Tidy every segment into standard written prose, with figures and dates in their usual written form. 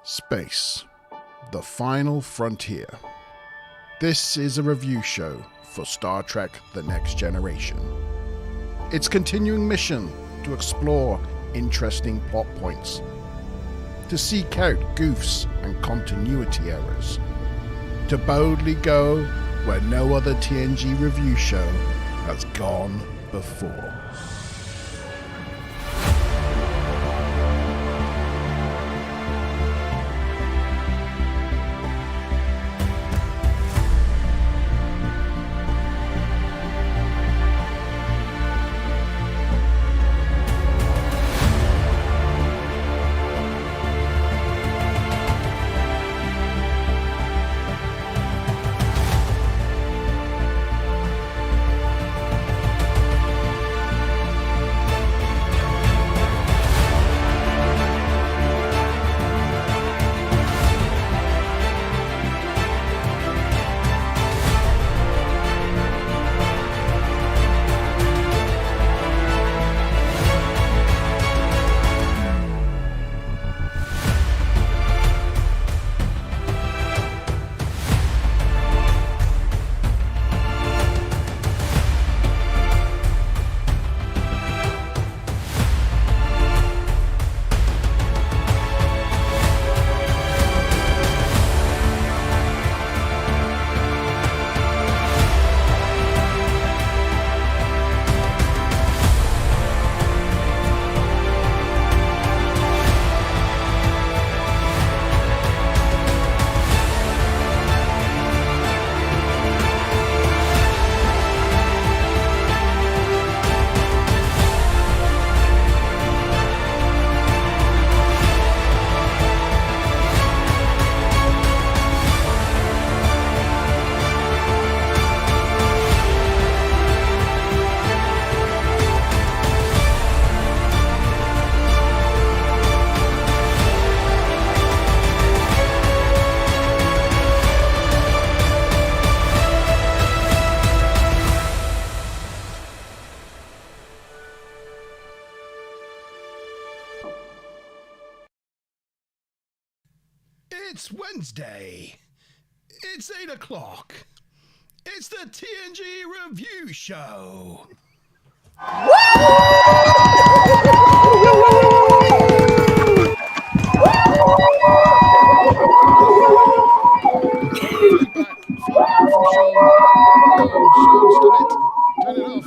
Space, the final frontier. This is a review show for Star Trek The Next Generation. Its continuing mission to explore interesting plot points, to seek out goofs and continuity errors, to boldly go where no other TNG review show has gone before. It's Wednesday. It's 8 o'clock. It's the TNG Review Show. Feedback from Sean. Oh, Sean, stop it. Turn it off.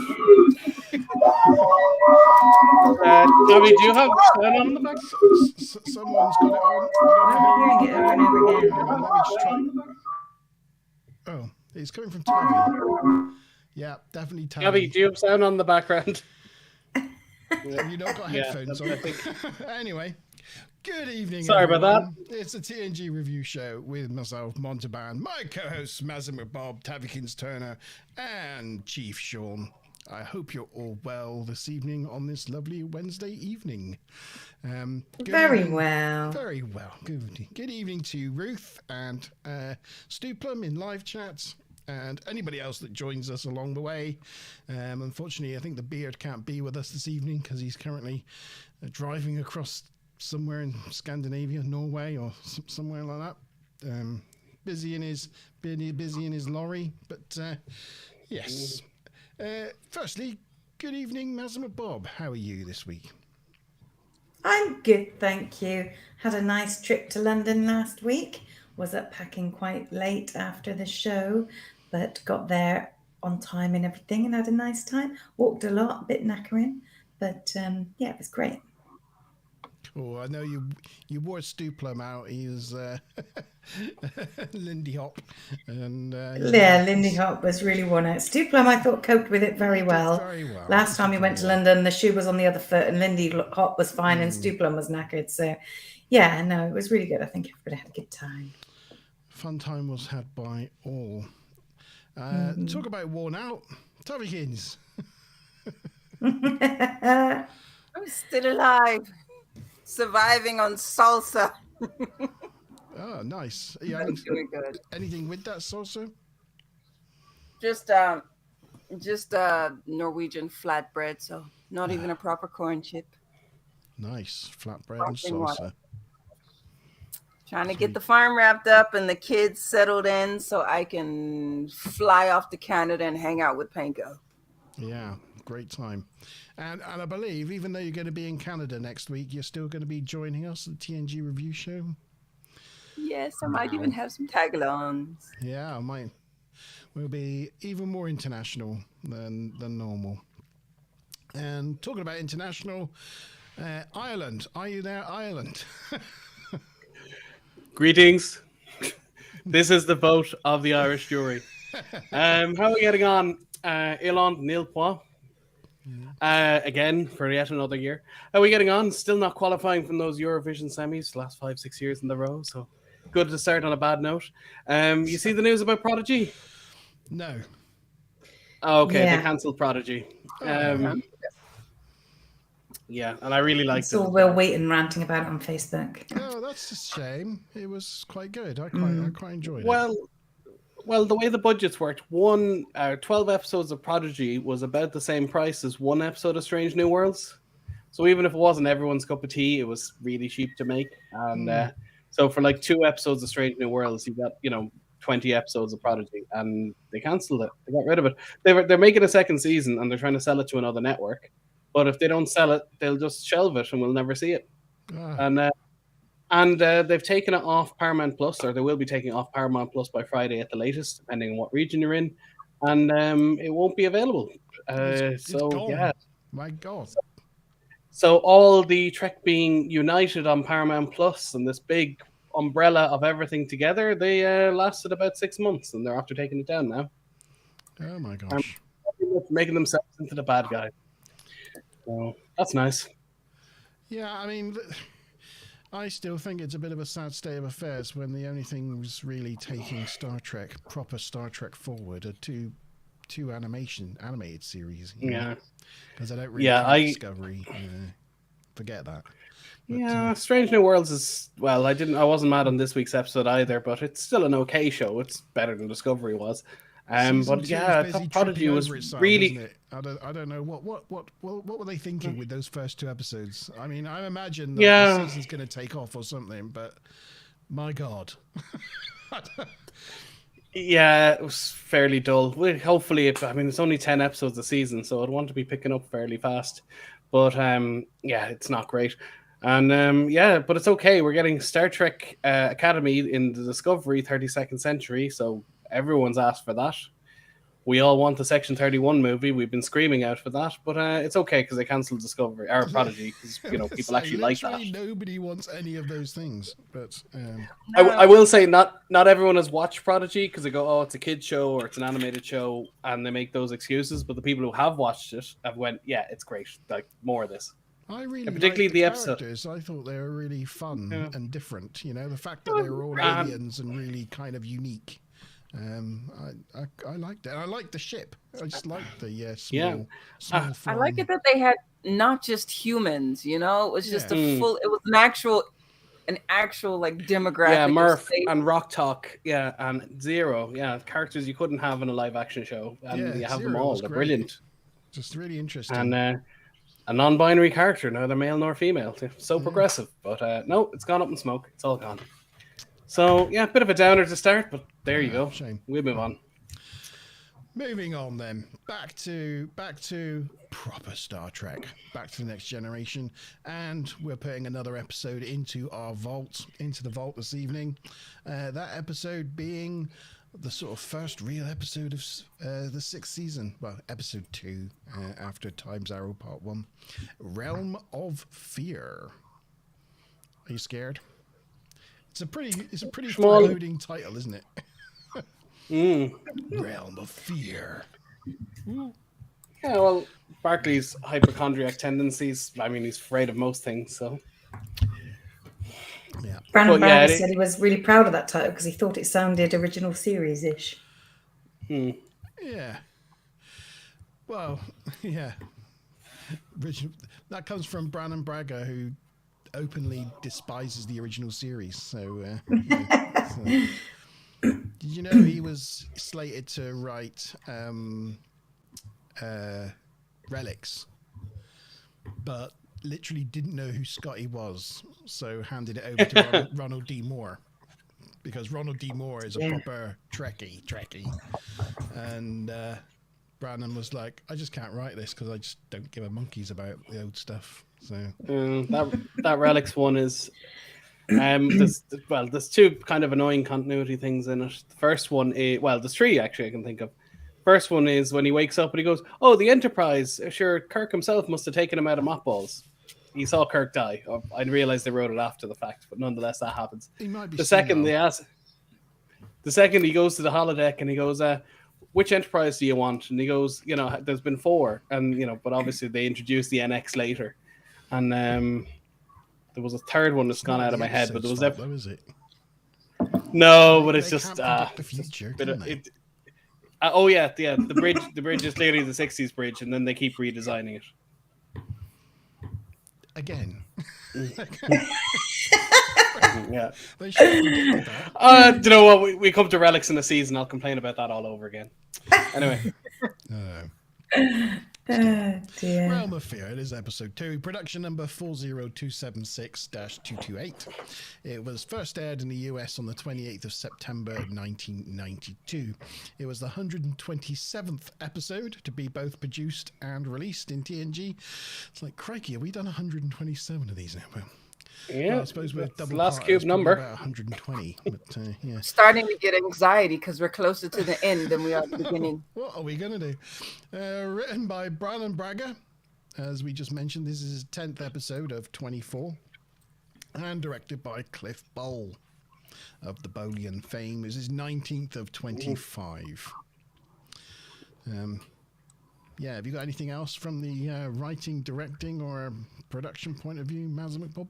Gabby, do you have sound on in the back? Someone's got it on. I'm hearing it over and over again. Hang on, let me just try. Oh, it's coming from Tavi. Yeah, definitely Tavi. Gabby, do you have sound on the background? Have you not got headphones on? Anyway, good evening. Sorry everyone. about that. It's a TNG review show with myself, Montalban, my co-hosts, Mazinger Bob, Tavikins Turner, and Chief Sean. I hope you're all well this evening on this lovely Wednesday evening. Very evening. well. Very well. Good evening to Ruth and Stu Plum in live chat. And anybody else that joins us along the way. Unfortunately, I think the Beard can't be with us this evening because he's currently driving across somewhere in Scandinavia, Norway, or somewhere like that. Busy in his lorry, but yes. Firstly, good evening, Mazma Bob. How are you this week? I'm good, thank you. Had a nice trip to London last week. Was up packing quite late after the show, but got there on time and everything and had a nice time. Walked a lot, a bit knackering, but yeah, it was great. Cool. I know you wore Stu Plum out. He was Lindy Hop. And, Lindy Hop was really worn out. Stu Plum, I thought, coped with it very well. Very well. Last time we went to London, the shoe was on the other foot and Lindy Hop was fine and Stu Plum was knackered. So, yeah, no, it was really good. I think everybody had a good time. Fun time was had by all. Talk about worn out. Tavikins. I'm still alive. Surviving on salsa. Oh, nice. I'm doing good. Anything with that salsa? Just Norwegian flatbread, so not even a proper corn chip. Nice. Flatbread and Sparkling water. salsa. Trying to get the farm wrapped up and the kids settled in so I can fly off to Canada and hang out with Panko. Yeah, great time. And I believe, even though you're going to be in Canada next week, you're still going to be joining us at the TNG review show. Yes, I might even have some tag-alongs. Yeah, mine will be even more international than normal. And talking about international, Ireland. Are you there, Ireland? Greetings. This is the vote of the Irish jury. How are we getting on? Ireland, nil point. Again, for yet another year. How are we getting on? Still not qualifying from those Eurovision semis the last 5-6 years in a row. So good to start on a bad note. You see the news about Prodigy? No. Oh, okay, Yeah. they cancelled Prodigy. Yeah, and I really liked So it. Will Wheaton ranting about it on Facebook. Oh, that's a shame. It was quite good. I quite enjoyed it. Well, the way the budgets worked, 12 episodes of Prodigy was about the same price as one episode of Strange New Worlds. So even if it wasn't everyone's cup of tea, it was really cheap to make. And so for like 2 episodes of Strange New Worlds, you got 20 episodes of Prodigy, and they cancelled it. They got rid of it. They're making a second season, and they're trying to sell it to another network. But if they don't sell it, they'll just shelve it, and we'll never see it. And they've taken it off Paramount Plus, or they will be taking it off Paramount Plus by Friday at the latest, depending on what region you're in. And it won't be available. It's gone. Yeah. My God. So all the Trek being united on Paramount Plus and this big umbrella of everything together, they lasted about 6 months, and they're after taking it down now. Oh my gosh. Making themselves into the bad guy. So that's nice. Yeah, I mean, I still think it's a bit of a sad state of affairs when the only thing was really taking proper Star Trek forward are two animated series. Yeah. Because I don't really like Discovery. Forget that. But, Strange New Worlds is, well, I wasn't mad on this week's episode either, but it's still an okay show. It's better than Discovery was. But yeah, I thought Prodigy was really. I don't know what were they thinking with those first 2 episodes. I mean, I imagine that the season's going to take off or something, but my God. Yeah, it was fairly dull. Hopefully, it's only 10 episodes a season, so I'd want to be picking up fairly fast. But yeah, it's not great. And but it's okay. We're getting Star Trek Academy in the Discovery 32nd Century, so everyone's asked for that. We all want the Section 31 movie. We've been screaming out for that, but it's okay because they cancelled Discovery or Prodigy because people actually like that. Nobody wants any of those things, but I will say not everyone has watched Prodigy because they go, oh, it's a kid show or it's an animated show, and they make those excuses. But the people who have watched it have went, yeah, it's great. Like more of this. I really particularly liked the characters. I thought they were really fun and different. The fact that they were all aliens and really kind of unique. I liked it. I liked the ship. I just liked the small I like it that they had not just humans, it was just it was an actual like demographic. Yeah, Murph and Rock Talk, and Zero, characters you couldn't have in a live action show, and you have them all. They're brilliant. Just really interesting. And a non-binary character, neither male nor female. So progressive, but no, it's gone up in smoke. It's all gone. So yeah, a bit of a downer to start, but there you go. Shame. We'll move on. Moving on then, back to proper Star Trek, back to the Next Generation, and we're putting another episode into the vault this evening. That episode being the sort of first real episode of the 6th season, well, episode 2 after Time's Arrow Part 1, Realm of Fear. Are you scared? It's a pretty foreboding title, isn't it? Realm of Fear. Yeah, well, Barclay's hypochondriac tendencies. He's afraid of most things, so. Yeah. Brandon Browder said he was really proud of that title because he thought it sounded original series-ish. Yeah. Well, yeah. That comes from Brandon Braga, who openly despises the original series. So, did you know he was slated to write Relics, but literally didn't know who Scotty was, so handed it over to Ronald D. Moore, because Ronald D. Moore is a proper Trekkie, and Brannon was like, I just can't write this because I just don't give a monkeys about the old stuff. So that Relics one is there's two kind of annoying continuity things in it. The first one is, there's three actually I can think of. First one is when he wakes up and he goes, "Oh, the Enterprise. Sure, Kirk himself must have taken him out of mothballs." He saw Kirk die. I realized they wrote it after the fact, but nonetheless, that happens. he might be The second he goes to the holodeck and he goes, "Which Enterprise do you want?" And he goes, "There's been 4, and but obviously they introduced the NX later, and there was a third one that's gone out of my head, but there was though, is it? No, but it's They just can't predict the future, can they? The bridge is clearly the 60s bridge, and then they keep redesigning it Again. Yeah. They should have predicted that. Do you know what? We come to Relics in the season. I'll complain about that all over again. Anyway. Oh, dear. Realm of Fear. It is episode 2, production number 40276-228. It was first aired in the US on the 28th of September 1992. It was the 127th episode to be both produced and released in TNG. It's like, crikey, have we done 127 of these now? Yeah, I suppose we're double last part, cube it's probably number. about 120. But yeah. Starting to get anxiety because we're closer to the end than we are at the beginning. What are we going to do? Written by Brian Braga. As we just mentioned, this is his 10th episode of 24. And directed by Cliff Bowl of the Bolian fame. This is his 19th of 25. Yeah, have you got anything else from the writing, directing, or production point of view, Mazza McBob?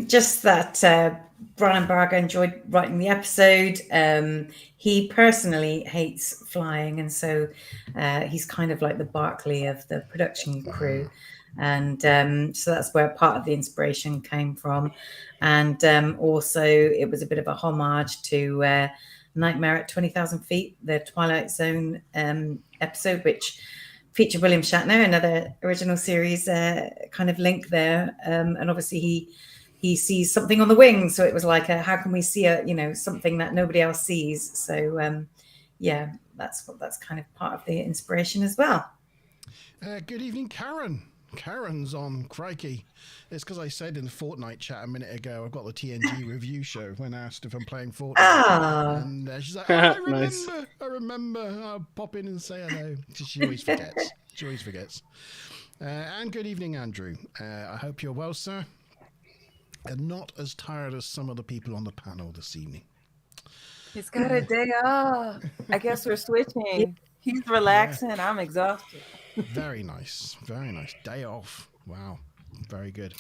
Just that Brian Barger enjoyed writing the episode. He personally hates flying, and so he's kind of like the Barclay of the production crew. And so that's where part of the inspiration came from. And also it was a bit of a homage to Nightmare at 20,000 Feet, the Twilight Zone episode, which featured William Shatner, another original series kind of link there. And obviously he sees something on the wing. So it was like, how can we see something that nobody else sees? So yeah, that's kind of part of the inspiration as well. Good evening, Karen. Karen's on, crikey. It's because I said in the Fortnite chat a minute ago, I've got the TNG review show when asked if I'm playing Fortnite. And she's like, I remember. I'll pop in and say hello. She always forgets. And good evening, Andrew. I hope you're well, sir. And not as tired as some of the people on the panel this evening. He's got a day off. I guess we're switching. He's relaxing. Yeah. I'm exhausted. Very nice. Very nice. Day off. Wow. Very good.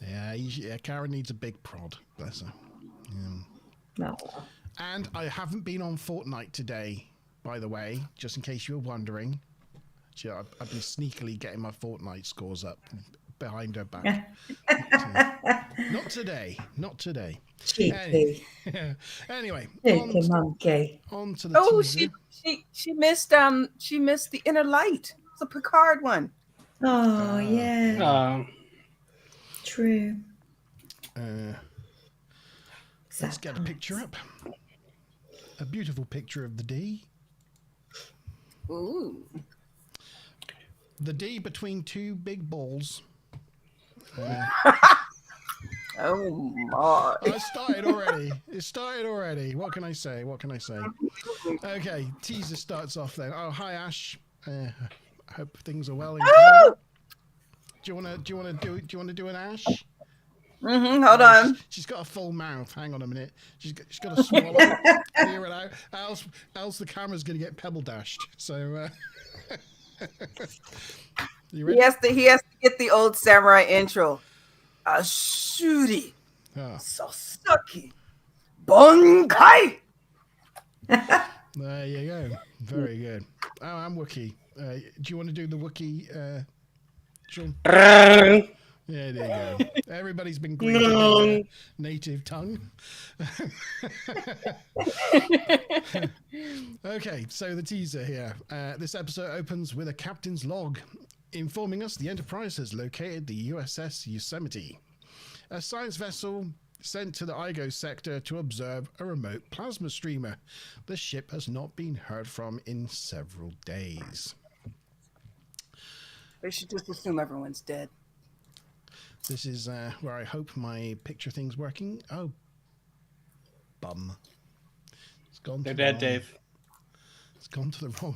Yeah, Karen needs a big prod. Bless her. No. And I haven't been on Fortnite today, by the way, just in case you were wondering. I've been sneakily getting my Fortnite scores up behind her back. Not today. Cheeky. Anyway. Monkey. On to the teaser. She missed the Inner Light. It's a Picard one. Oh yeah. True. Let's get a picture up. A beautiful picture of the D. Ooh. The D between two big balls. Oh my! It started already. What can I say? Okay, teaser starts off then. Oh, hi Ash. I hope things are well in Canada. Do you want to do an Ash? Hold on. She's got a full mouth. Hang on a minute. She's got to swallow. Clear it out. Else the camera's going to get pebble dashed. So. You ready? He has to get the old samurai intro. Ashuri, Sasaki, Bonkai. There you go. Very good. Oh, I'm Wookiee. Do you want to do the Wookiee, Sean? Yeah, there you go. Everybody's been greeted in their native tongue. Okay, so the teaser here. This episode opens with a captain's log. informing us the Enterprise has located the USS Yosemite, a science vessel sent to the Igo sector to observe a remote plasma streamer. The ship has not been heard from in several days. They should just assume everyone's dead. This is where I hope my picture thing's working. Oh, bum. It's gone. They're dead, Dave. It's gone to the wrong.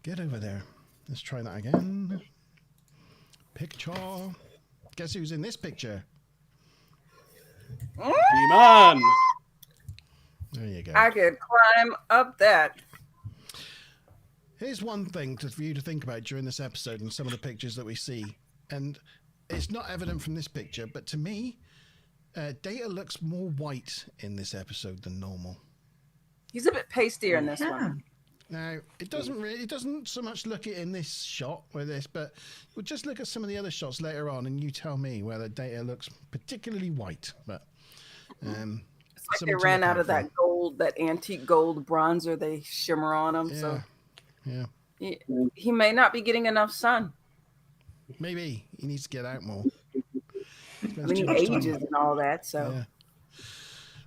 Get over there. Let's try that again. Picture. Guess who's in this picture? Iman. There you go. I could climb up that. Here's one thing for you to think about during this episode and some of the pictures that we see. And it's not evident from this picture, but to me, Data looks more white in this episode than normal. He's a bit pastier in this one. Now, it doesn't so much look it in this shot with this, but we'll just look at some of the other shots later on and you tell me whether Data looks particularly white. But it's like they ran out of that gold, that antique gold bronzer they shimmer on him. Yeah. So yeah. He may not be getting enough sun. Maybe he needs to get out more. I mean, he ages and all that, so. Yeah.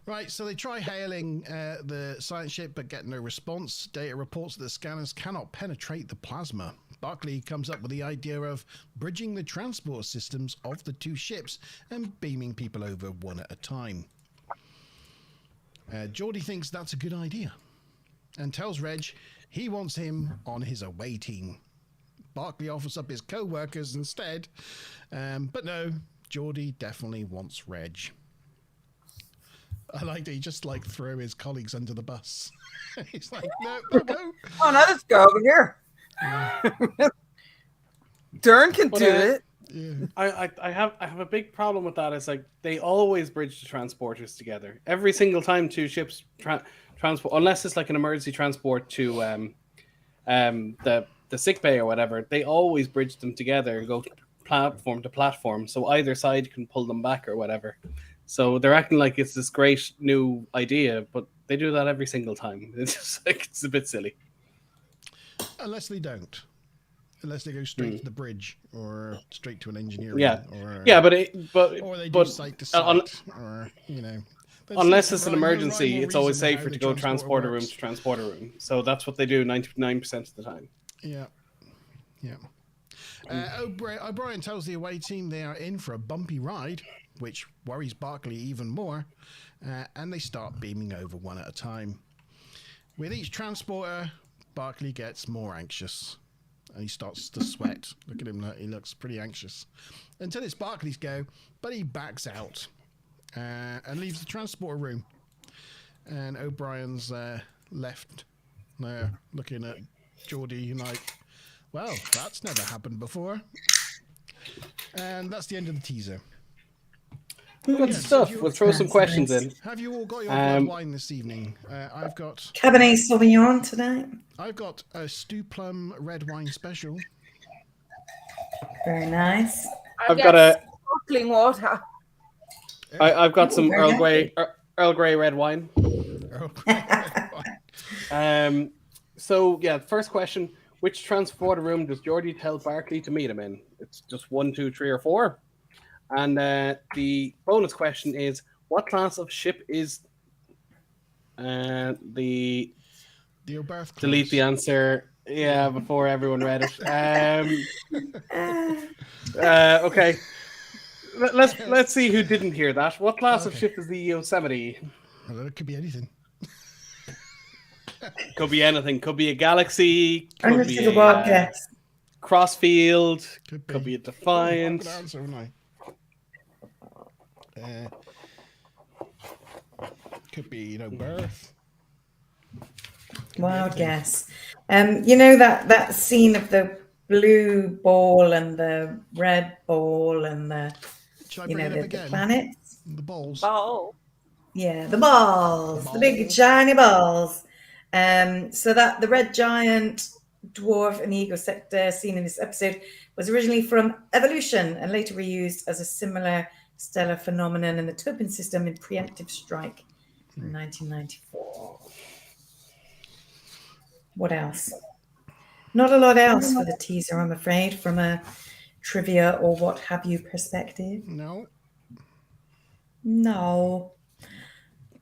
Right, so they try hailing the science ship but get no response. Data reports that the scanners cannot penetrate the plasma. Barclay comes up with the idea of bridging the transport systems of the two ships and beaming people over one at a time. Geordi thinks that's a good idea and tells Reg he wants him on his away team. Barclay offers up his co-workers instead, but no, Geordi definitely wants Reg. I like that he just threw his colleagues under the bus. He's like, no, go. Oh, no, let's go over here. Yeah. Dern can do it. Yeah. I have a big problem with that. It's like they always bridge the transporters together. Every single time two ships transport, unless it's like an emergency transport to the sick bay or whatever, they always bridge them together and go platform to platform, so either side can pull them back or whatever. So they're acting like it's this great new idea, but they do that every single time. It's just like it's a bit silly. Unless they don't. Unless they go straight to the bridge or straight to an engineering. Or they do site to site, or unless it's an emergency, it's always safer to go transporter room to transporter room. So that's what they do 99% of the time. Yeah. O'Brien tells the away team they are in for a bumpy ride, which worries Barclay even more, and they start beaming over one at a time. With each transporter, Barclay gets more anxious, and he starts to sweat. Look at him, he looks pretty anxious. Until it's Barclay's go, but he backs out and leaves the transporter room. And O'Brien's left there looking at Geordi like, well, that's never happened before. And that's the end of the teaser. Good stuff. We'll throw some questions in. Have you all got your blood wine this evening? I've got Cabernet Sauvignon tonight. I've got a stew plum red wine special. Very nice. I've got a sparkling water. I've got some Earl Grey red wine. So yeah, first question: which transporter room does Geordi tell Barclay to meet him in? It's just 1, 2, 3, or 4. And the bonus question is: what class of ship is the Oberth class? Delete the answer. Yeah, before everyone read it. Okay. Let's see who didn't hear that. What class of ship is the Yosemite? Well, it could be anything. Could be anything. Could be a Galaxy. I'm Could just be a wild guess. Crossfield. Could be a Defiant. Answer, could be, Birth. Wild guess. That scene of the blue ball and the red ball and the the planets. The balls. Ball. Yeah, the balls. The big shiny balls. So that the red giant, dwarf, and Ego sector seen in this episode was originally from Evolution and later reused as a similar stellar phenomenon in the Topin system in Preemptive Strike in 1994. What else? Not a lot else for the teaser, I'm afraid, from a trivia or what have you perspective. No.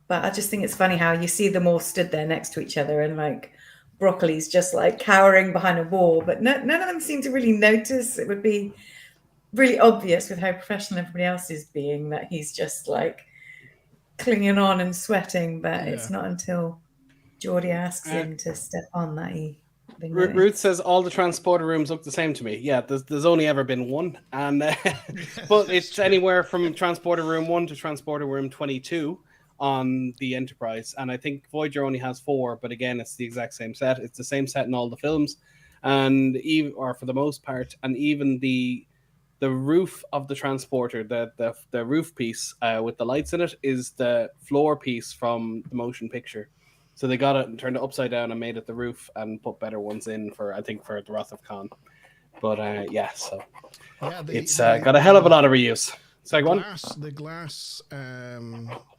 But I just think it's funny how you see them all stood there next to each other and like Broccoli's just like cowering behind a wall, but none of them seem to really notice. It would be really obvious with how professional everybody else is being that he's just like clinging on and sweating, but it's not until Geordie asks him to step on that he... Ruth says all the transporter rooms look the same to me. Yeah, there's only ever been one, and but it's anywhere from transporter room 1 to transporter room 22 on the Enterprise, and I think Voyager only has 4. But again, it's the exact same set. It's the same set in all the films, and even or for the most part, and even the roof of the transporter, the roof piece with the lights in it, is the floor piece from the motion picture. So they got it and turned it upside down and made it the roof and put better ones in for the Wrath of Khan. But it's got a hell of a lot of reuse. So the glass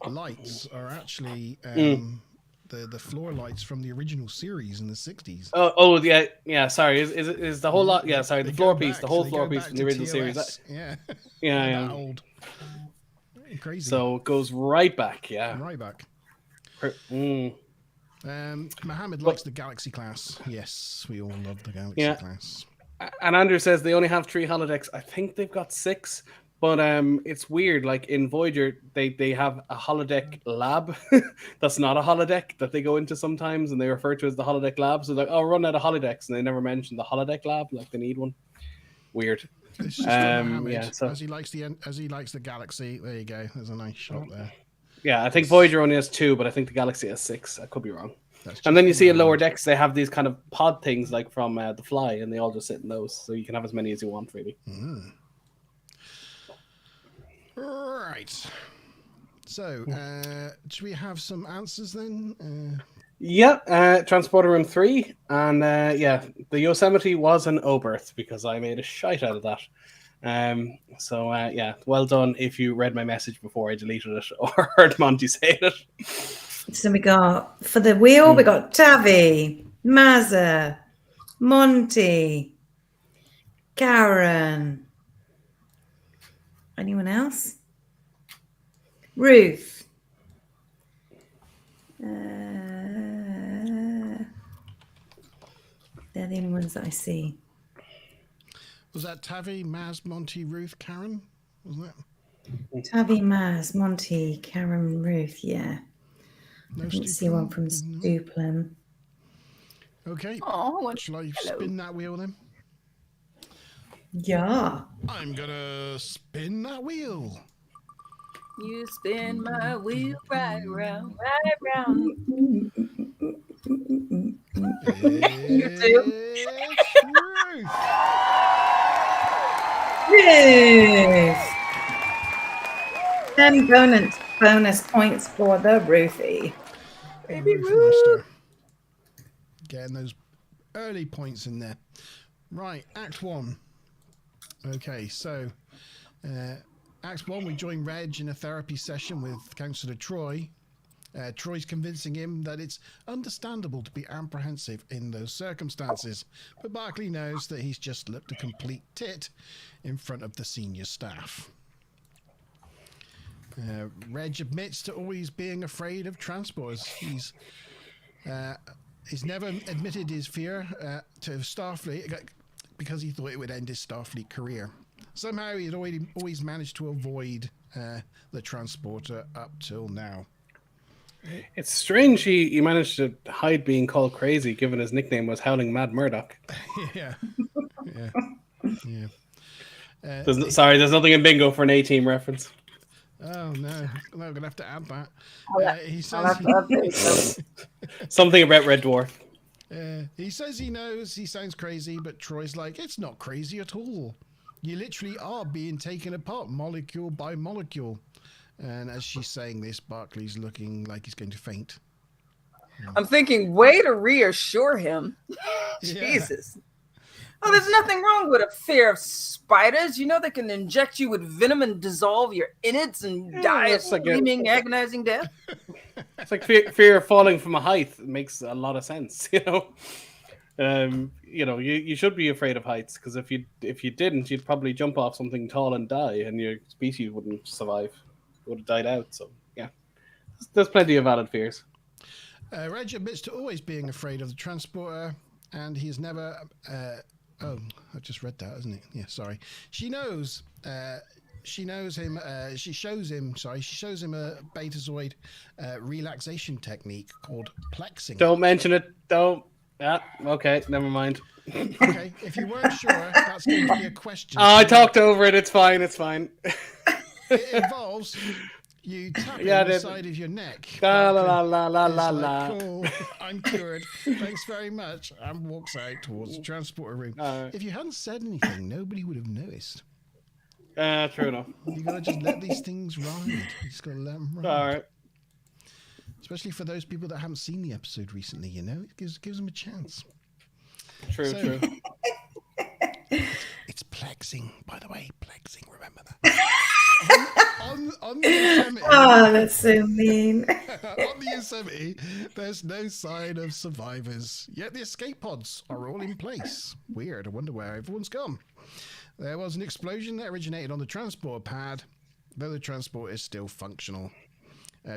lights are actually the floor lights from the original series in the 60s. Oh yeah. Sorry, is the whole lot? Yeah, sorry, the floor piece, the whole floor piece from the original series. Yeah. Old. Crazy. So it goes right back. Yeah, right back. Mohammed likes the Galaxy class. Yes, we all love the Galaxy class. And Andrew says they only have 3 holodecks. I think they've got 6, but it's weird. Like in Voyager, they have a holodeck lab that's not a holodeck that they go into sometimes, and they refer to as the holodeck lab. So they're like, oh, run out of holodecks, and they never mention the holodeck lab, like they need one. Weird. It's just as he likes the Galaxy. There you go. There's a nice shot there. Yeah, I think Voyager only has 2, but I think the Galaxy has 6. I could be wrong. And then you see in lower decks, they have these kind of pod things like from The Fly, and they all just sit in those. So you can have as many as you want, really. Right. So, do we have some answers then? Transporter Room 3. And the Yosemite was an Oberth because I made a shite out of that. Well done if you read my message before I deleted it or heard Monty say it. So we got, for the wheel, we got Tavi, Mazza, Monty, Karen. Anyone else? Ruth. They're the only ones that I see. Was that Tavi, Maz, Monty, Ruth, Karen? Wasn't it? Tavi, Maz, Monty, Karen, Ruth, yeah. I didn't see one from Stuplum. Okay. Shall I spin that wheel then? Yeah. I'm going to spin that wheel. You spin my wheel right round, right round. You do. Ruth. 10 bonus points for the Ruthie. Baby Ruth. Getting those early points in there. Right, Act 1. Okay, so Act 1, we join Reg in a therapy session with Councillor Troy. Troy's convincing him that it's understandable to be apprehensive in those circumstances, but Barclay knows that he's just looked a complete tit in front of the senior staff. Reg admits to always being afraid of transporters. He's never admitted his fear to Starfleet because he thought it would end his Starfleet career. Somehow he'd always managed to avoid the transporter up till now. It's strange he managed to hide being called crazy, given his nickname was Howling Mad Murdoch. Yeah. There's nothing in Bingo for an A-Team reference. Oh no, I'm gonna have to add that. He says something about Red Dwarf. He says he knows he sounds crazy, but Troy's like, it's not crazy at all. You literally are being taken apart molecule by molecule. And as she's saying this, Barclay's looking like he's going to faint. I'm thinking, way to reassure him. Jesus. Oh, there's nothing wrong with a fear of spiders. You know they can inject you with venom and dissolve your innards and die a screaming, agonizing death. It's like fear of falling from a height. It makes a lot of sense, you know. You should be afraid of heights, because if you didn't, you'd probably jump off something tall and die, and your species wouldn't survive. It would have died out. So yeah, there's plenty of valid fears. Reg admits to always being afraid of the transporter, and he's never. Oh, I just read that, isn't it? Yeah, sorry. She knows. She knows him. She shows him a Betazoid relaxation technique called plexing. Don't mention it. Don't. Okay, never mind. Okay, if you weren't sure, that's going to be a question. Oh, I talked over it. It's fine. It's fine. It involves you tapping the side of your neck. La la la la la la. Cool, I'm cured. Thanks very much. And walks out towards the transporter room. If you hadn't said anything, nobody would have noticed. True enough. You gotta just let these things ride. You just gotta let them ride. All right. Especially for those people that haven't seen the episode recently, it gives them a chance. True. It's plexing, by the way. Plexing, remember that. on the Yosemite. Oh, that's so mean. On the Yosemite, there's no sign of survivors. Yet the escape pods are all in place. Weird. I wonder where everyone's gone. There was an explosion that originated on the transport pad, though the transport is still functional.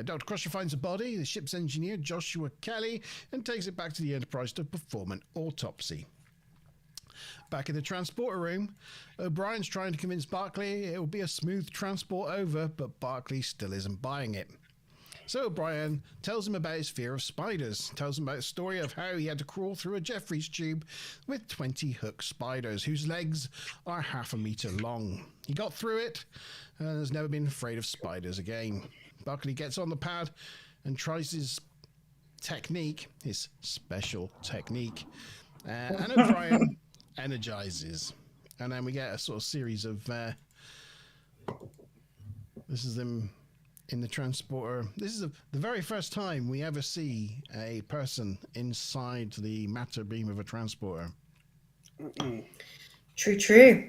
Dr. Crusher finds a body, the ship's engineer, Joshua Kelly, and takes it back to the Enterprise to perform an autopsy. Back in the transporter room, O'Brien's trying to convince Barclay it will be a smooth transport over, but Barclay still isn't buying it. So O'Brien tells him about his fear of spiders, tells him about the story of how he had to crawl through a Jeffries tube with 20 hook spiders whose legs are 0.5 meter long. He got through it and has never been afraid of spiders again. Barclay gets on the pad and tries his technique, his special technique, and O'Brien energizes. And then we get a sort of series of this is them in the transporter. This is the very first time we ever see a person inside the matter beam of a transporter. True.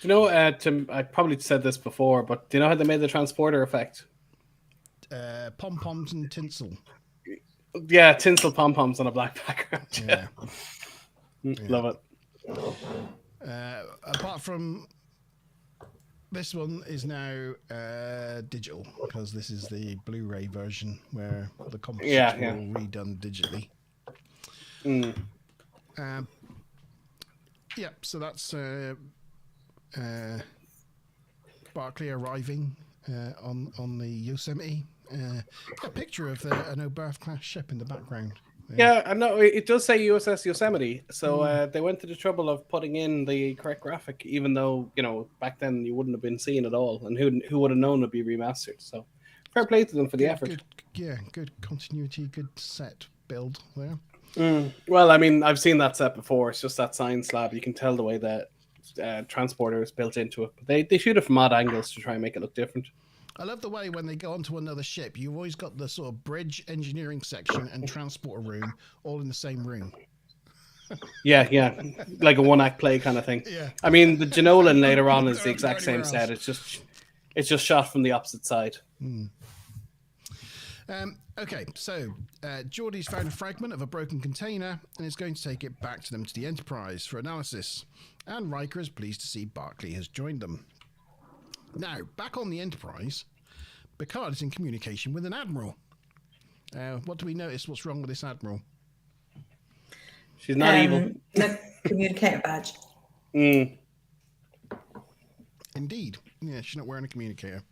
You know, I probably said this before, but do you know how they made the transporter effect? Pom-poms and tinsel. Yeah, tinsel pom-poms on a black background. Yeah. Love it. Apart from this one is now digital, because this is the Blu-ray version where the compositions were all redone digitally. So that's Barclay arriving on the Yosemite. A picture of an Oberth class ship in the background. Yeah, I know it does say USS Yosemite, so they went to the trouble of putting in the correct graphic, even though back then you wouldn't have been seeing it all, and who would have known it'd be remastered. So fair play to them for the effort. Good continuity, good set build there. Well, I mean, I've seen that set before. It's just that science slab. You can tell the way that transporter is built into it. But they shoot it from odd angles to try and make it look different. I love the way when they go onto another ship, you've always got the sort of bridge engineering section and transporter room all in the same room. Yeah, like a one-act play kind of thing. Yeah. I mean, the Janolan later on is the exact same set. It's just shot from the opposite side. Okay, so Geordie's found a fragment of a broken container and is going to take it back to them to the Enterprise for analysis. And Riker is pleased to see Barclay has joined them. Now, back on the Enterprise, Picard is in communication with an admiral. What do we notice? What's wrong with this admiral? She's not evil. No communicator badge. Indeed. Yeah, she's not wearing a communicator.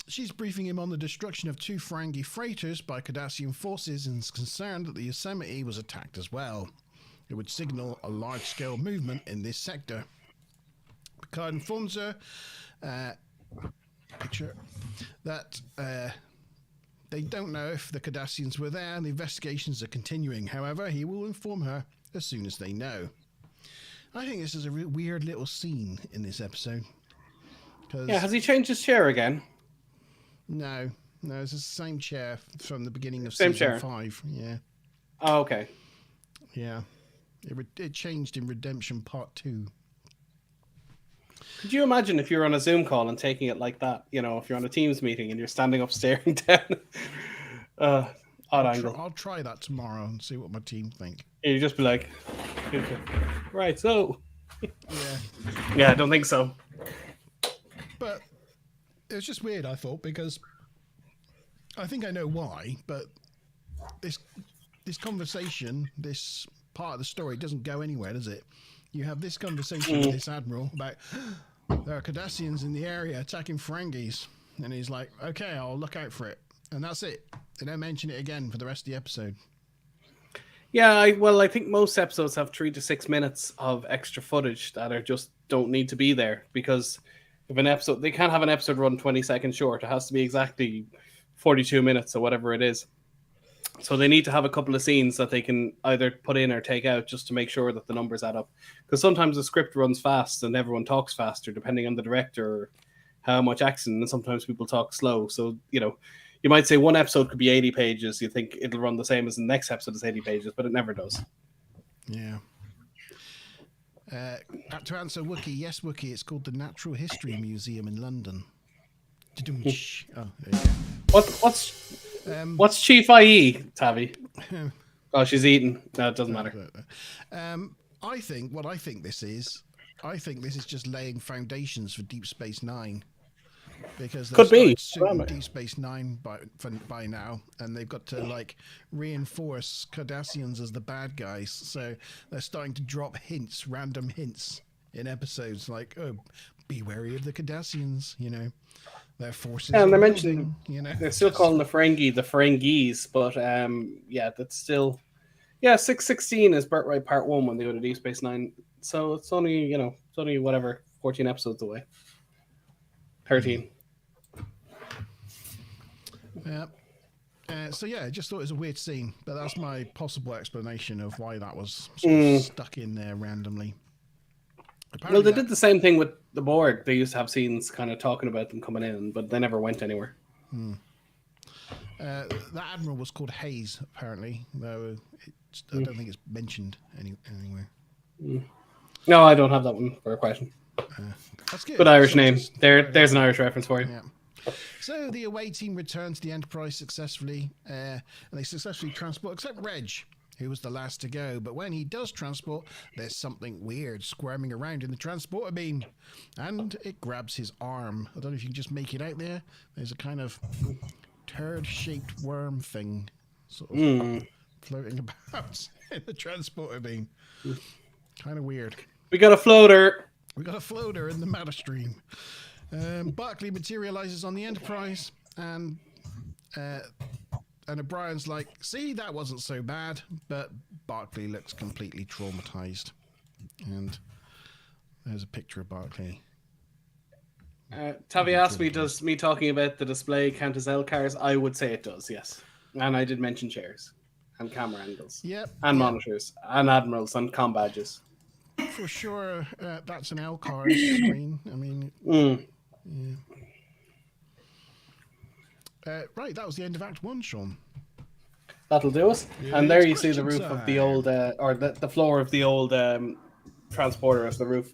She's briefing him on the destruction of 2 Ferengi freighters by Cardassian forces and is concerned that the Yosemite was attacked as well. It would signal a large-scale movement in this sector. Picard informs her that they don't know if the Cardassians were there and the investigations are continuing. However, he will inform her as soon as they know. I think this is a weird little scene in this episode. Yeah, has he changed his chair again? No, it's the same chair from the beginning of same season chair. 5. Yeah. Oh, okay. Yeah. It changed in Redemption Part 2. Could you imagine if you're on a Zoom call and taking it like that? If you're on a Teams meeting and you're standing up staring down. odd angle. I'll try that tomorrow and see what my team think. You just be like, right, so. Yeah. Yeah, I don't think so. But it was just weird, I thought, because I think I know why, but this conversation, this part of the story doesn't go anywhere, does it? You have this conversation with this admiral about there are Cardassians in the area attacking Ferengis, and he's like, okay, I'll look out for it. And that's it. They don't mention it again for the rest of the episode. Yeah, I think most episodes have 3 to 6 minutes of extra footage that are just don't need to be there, because if an episode, they can't have an episode run 20 seconds short. It has to be exactly 42 minutes or whatever it is. So they need to have a couple of scenes that they can either put in or take out just to make sure that the numbers add up. Because sometimes the script runs fast and everyone talks faster depending on the director or how much accent, and sometimes people talk slow. So, you might say one episode could be 80 pages. You think it'll run the same as the next episode is 80 pages, but it never does. Yeah. To answer Wookie, yes, Wookie, it's called the Natural History Museum in London. Oh, there you go. What's Chief IE, Tavi? Oh, she's eating. No, it doesn't matter. I think this is just laying foundations for Deep Space Nine. Because could be Deep Space Nine by now, and they've got to reinforce Cardassians as the bad guys. So they're starting to drop random hints in episodes, like, oh, be wary of the Cardassians. Their forces. Yeah, and they're mentioning, they're still calling the Ferengis, but that's still 616 is Birthright Part 1 when they go to Deep Space Nine. So it's only 14 episodes away. 13. Yeah. I just thought it was a weird scene, but that's my possible explanation of why that was sort of stuck in there randomly. Apparently they did the same thing with the Borg. They used to have scenes kind of talking about them coming in, but they never went anywhere. That admiral was called Hayes, apparently, though I don't think it's mentioned anywhere. No, I don't have that one for a question. That's good. Good Irish name. There's an Irish reference for you. Yeah. So the away team returned to the Enterprise successfully, and they successfully transport, except Reg, who was the last to go. But when he does transport, there's something weird squirming around in the transporter beam, and it grabs his arm. I don't know if you can just make it out there. There's a kind of turd-shaped worm thing sort of floating about in the transporter beam. Kind of weird. We got a floater. We got a floater in the matter stream. Barclay materializes on the Enterprise, and O'Brien's like, see, that wasn't so bad, but Barclay looks completely traumatized. And there's a picture of Barclay. Tavi asked me, does me talking about the display count as L cars? I would say it does, yes. And I did mention chairs and camera angles. And monitors and admirals and comm badges. For sure, that's an L card screen. I mean, right, that was the end of Act 1, Sean. That'll do us. Yeah, and there you see the roof of the old, or the floor of the old transporter as the roof.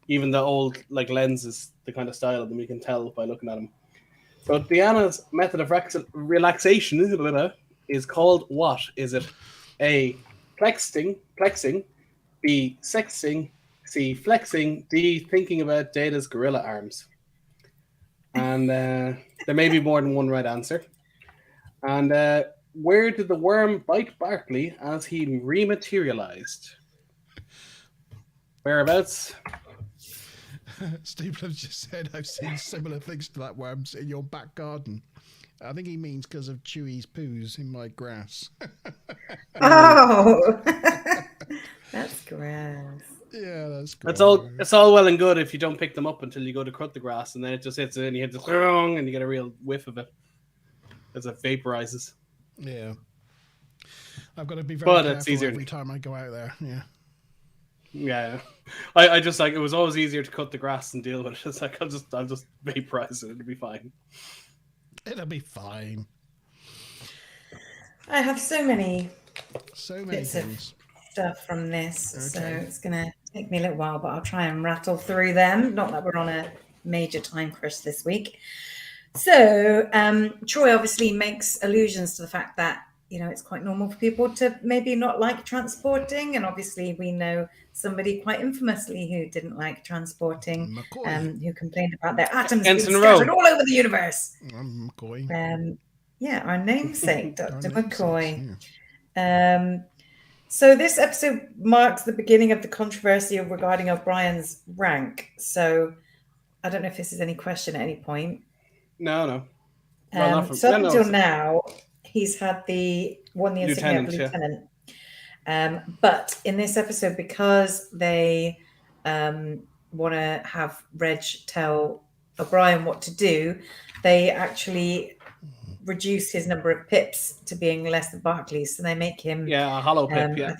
Even the old lenses, the kind of style of them, you can tell by looking at them. So Deanna's method of relaxation is called what? Is it A, plexing, B, sexting, C, flexing, D, thinking about Data's gorilla arms? And there may be more than one right answer. And where did the worm bite Barclay as he rematerialized? Whereabouts? Steve just said, I've seen similar things to that worm in your back garden. I think he means because of Chewie's poos in my grass. Oh, that's gross. Yeah, that's gross. It's all well and good if you don't pick them up until you go to cut the grass, and then it just hits it and you hit the and you get a real whiff of it as it vaporizes. Yeah, I've got to be very careful it's easier every time I go out there. Yeah. I just it was always easier to cut the grass and deal with it. It's like I'll just vaporize it. It'll be fine. It'll be fine. I have so many things of stuff from this, so it's gonna take me a little while, but I'll try and rattle through them. Not that we're on a major time crush this week. So Troy obviously makes allusions to the fact that it's quite normal for people to maybe not like transporting. And obviously we know somebody quite infamously who didn't like transporting, McCoy. who complained about their atoms Ensign being Rowe. scattered all over the universe. McCoy. Yeah, our namesake, Dr. McCoy. Yes. So this episode marks the beginning of the controversy regarding O'Brien's rank. So I don't know if this is any question at any point. No. Well, so up until now, he's had won the insignia of lieutenant. Yeah. But in this episode, because they want to have Reg tell O'Brien what to do, they actually reduce his number of pips to being less than Barclay's. So they make him a hollow pip. Yeah,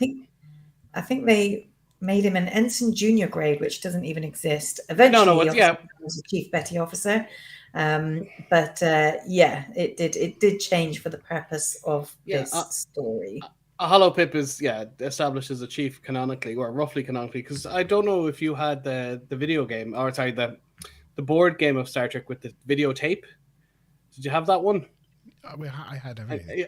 I think they made him an ensign junior grade, which doesn't even exist. Eventually, he was a chief petty officer. It did change for the purpose of this story. A hollow pip is established as a chief canonically, or roughly canonically, because I don't know if you had the video game, or sorry, the board game of Star Trek with the videotape. Did you have that one? I had everything.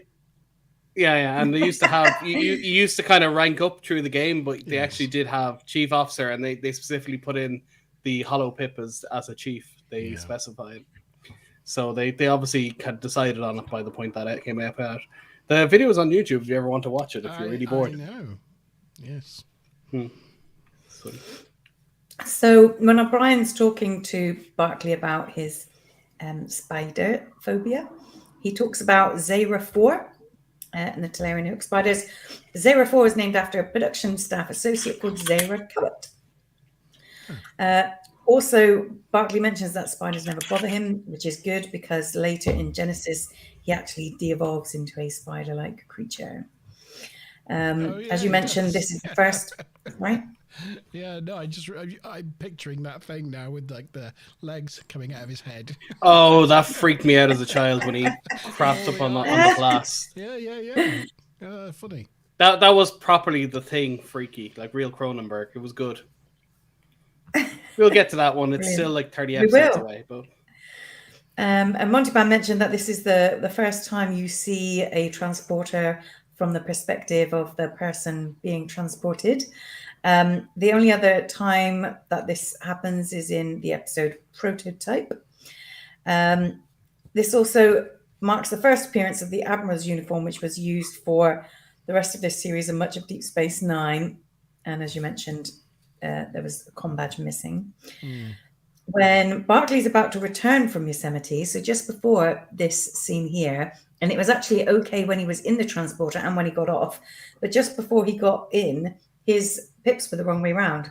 Yeah, and they used to have you used to kind of rank up through the game, but they actually did have chief officer, and they specifically put in the hollow pip as a chief. They specified, so they obviously had decided on it by the point that it came out. The video is on YouTube if you ever want to watch it. If you're really bored, I know. Yes. So when O'Brien's talking to Barclay about his spider phobia, he talks about Zara 4 and the Tellurian Oak spiders. Zara 4 is named after a production staff associate called Zara Coet. Also, Barclay mentions that spiders never bother him, which is good because later in Genesis, he actually de-evolves into a spider-like creature. As you mentioned, this is the first, right? Yeah, no, I'm picturing that thing now with like the legs coming out of his head. Oh, that freaked me out as a child when he crapped up on the glass. Yeah. Funny. That was properly the thing, freaky, like real Cronenberg. It was good. We'll get to that one. It's still like 30 episodes away, but. And Monteban mentioned that this is the first time you see a transporter from the perspective of the person being transported. The only other time that this happens is in the episode Prototype. This also marks the first appearance of the Admiral's uniform, which was used for the rest of this series and much of Deep Space Nine. And as you mentioned, there was a comm badge missing. When Barclay's about to return from Yosemite, so just before this scene here, and it was actually okay when he was in the transporter and when he got off, but just before he got in, his pips were the wrong way around.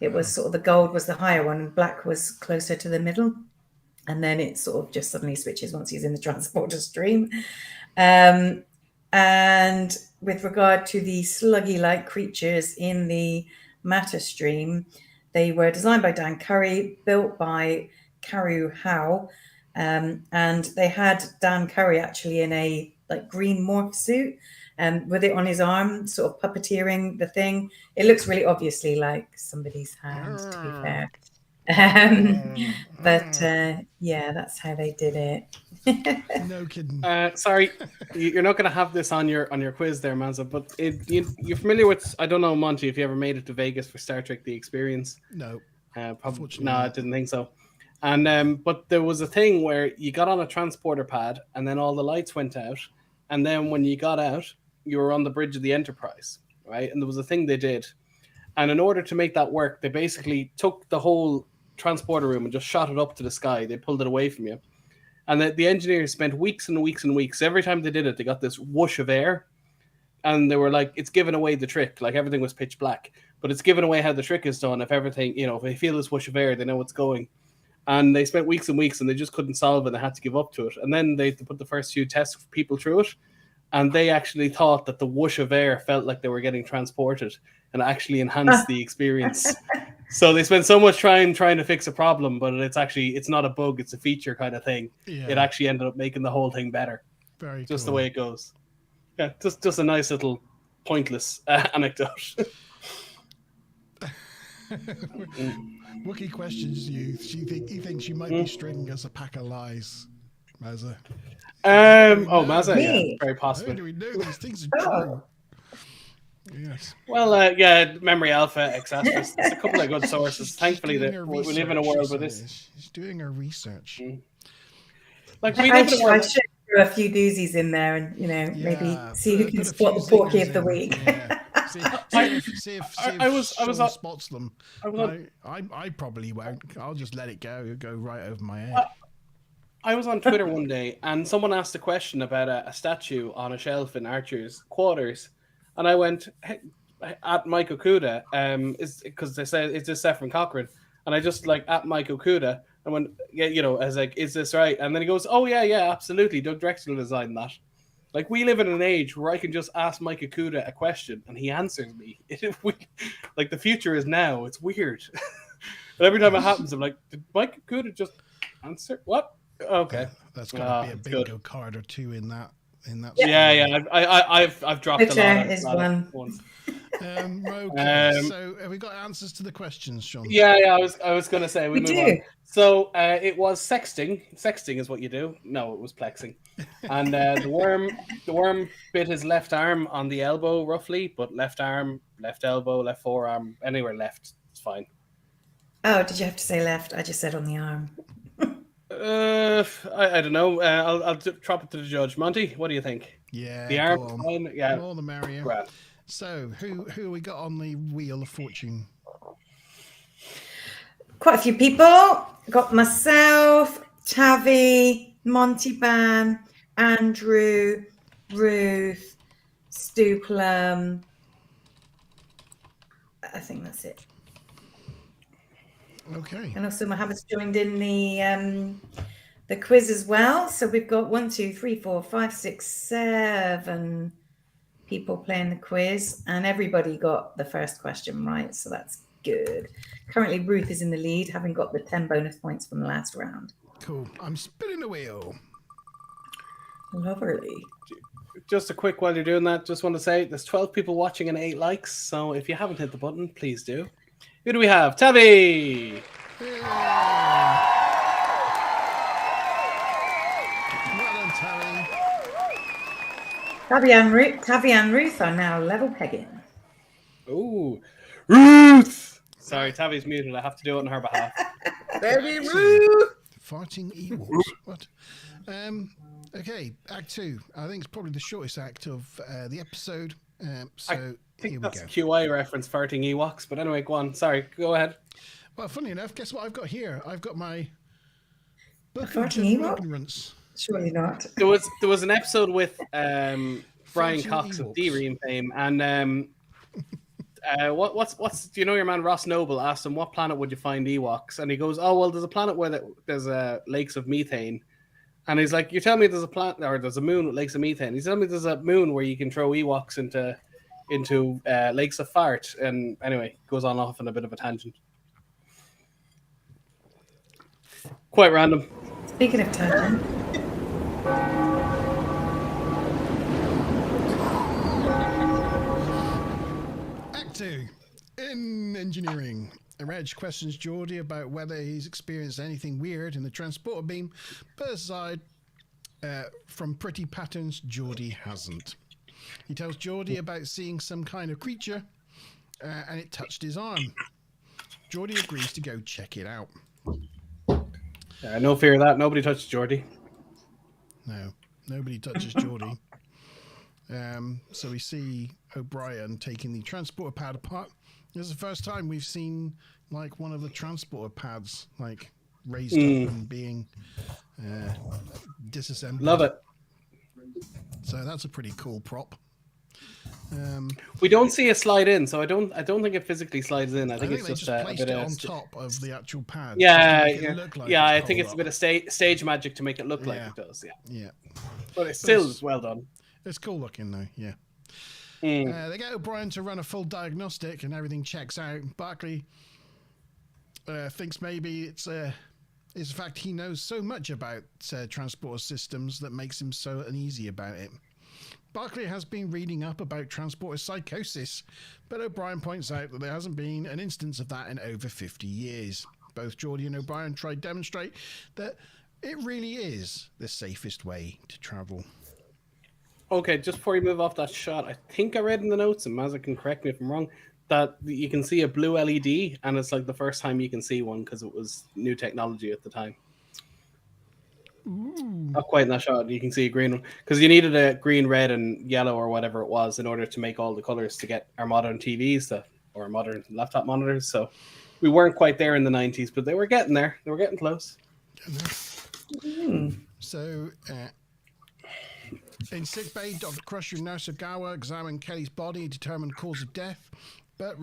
It was sort of the gold was the higher one and black was closer to the middle. And then it sort of just suddenly switches once he's in the transporter stream. And with regard to the sluggy-like creatures in the matter stream, they were designed by Dan Curry, built by Karu Howe, and they had Dan Curry actually in a like green morph suit, with it on his arm, sort of puppeteering the thing. It looks really obviously like somebody's hand, to be fair. That's how they did it. No kidding. Sorry, you're not going to have this on your quiz there, Manza, but you're familiar with, I don't know, Monty, if you ever made it to Vegas for Star Trek The Experience. No. Probably, no, I didn't think so. And but there was a thing where you got on a transporter pad and then all the lights went out, and then when you got out, you were on the bridge of the Enterprise, right? And there was a thing they did. And in order to make that work, they basically took the whole transporter room and just shot it up to the sky. They pulled it away from you. And the engineers spent weeks and weeks and weeks. Every time they did it, they got this whoosh of air. And they were like, it's giving away the trick. Like everything was pitch black. But it's giving away how the trick is done. If everything, if they feel this whoosh of air, they know what's going. And they spent weeks and weeks and they just couldn't solve it. They had to give up to it. And then they put the first few test people through it. And they actually thought that the whoosh of air felt like they were getting transported and actually enhanced the experience. So they spent so much trying to fix a problem, but it's not a bug, it's a feature kind of thing. Yeah. It actually ended up making the whole thing better. Very just cool. The way it goes. Yeah, just a nice little pointless anecdote. Wookie questions you. He thinks you might be stringing us a pack of lies. Mazza? Mazza, yeah, Me? very How possibly. do we know these things are true? Oh, Yes. Well, yeah, Memory Alpha, etc. There's a couple of good sources. Thankfully, doing that her we live in a research, world where she this, says. She's doing her research. like, we I live in a world. should throw a few doozies in there, and maybe Yeah, see who put can a spot few the Porky zingers of the in. week. Yeah. See if I was Sean on- spots them. I was on- I probably won't. I'll just let it go. It'll go right over my head. I was on Twitter one day, and someone asked a question about a statue on a shelf in Archer's quarters, and I went, hey, at Mike Okuda, is because they said, is this Sephron Cochrane? And I just like at Mike Okuda, I went, yeah, I was like, is this right? And then he goes, oh yeah, absolutely. Doug Drexler designed that. Like, we live in an age where I can just ask Mike Okuda a question and he answers me. Like, the future is now. It's weird. And every time it happens, I'm like, did Mike Okuda just answer? What? Okay, That's got to be a bingo good. card or two in that. Yeah. I've dropped a lot. Twitter is one. Ones. Okay. So have we got answers to the questions, Sean? Yeah. I was gonna say we move do. on. So it was sexting. Sexting is what you do. No, it was plexing. And the worm bit his left arm on the elbow roughly, but left arm, left elbow, left forearm, anywhere left, it's fine. Oh, did you have to say left? I just said on the arm. I don't know. I'll drop it to the judge. Monty, what do you think? Yeah. The arm, fine. Yeah. More the merrier. Right. So who we got on the wheel of fortune? Quite a few people. Got myself, Tavi, Monty Ban, Andrew, Ruth, Stu Plum. I think that's it. Okay. And also Mohammed's joined in the quiz as well. So we've got 1, 2, 3, 4, 5, 6, 7 people playing the quiz, and everybody got the first question right. So that's good. Currently, Ruth is in the lead, having got the 10 bonus points from the last round. Cool. I'm spinning the wheel. Lovely. Just a quick while you're doing that, just want to say there's 12 people watching and 8 likes. So if you haven't hit the button, please do. Who do we have? Tavi! Yeah. Well done, Terry. Tavi and Ruth are now level pegging. Ooh. Ruth! Sorry, Tavi's muted. I have to do it on her behalf. Baby Ruth. Farting Ewoks. What? Okay, Act 2. I think it's probably the shortest act of the episode. So I think here we that's go. a QI reference, farting Ewoks. But anyway, go on. Sorry, go ahead. Well, funny enough, guess what I've got here? I've got my book of Farting general Ewok? ignorance. Surely not. There was an episode with Brian Farting Cox of Ewoks. D-Ream fame, and what's do you know your man Ross Noble asked him what planet would you find Ewoks, and he goes, oh well, there's a planet where there's lakes of methane, and he's like, you tell me there's a planet or there's a moon with lakes of methane. He's telling me there's a moon where you can throw Ewoks into lakes of fart, and anyway, goes on off on a bit of a tangent. Quite random. Speaking of tangent, Act 2. In engineering. Reg questions Geordie about whether he's experienced anything weird in the transporter beam, but aside from pretty patterns, Geordie hasn't. He tells Geordie about seeing some kind of creature, and it touched his arm. Geordie agrees to go check it out. No fear of that. Nobody touched Geordie. No, nobody touches Geordie. So we see O'Brien taking the transporter pad apart. This is the first time we've seen like one of the transporter pads like raised up and being disassembled. Love it. So that's a pretty cool prop. We don't see it slide in, so I don't think it physically slides in. I think it's they just just a placed bit it of on top of the actual pad. Yeah, just to make it look like I it's think it's a pulled bit of stage magic to make it look like Yeah. it does. Yeah, Yeah, but it's still well done. it's cool looking though. Yeah. They get O'Brien to run a full diagnostic and everything checks out. Barclay thinks maybe it's the fact he knows so much about transport systems that makes him so uneasy about it. Barclay has been reading up about transporter psychosis, but O'Brien points out that there hasn't been an instance of that in over 50 years. Both Geordie and O'Brien try to demonstrate that It really is the safest way to travel. Okay, just before you move off that shot, I think I read in the notes, and Mazza can correct me if I'm wrong, that you can see a blue LED, and it's like the first time you can see one because it was new technology at the time. Ooh. Not quite in that shot. You can see a green one because you needed a green, red, and yellow or whatever it was in order to make all the colors to get our modern TVs or modern laptop monitors. So we weren't quite there in the 90s, but they were getting there. They were getting close. So, in sickbay, Dr. Crusher and Nurse Ogawa examine Kelly's body and determine the cause of death, but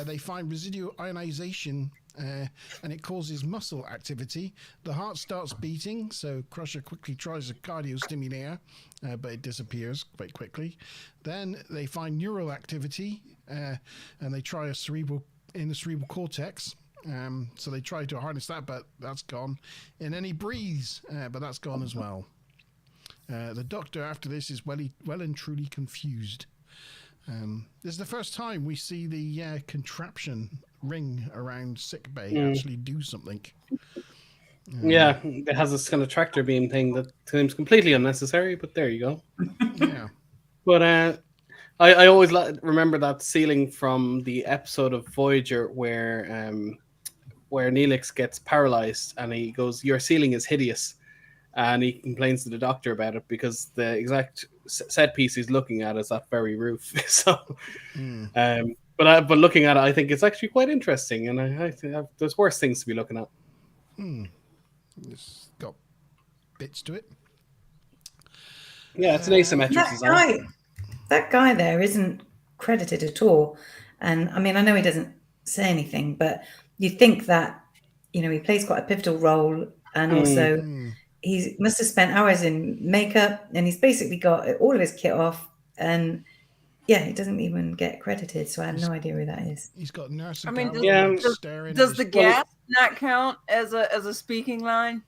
they find residual ionization and it causes muscle activity. The heart starts beating, so Crusher quickly tries a cardio stimulator, but it disappears quite quickly. Then they find neural activity, and they try the cerebral cortex. So they try to harness that, but that's gone. And then he breathes, but that's gone as well. The doctor after this is well and truly confused. This is the first time we see the contraption ring around sickbay actually do something. Yeah, it has this kind of tractor beam thing that seems completely unnecessary, but there you go. Yeah. But I always remember that ceiling from the episode of Voyager where Neelix gets paralyzed and he goes, "Your ceiling is hideous," and he complains to the doctor about it because the exact set piece he's looking at is that very roof. So, but looking at it, I think it's actually quite interesting, and I think there's worse things to be looking at. It's got bits to it. Yeah, it's an asymmetric design. That guy there isn't credited at all, and I mean, I know he doesn't say anything, but you think that he plays quite a pivotal role, and also he must have spent hours in makeup, and he's basically got all of his kit off, and he doesn't even get credited, so I have no idea who that is. He's got nurse. I mean, does the gas not count as a speaking line?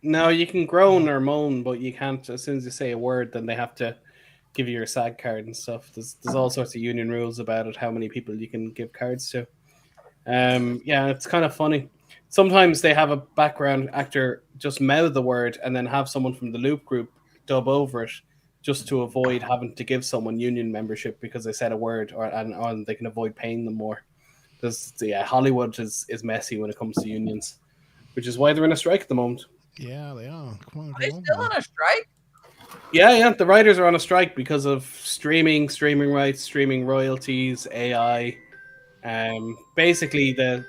No, you can groan or moan, but you can't. As soon as you say a word, then they have to give you your SAG card and stuff. There's all sorts of union rules about it, how many people you can give cards to. It's kind of funny. Sometimes they have a background actor just mouth the word and then have someone from the loop group dub over it, just to avoid having to give someone union membership because they said a word, and they can avoid paying them more. Hollywood is messy when it comes to unions, which is why they're in a strike at the moment. Yeah, they are. Are they still on a strike? Yeah. The writers are on a strike because of streaming rights, streaming royalties, AI. Basically, the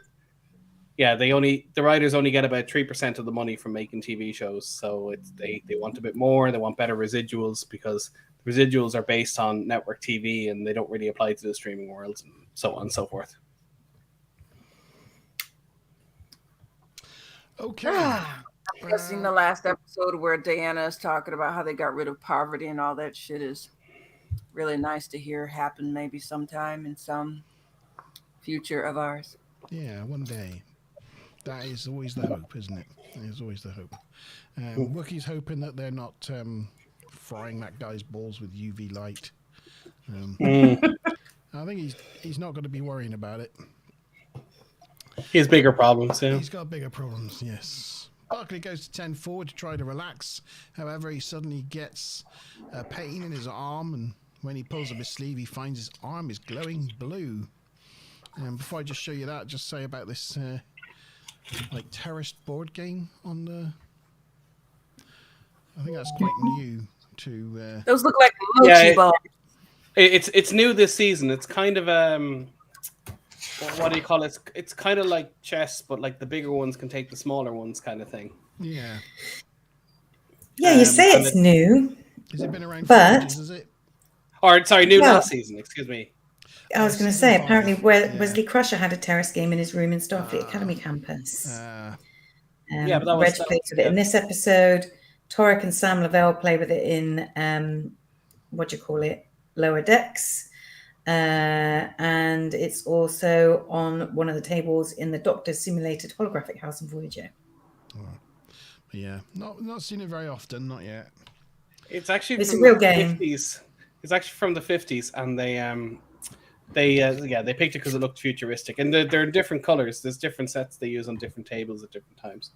writers only get about 3% of the money from making TV shows. So they want a bit more. They want better residuals because residuals are based on network TV and they don't really apply to the streaming world, and so on and so forth. Okay. I've seen the last episode where Diana is talking about how they got rid of poverty and all that shit. Is really nice to hear happen maybe sometime in some future of ours. Yeah, one day. That is always the hope, isn't it? It is always the hope. Wookiee's hoping that they're not frying that guy's balls with UV light. I think he's not going to be worrying about it. He has bigger problems, yeah. He's got bigger problems, yes. Barclay goes to 10 forward to try to relax. However, he suddenly gets a pain in his arm, and when he pulls up his sleeve, he finds his arm is glowing blue. And before I just show you that, just say about this terrorist board game on the... I think that's quite new to... Those look like mochi balls. It's new this season. It's kind of... what do you call it? It's kind of like chess, but like the bigger ones can take the smaller ones kind of thing. Yeah. Yeah, you say it's new. Has it been around for ages, is it? Or, sorry, new last season, excuse me. I was going to say, apparently Wesley Crusher had a terrorist game in his room in Starfleet Academy campus. But that was... Reg played with it in this episode. Torek and Sam Lavelle play with it in, Lower Decks. And it's also on one of the tables in the Doctor simulated holographic house in Voyager. Yeah, not seen it very often, not yet. It's actually it's from a real the game. 50s. It's actually from the 50s, and they picked it because it looked futuristic, and they're in different colors. There's different sets they use on different tables at different times.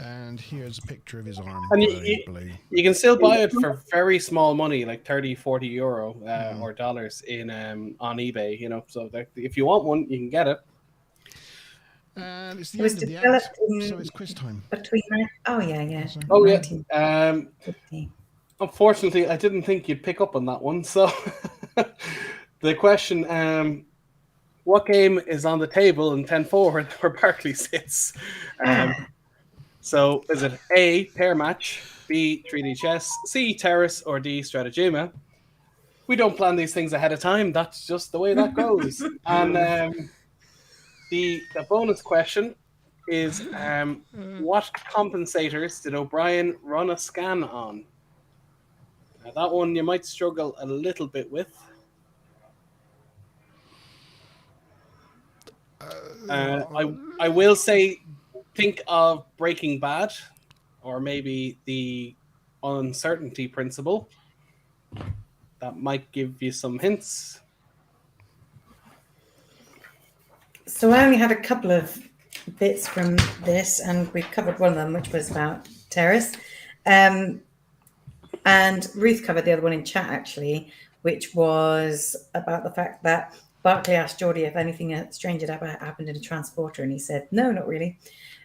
And here's a picture of his arm. And blue. you can still buy it for very small money, like 30, 40 euro or dollars in on eBay, you know. So if you want one, you can get it. And it's the end of the act, so it's quiz time. Oh, yeah. Oh, yeah. Unfortunately, I didn't think you'd pick up on that one. So the question, what game is on the table in 10-4 where Barclay sits? So is it A, pair match, B, 3D chess, C, terrace, or D, stratagema? We don't plan these things ahead of time. That's just the way that goes. And the bonus question is, what compensators did O'Brien run a scan on? Now, that one you might struggle a little bit with. I will say, think of Breaking Bad, or maybe the uncertainty principle. That might give you some hints. So I only had a couple of bits from this, and we've covered one of them, which was about terrace. And Ruth covered the other one in chat, actually, which was about the fact that Barclay asked Geordie if anything strange had ever happened in a transporter, and he said, no, not really.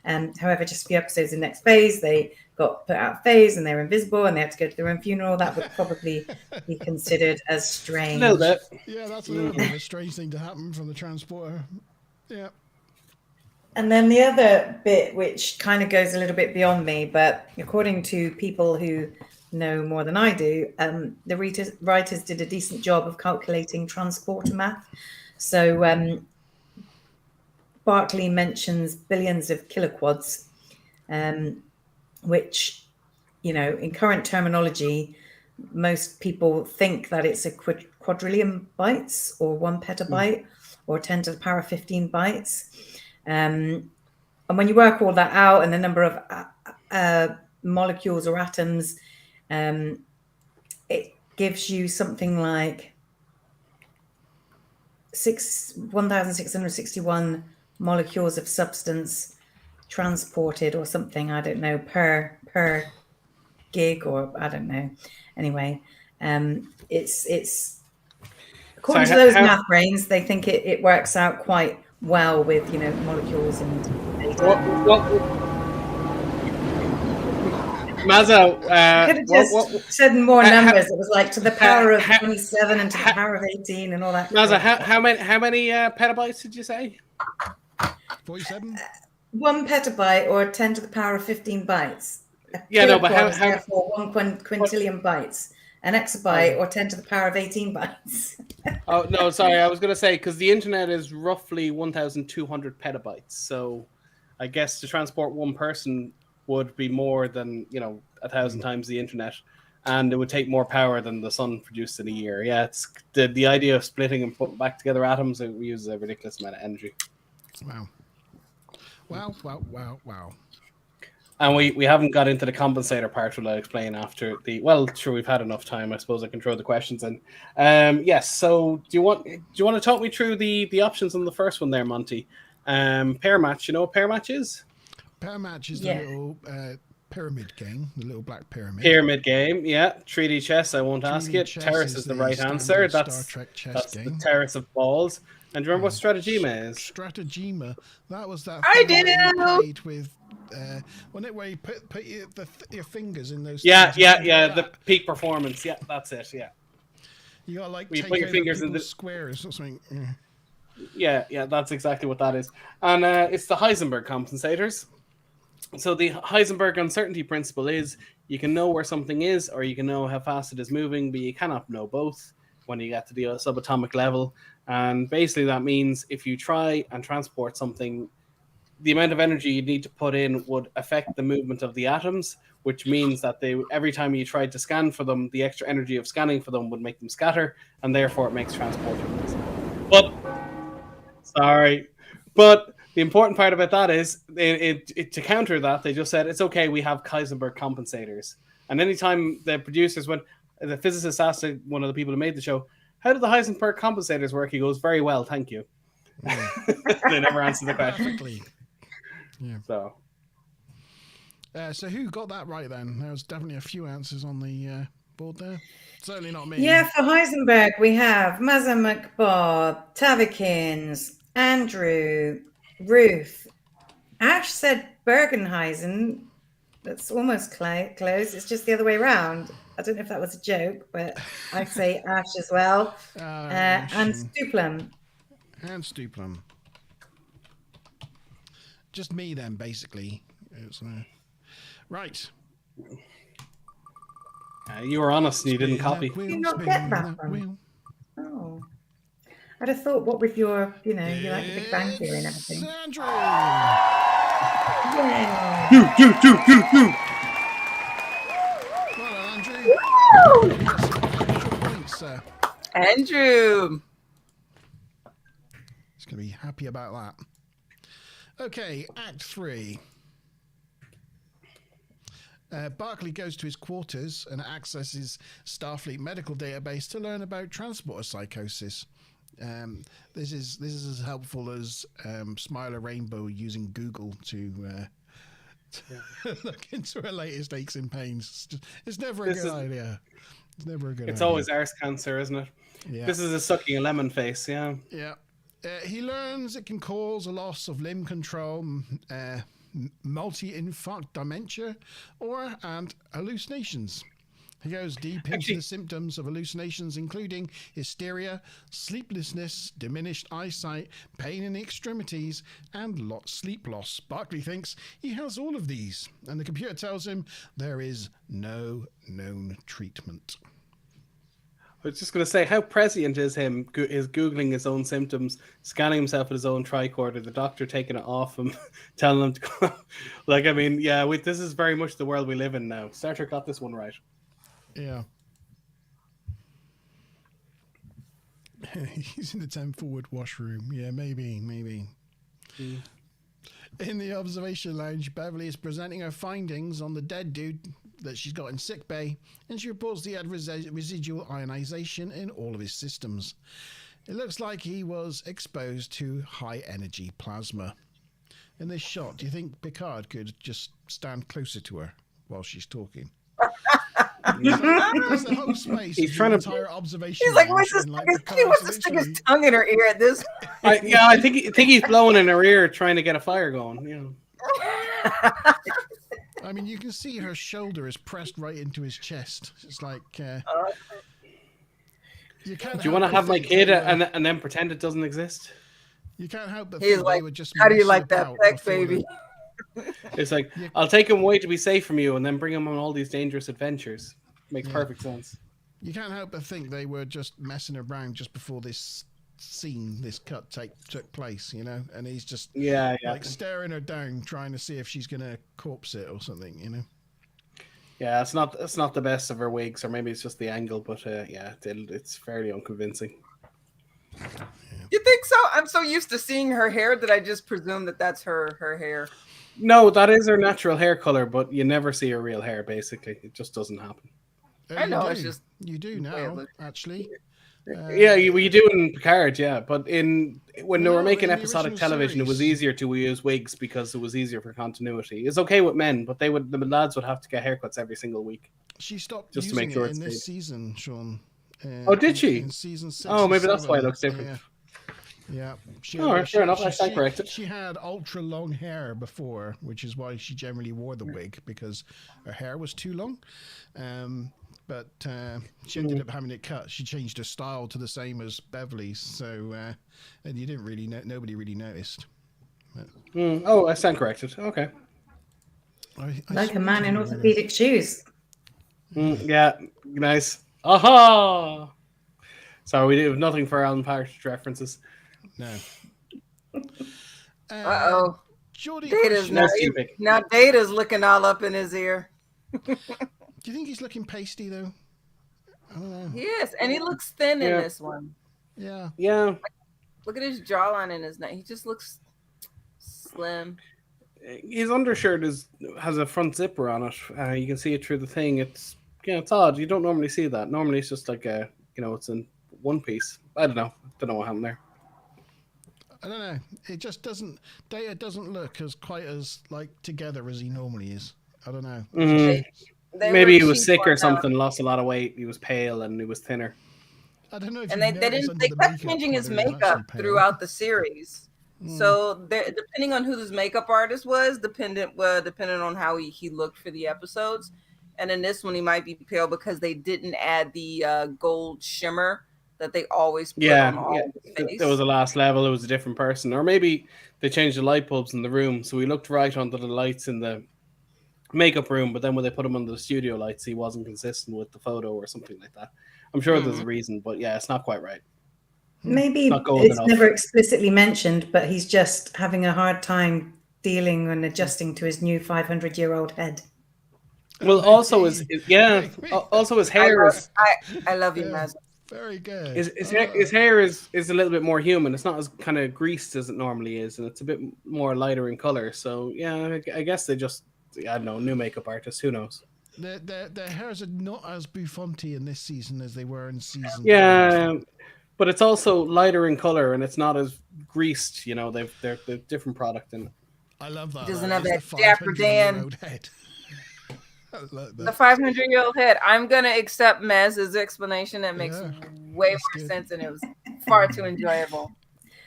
However, just a few episodes in Next Phase, they got put out of phase and they were invisible and they had to go to their own funeral. That would probably be considered as strange. A little bit. Yeah, that's a little bit of a strange thing to happen from the transporter. Yeah. And then the other bit, which kind of goes a little bit beyond me, but according to people who know more than I do, the writers did a decent job of calculating transporter math. So Barclay mentions billions of kiloquads, which, you know, in current terminology, most people think that it's a quadrillion bytes or 1 petabyte or 10 to the power of 15 bytes. And when you work all that out and the number of molecules or atoms, it gives you something like 1,661 molecules of substance transported or something, I don't know, per gig, or I don't know. Anyway, it's according to those math brains, they think it works out quite well with, you know, molecules and data. Mazo, I could have just said more numbers. It was like to the power of 27 and to the power of 18 and all that. Mazo, how many petabytes did you say? 47. 1 petabyte or 10 to the power of 15 bytes. Yeah, no, but how therefore 1 quintillion bytes. An exabyte or 10 to the power of 18 bytes. Oh, no, sorry. I was going to say, because the internet is roughly 1,200 petabytes. So I guess to transport one person would be more than, 1,000 times the internet. And it would take more power than the sun produced in a year. Yeah, it's the idea of splitting and putting back together atoms, it uses a ridiculous amount of energy. Wow. And we haven't got into the compensator part, which I'll explain after we've had enough time. I suppose I can throw the questions in. Yes. So do you want to talk me through the options on the first one there, Monty? Pair match. You know what pair match is? Pair match is the little pyramid game, the little black pyramid. Pyramid game, yeah. 3D chess. I won't ask you. Terrace is the right answer. That's Star Trek chess game. The terrace of balls. And do you remember what stratagema is? Stratagema. That was that. I did. Played with. Wasn't it where you put your fingers in those? Yeah. The peak performance. Yeah, that's it. Yeah. You got like you put your fingers in the squares or something. Yeah. That's exactly what that is. And it's the Heisenberg compensators. So the Heisenberg uncertainty principle is you can know where something is, or you can know how fast it is moving, but you cannot know both when you get to the subatomic level. And basically that means if you try and transport something, the amount of energy you need to put in would affect the movement of the atoms, which means that every time you tried to scan for them, the extra energy of scanning for them would make them scatter, and therefore it makes transporting possible. But the important part about that is, to counter that, they just said, it's okay, we have Heisenberg compensators. And anytime the producers the physicist asked one of the people who made the show, how do the Heisenberg compensators work? He goes, very well, thank you. They never answered the question. Yeah. So. So who got that right then? There was definitely a few answers on the board there. Certainly not me. Yeah, for Heisenberg, we have Mazza McBob, Tavikins, Andrew, Ruth. Ash said Bergenheisen. That's almost close. It's just the other way around. I don't know if that was a joke, but I say Ash as well. And Stuplum. And Stuplum. Just me then, basically. Right. You were honest and you didn't copy. Did you not get that one? Oh. I'd have thought, what with your, you like the Big Bang Theory and everything. Andrew! Yay! You. Well done, Andrew. Points, Andrew. He's going to be happy about that. Okay, Act 3. Barclay goes to his quarters and accesses Starfleet medical database to learn about transporter psychosis. This is as helpful as Smiler Rainbow using Google to look into her latest aches and pains. It's never a good idea. It's never a good idea. It's always arse cancer, isn't it? Yeah. This is a sucking a lemon face, yeah. Yeah. He learns it can cause a loss of limb control, multi-infarct dementia, and hallucinations. He goes deep into the symptoms of hallucinations, including hysteria, sleeplessness, diminished eyesight, pain in the extremities, and sleep loss. Barclay thinks he has all of these, and the computer tells him there is no known treatment. I was just going to say, how prescient is him is Googling his own symptoms, scanning himself with his own tricorder, the doctor taking it off him, telling him to go. This is very much the world we live in now. Star Trek got this one right. Yeah. He's in the 10 forward washroom. Yeah, maybe. Mm. In the observation lounge, Beverly is presenting her findings on the dead dude that she's got in sickbay, and she reports he had residual ionization in all of his systems. It looks like he was exposed to high-energy plasma. In this shot, do you think Picard could just stand closer to her while she's talking? There's the whole space. He's trying to entire observation. He's like, he wants to stick his tongue in her ear at this. I think he's blowing in her ear, trying to get a fire going. Yeah. I mean, you can see her shoulder is pressed right into his chest. It's like, you can't. Do you want to have my kid and then pretend it doesn't exist? You can't help but He's think like, they would just. how do you like that peck, baby? It's like, I'll take him away to be safe from you, and then bring him on all these dangerous adventures. Makes perfect sense. You can't help but think they were just messing around just before this scene, this cut took place, and he's just like staring her down, trying to see if she's gonna corpse it or something, Yeah, it's not the best of her wigs, or maybe it's just the angle, but it's fairly unconvincing. Yeah. You think so? I'm so used to seeing her hair that I just presume that that's her hair. No, that is her natural hair color, but you never see her real hair. Basically, it just doesn't happen. I know, it's just you do now, actually. You do in Picard, but when they were making episodic television, it was easier to use wigs because it was easier for continuity. It's okay with men, but the lads would have to get haircuts every single week. She stopped just using to make sure it in this season, Sean. Did she? In season 6. Oh, maybe that's why it looks different. Yeah. Fair enough. I stand corrected. She had ultra long hair before, which is why she generally wore the wig, because her hair was too long. But she ended up having it cut. She changed her style to the same as Beverly's, so and you didn't really nobody really noticed. I stand corrected. Okay. Like a man in orthopedic shoes. Yeah, nice. Aha! Sorry, we do nothing for Alan Partridge references. No. Uh-oh. Data's now Data's looking all up in his ear. Do you think he's looking pasty, though? I don't know. Yes, and he looks thin in this one. Yeah. Yeah. Look at his jawline in his neck. He just looks slim. His undershirt has a front zipper on it. You can see it through the thing. It's odd. You don't normally see that. Normally it's just like it's in one piece. I don't know. What happened there. I don't know. It just doesn't. Data doesn't look quite as like together as he normally is. I don't know. Mhm. They Maybe were he was cheap sick on or that. something, lost a lot of weight. He was pale and he was thinner. I don't know if And you they noticed under they the kept makeup changing his whether he was makeup actually pale. throughout the series. So depending on who this makeup artist was, dependent on how he looked for the episodes. And in this one, he might be pale because they didn't add the gold shimmer that they always put on all of his face. There was a last level. It was a different person, or maybe they changed the light bulbs in the room, so he looked right under the lights in the makeup room. But then when they put him under the studio lights, he wasn't consistent with the photo or something like that. I'm sure there's a reason, but yeah, it's not quite right. Maybe Not gold it's enough. never explicitly mentioned, but he's just having a hard time dealing and adjusting to his new 500-year-old head. Well, also his also his hair is. I love you, Maz. Very good. His hair is a little bit more human. It's not as kind of greased as it normally is, and it's a bit more lighter in color. So yeah, I guess they just, I don't know, new makeup artists. Who knows? Their hairs are not as bouffanty in this season as they were in season. Yeah, but it's also lighter in color, and it's not as greased. You know, they're different product, and I love that. Doesn't have It's that the Dapper Dan. 500-year-old head. I like that. The 500-year-old head. I'm gonna accept Maz's explanation. That makes way more good. sense, and it was far too enjoyable.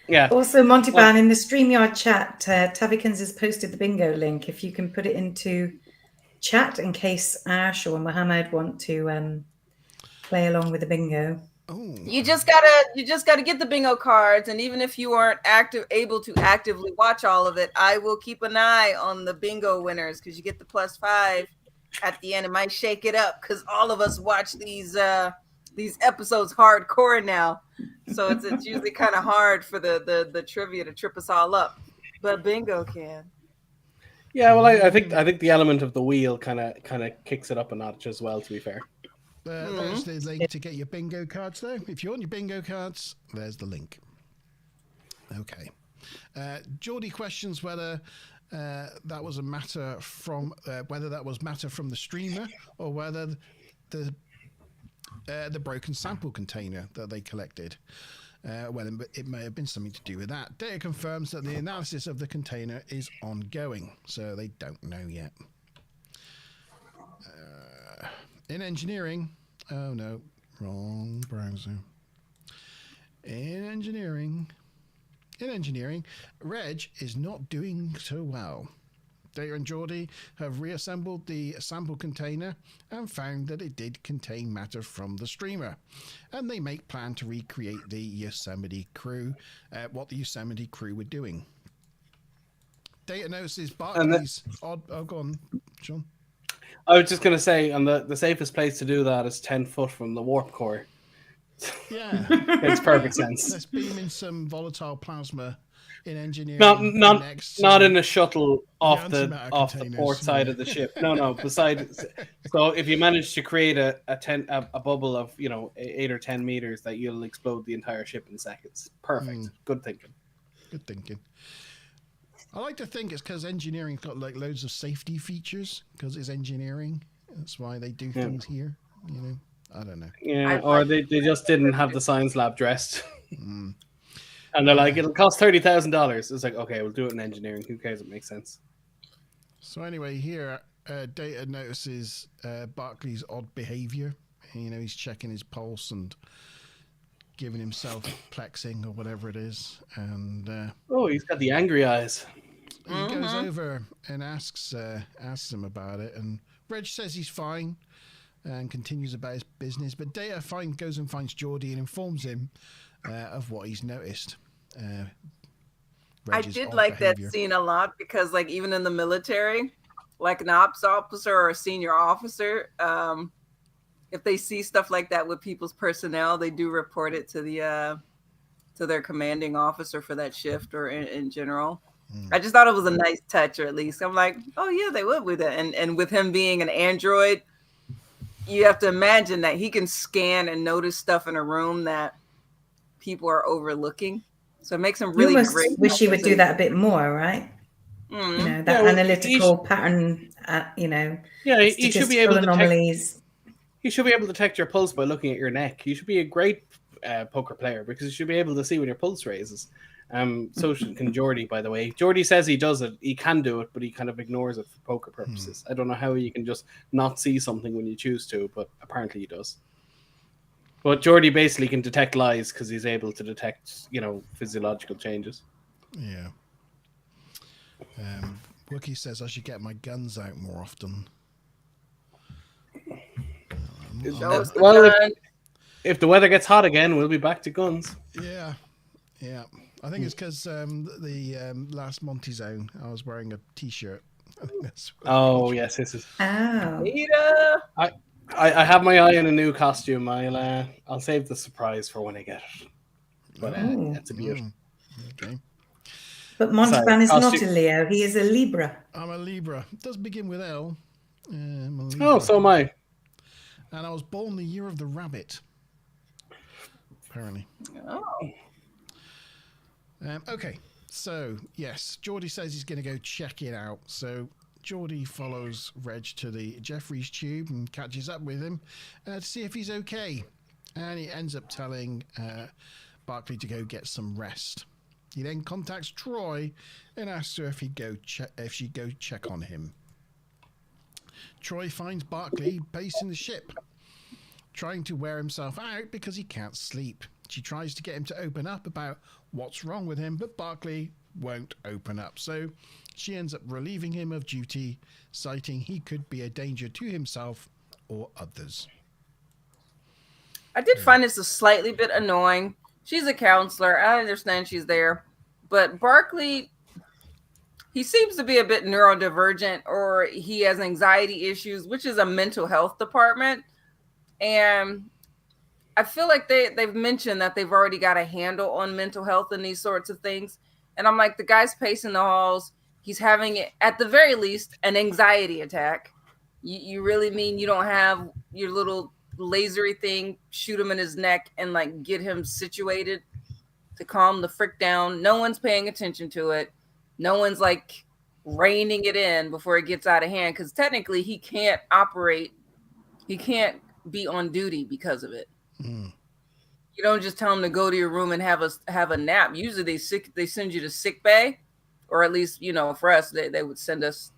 yeah. Also, Montyban, in the StreamYard chat, Tavikins has posted the bingo link. If you can put it into chat in case Ash or Mohammed want to play along with the bingo. Oh. You just gotta get the bingo cards, and even if you aren't able to actively watch all of it, I will keep an eye on the bingo winners because you get the +5 at the end. It might shake it up because all of us watch these episodes hardcore now, so it's usually kind of hard for the trivia to trip us all up, but bingo can. Yeah, well, I think the element of the wheel kind of kicks it up a notch as well. To be fair. There's the link to get your bingo cards, though. If you want your bingo cards, there's the link. Okay. Geordie questions whether that was a matter from the streamer or whether the broken sample container that they collected. Well, it may have been something to do with that. Data confirms that the analysis of the container is ongoing, so they don't know yet. In engineering, oh no, wrong browser. In engineering, Reg is not doing so well. Data and Geordie have reassembled the sample container and found that it did contain matter from the streamer. And they make plan to recreate the Yosemite crew, what the Yosemite crew were doing. Data notices Barclays odd... Oh, go on, Sean. I was just going to say, and the safest place to do that is 10 foot from the warp core. Yeah. Makes perfect sense. Let's beam in some volatile plasma in engineering. Not in a shuttle off the containers, port side of the ship. No. Beside. So if you manage to create a bubble of 8 or 10 meters, that you'll explode the entire ship in seconds. Perfect. Good thinking. I like to think it's because engineering's got like loads of safety features because it's engineering. That's why they do things here. I don't know. Yeah, or they just didn't have the science lab dressed. And they're like, it'll cost $30,000. It's like, okay, we'll do it in engineering. Who cares? It makes sense. So anyway, here, Data notices Barclay's odd behavior. He's checking his pulse and giving himself plexing or whatever it is. And he's got the angry eyes. He goes over and asks him about it. And Reg says he's fine and continues about his business. But Data goes and finds Geordie and informs him of what he's noticed. I did like that scene a lot because, like, even in the military, like an ops officer or a senior officer, if they see stuff like that with people's personnel, they do report it to their commanding officer for that shift or in general. I just thought it was a nice touch, or at least I'm like, oh yeah, they would with it. And with him being an android, you have to imagine that he can scan and notice stuff in a room that people are overlooking. So it makes him really great. Wish he would do that a bit more, right? That analytical pattern. He should be able to anomalies. You should be able to detect your pulse by looking at your neck. You should be a great poker player because you should be able to see when your pulse raises. So can Geordie, by the way. Geordie says he does it. He can do it, but he kind of ignores it for poker purposes. I don't know how you can just not see something when you choose to, but apparently he does. But Geordie basically can detect lies because he's able to detect, physiological changes. Yeah. Wookie says I should get my guns out more often. If the weather gets hot again, we'll be back to guns. Yeah. I think it's because the last Monty Zone, I was wearing a T-shirt. I think that's. Yes, this is. Oh. Peter. I have my eye on a new costume. I'll save the surprise for when I get it. But it's a beauty. Okay. But Montalban is not a Leo. He is a Libra. I'm a Libra. It does begin with L. So am I. And I was born the year of the rabbit. Apparently. Oh. Okay. So, yes, Geordie says he's going to go check it out. So, Geordie follows Reg to the Jeffries tube and catches up with him to see if he's okay. And he ends up telling Barclay to go get some rest. He then contacts Troy and asks her if she'd go check on him. Troy finds Barclay pacing the ship, trying to wear himself out because he can't sleep. She tries to get him to open up about what's wrong with him, but Barclay won't open up. So she ends up relieving him of duty, citing he could be a danger to himself or others. I did find this a slightly bit annoying. She's a counselor. I understand she's there. But Barclay, he seems to be a bit neurodivergent, or he has anxiety issues, which is a mental health department. And I feel like they've mentioned that they've already got a handle on mental health and these sorts of things. And I'm like, the guy's pacing the halls. He's having, at the very least, an anxiety attack. You really mean you don't have your little lasery thing, shoot him in his neck and like get him situated to calm the frick down? No one's paying attention to it. No one's like reining it in before it gets out of hand, because technically he can't operate. He can't be on duty because of it. You don't just tell him to go to your room and have a nap. Usually they send you to sick bay, or at least, for us, they would send us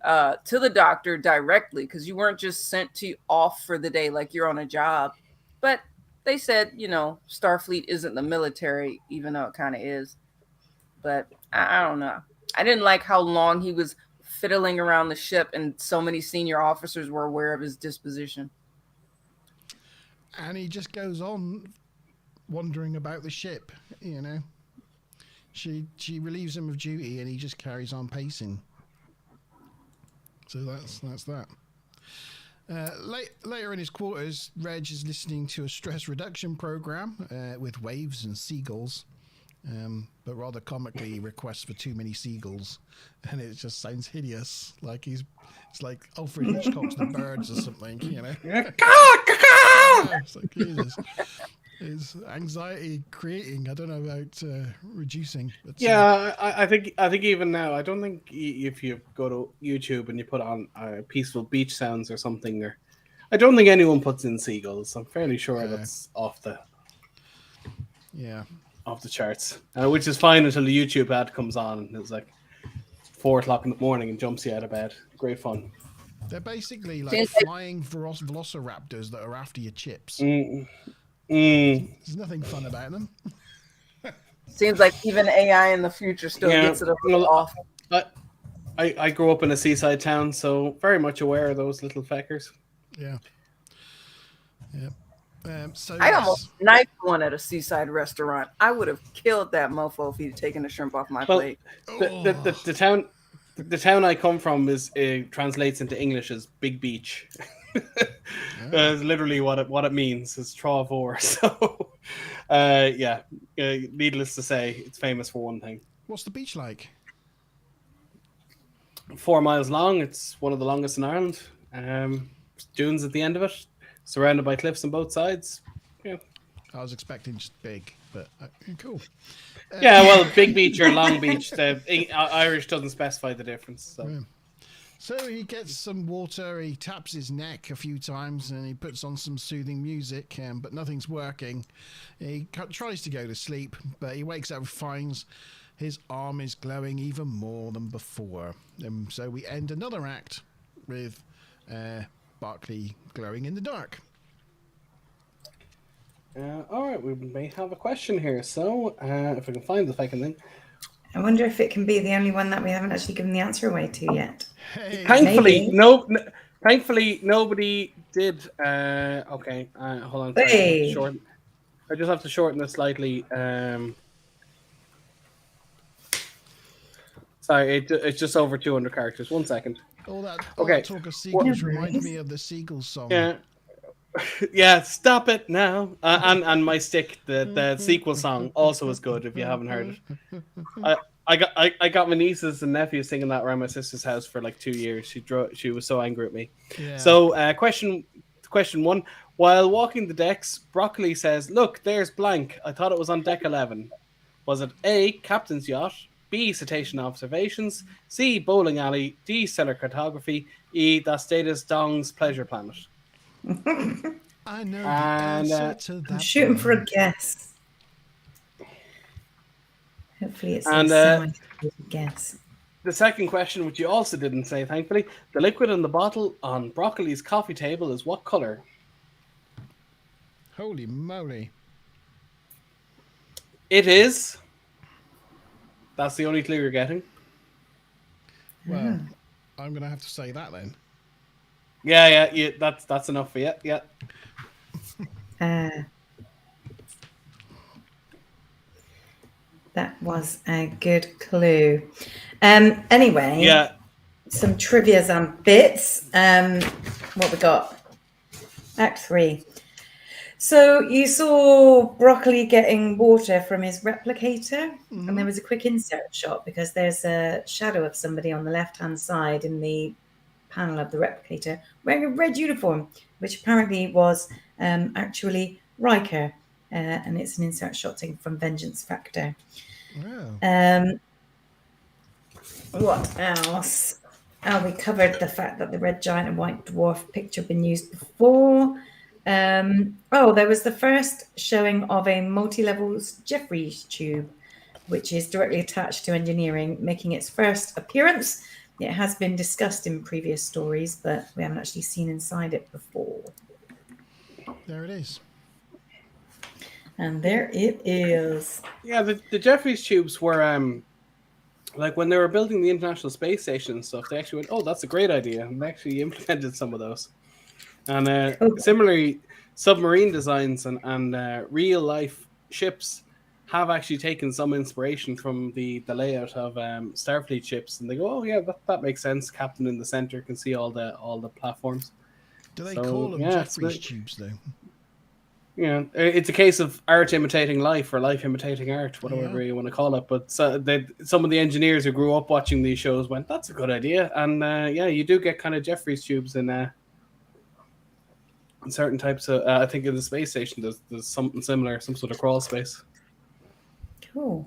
to the doctor directly, because you weren't just sent to off for the day like you're on a job. But they said, Starfleet isn't the military, even though it kind of is. But I don't know. I didn't like how long he was fiddling around the ship, and so many senior officers were aware of his disposition. And he just goes on wandering about the ship, She relieves him of duty, and he just carries on pacing. So that's that. Later in his quarters, Reg is listening to a stress reduction program with waves and seagulls, but rather comically requests for too many seagulls, and it just sounds hideous. Like it's like Alfred Hitchcock's The Birds or something, It's like, Jesus. Is anxiety creating? I don't know about reducing. But, I think even now, I don't think if you go to YouTube and you put on peaceful beach sounds or something, I don't think anyone puts in seagulls. I'm fairly sure that's off the charts, which is fine until the YouTube ad comes on and it's like 4:00 in the morning and jumps you out of bed. Great fun. They're basically like flying velociraptors that are after your chips. There's nothing fun about them. Seems like even AI in the future still gets it off. I grew up in a seaside town, so very much aware of those little feckers. Yeah. So I almost knifed one at a seaside restaurant. I would have killed that mofo if he'd taken the shrimp off my plate. The town I come from translates into English as Big Beach. That's literally what it means. It's Travor. So, needless to say, it's famous for one thing. What's the beach like? 4 miles long. It's one of the longest in Ireland. Dunes at the end of it, surrounded by cliffs on both sides. Yeah. I was expecting just big, but cool. Big beach or long beach. The Irish doesn't specify the difference. So. So he gets some water, he taps his neck a few times, and he puts on some soothing music, but nothing's working. He tries to go to sleep, but he wakes up and finds his arm is glowing even more than before. So we end another act with Barclay glowing in the dark. All right, we may have a question here. So if I can find the second thing. I wonder if it can be the only one that we haven't actually given the answer away to yet. Hey. Thankfully, thankfully nobody did. Okay, hold on. Hey. I just have to shorten this slightly. Sorry, it's just over 200 characters. 1 second. All that Okay. talk of seagulls reminds me of the seagull song. Yeah. Yeah, stop it now. And my stick, the sequel song, also is good if you haven't heard it. I got my nieces and nephews singing that around my sister's house for like 2 years. She was so angry at me. Yeah. So question one: while walking the decks, Broccoli says, "Look, there's blank. I thought it was on deck 11. Was it A, captain's yacht, B, cetacean observations, C, bowling alley, D, stellar cartography, E, that's Data's Dong's pleasure planet?" I know the answer to that. I'm shooting for a guess. Hopefully it's a guess. The second question, which you also didn't say, thankfully, the liquid in the bottle on Broccoli's coffee table is what color? Holy moly. It is. That's the only clue you're getting. Well, I'm going to have to say that then. Yeah, that's enough for you. Yeah. That was a good clue. Anyway, Yeah. Some trivias and bits. What we got? Act 3. So you saw Broccoli getting water from his replicator, and there was a quick insert shot because there's a shadow of somebody on the left-hand side in the panel of the replicator wearing a red uniform, which apparently was actually Riker, and it's an insert shot taken from Vengeance Factor. Wow. What else? We covered the fact that the red giant and white dwarf picture had been used before. There was the first showing of a multi-levels Jeffries tube, which is directly attached to engineering, making its first appearance. It has been discussed in previous stories, but we haven't actually seen inside it before. There it is. And there it is. Yeah, the Jeffries tubes were like when they were building the International Space Station and stuff, they actually went, "Oh, that's a great idea," and they actually implemented some of those. And similarly, submarine designs and real life ships have actually taken some inspiration from the layout of Starfleet ships, and they go, "Oh yeah, that makes sense. Captain in the center can see all the platforms." Do they call them Jeffries tubes though? Yeah, it's a case of art imitating life or life imitating art, whatever you want to call it. But some of the engineers who grew up watching these shows went, "That's a good idea." And you do get kind of Jeffries tubes in certain types of. I think in the space station, there's something similar, some sort of crawl space. Cool.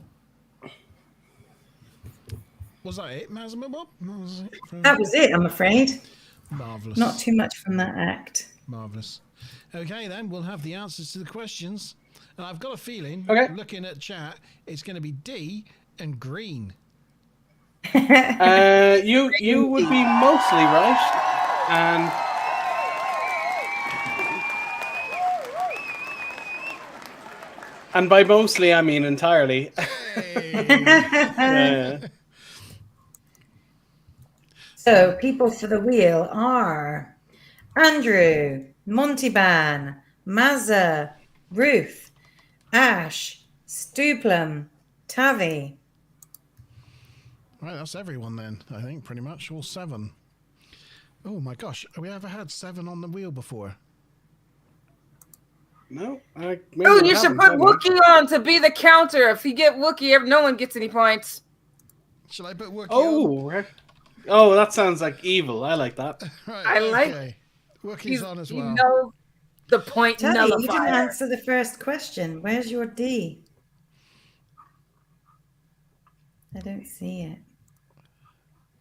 Was that it, Mazma? That was it, I'm afraid. Marvellous. Not too much from that act. Marvellous. Okay, then we'll have the answers to the questions. And I've got a feeling, looking at chat, it's going to be D and green. You would be mostly right. And by mostly, I mean entirely. Hey. So, people for the wheel are Andrew, Montyban, Mazza, Ruth, Ash, Stuplum, Tavi. Right, that's everyone then, I think, pretty much. All 7. Oh my gosh, have we ever had 7 on the wheel before? No. You should put Wookiee on to be the counter. If you get Wookiee, no one gets any points. Shall I put Wookiee on? Oh, that sounds like evil. I like that. Right, I like Wookiee's on as well. You know the point Tavi, you didn't nullifier. answer the first question. Where's your D? I don't see it.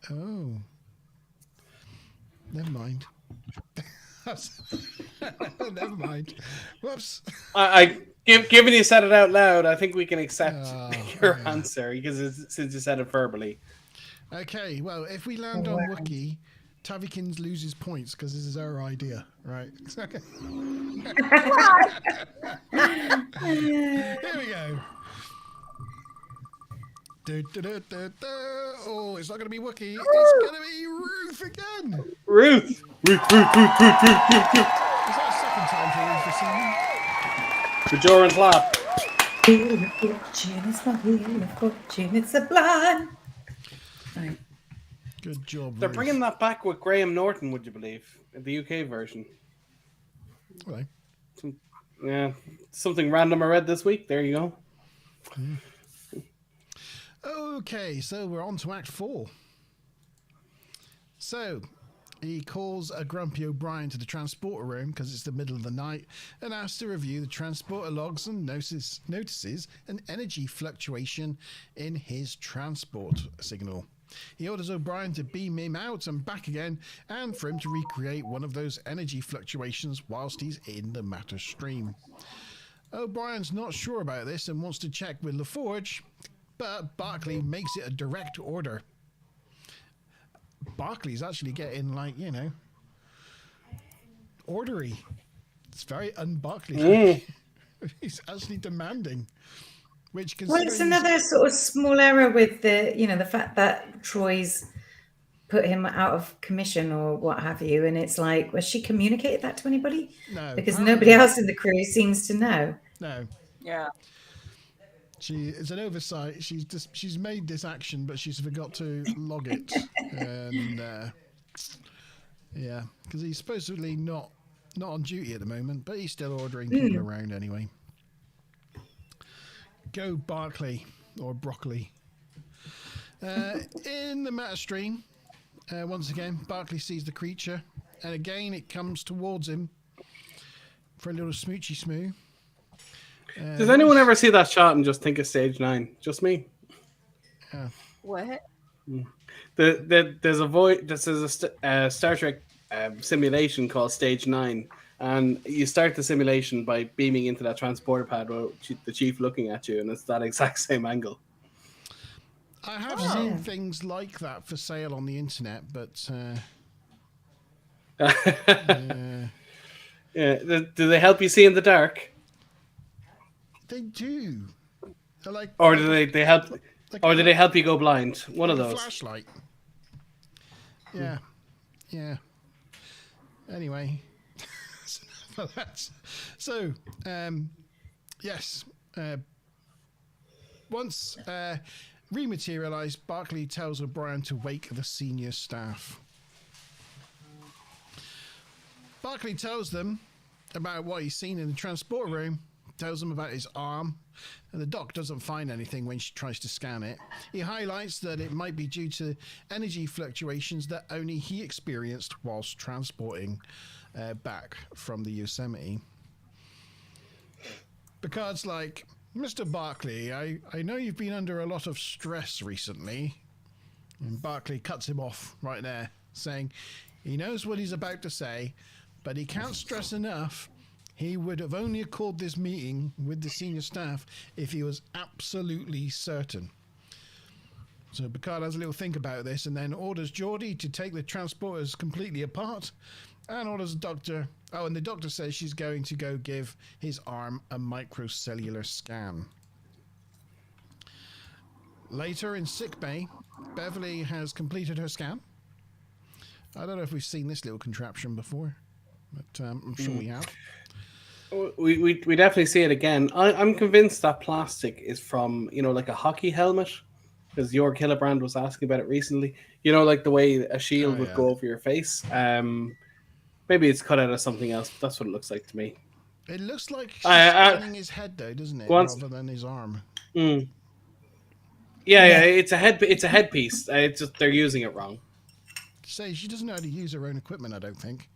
Oh. Never mind. Never mind. Whoops. Given you said it out loud, I think we can accept your yeah. answer because since you said it verbally. Okay, well, if we land on Wookiee, Tavikins loses points because this is our idea, right? Okay. Here we go. Oh, it's not going to be Wookiee. It's going to be Ruth again. Ruth. Is that a second time for Ruth this evening? Bajoran clap. Wheel of fortune is my wheel of fortune. It's a blind. Right. Good job, They're Ruth. bringing that back with Graham Norton, would you believe? The UK version. Hello. Yeah. Something random I read this week. There you go. Okay, so we're on to Act 4. So, he calls a grumpy O'Brien to the transporter room because it's the middle of the night and asks to review the transporter logs and notices an energy fluctuation in his transport signal. He orders O'Brien to beam him out and back again and for him to recreate one of those energy fluctuations whilst he's in the matter stream. O'Brien's not sure about this and wants to check with LaForge, but Barclay makes it a direct order. Barclay's actually getting, like, you know, ordery. It's very un-Barclay. He's actually demanding. Which, Well, it's another sort of small error with the, you know, the fact that Troy's put him out of commission or what have you. And it's like, has she communicated that to anybody? No. Because nobody else in the crew seems to know. No. Yeah. It's an oversight. She's made this action, but she's forgot to log it. And yeah, because he's supposedly not on duty at the moment, but he's still ordering people around anyway. Go Barclay or Broccoli. In the matter stream, once again, Barclay sees the creature, and again it comes towards him for a little smoochy smoo. Does anyone ever see that shot and just think of Stage 9? Just me? What? There's a Star Trek simulation called Stage 9, and you start the simulation by beaming into that transporter pad with the chief looking at you, and it's that exact same angle. I have seen things like that for sale on the internet, but yeah. Do they help you see in the dark? they do. They're like, Or do they help? like Or a- do they help you go blind? One of like a those. flashlight. Yeah, yeah. Anyway, so yes. Once rematerialized, Barclay tells O'Brien to wake the senior staff. Barclay tells them about what he's seen in the transport room, tells them about his arm, and the doc doesn't find anything when she tries to scan it. He highlights that it might be due to energy fluctuations that only he experienced whilst transporting back from the Yosemite. Picard's like, Mr. Barclay, I know you've been under a lot of stress recently. And Barclay cuts him off right there, saying he knows what he's about to say, but he can't stress enough. He would have only called this meeting with the senior staff if he was absolutely certain. So Picard has a little think about this and then orders Geordi to take the transporters completely apart and orders the doctor. Oh, and the doctor says she's going to go give his arm a microcellular scan. Later in sickbay, Beverly has completed her scan. I don't know if we've seen this little contraption before, but I'm sure we have. We definitely see it again. I'm convinced that plastic is from, like a hockey helmet, because Jörg Hillebrand was asking about it recently. Like the way a shield would go over your face. Maybe it's cut out of something else. But that's what it looks like to me. It looks like she's scanning his head, though, doesn't it? Rather than his arm. Yeah, it's a headpiece. It's just they're using it wrong. Say she doesn't know how to use her own equipment, I don't think.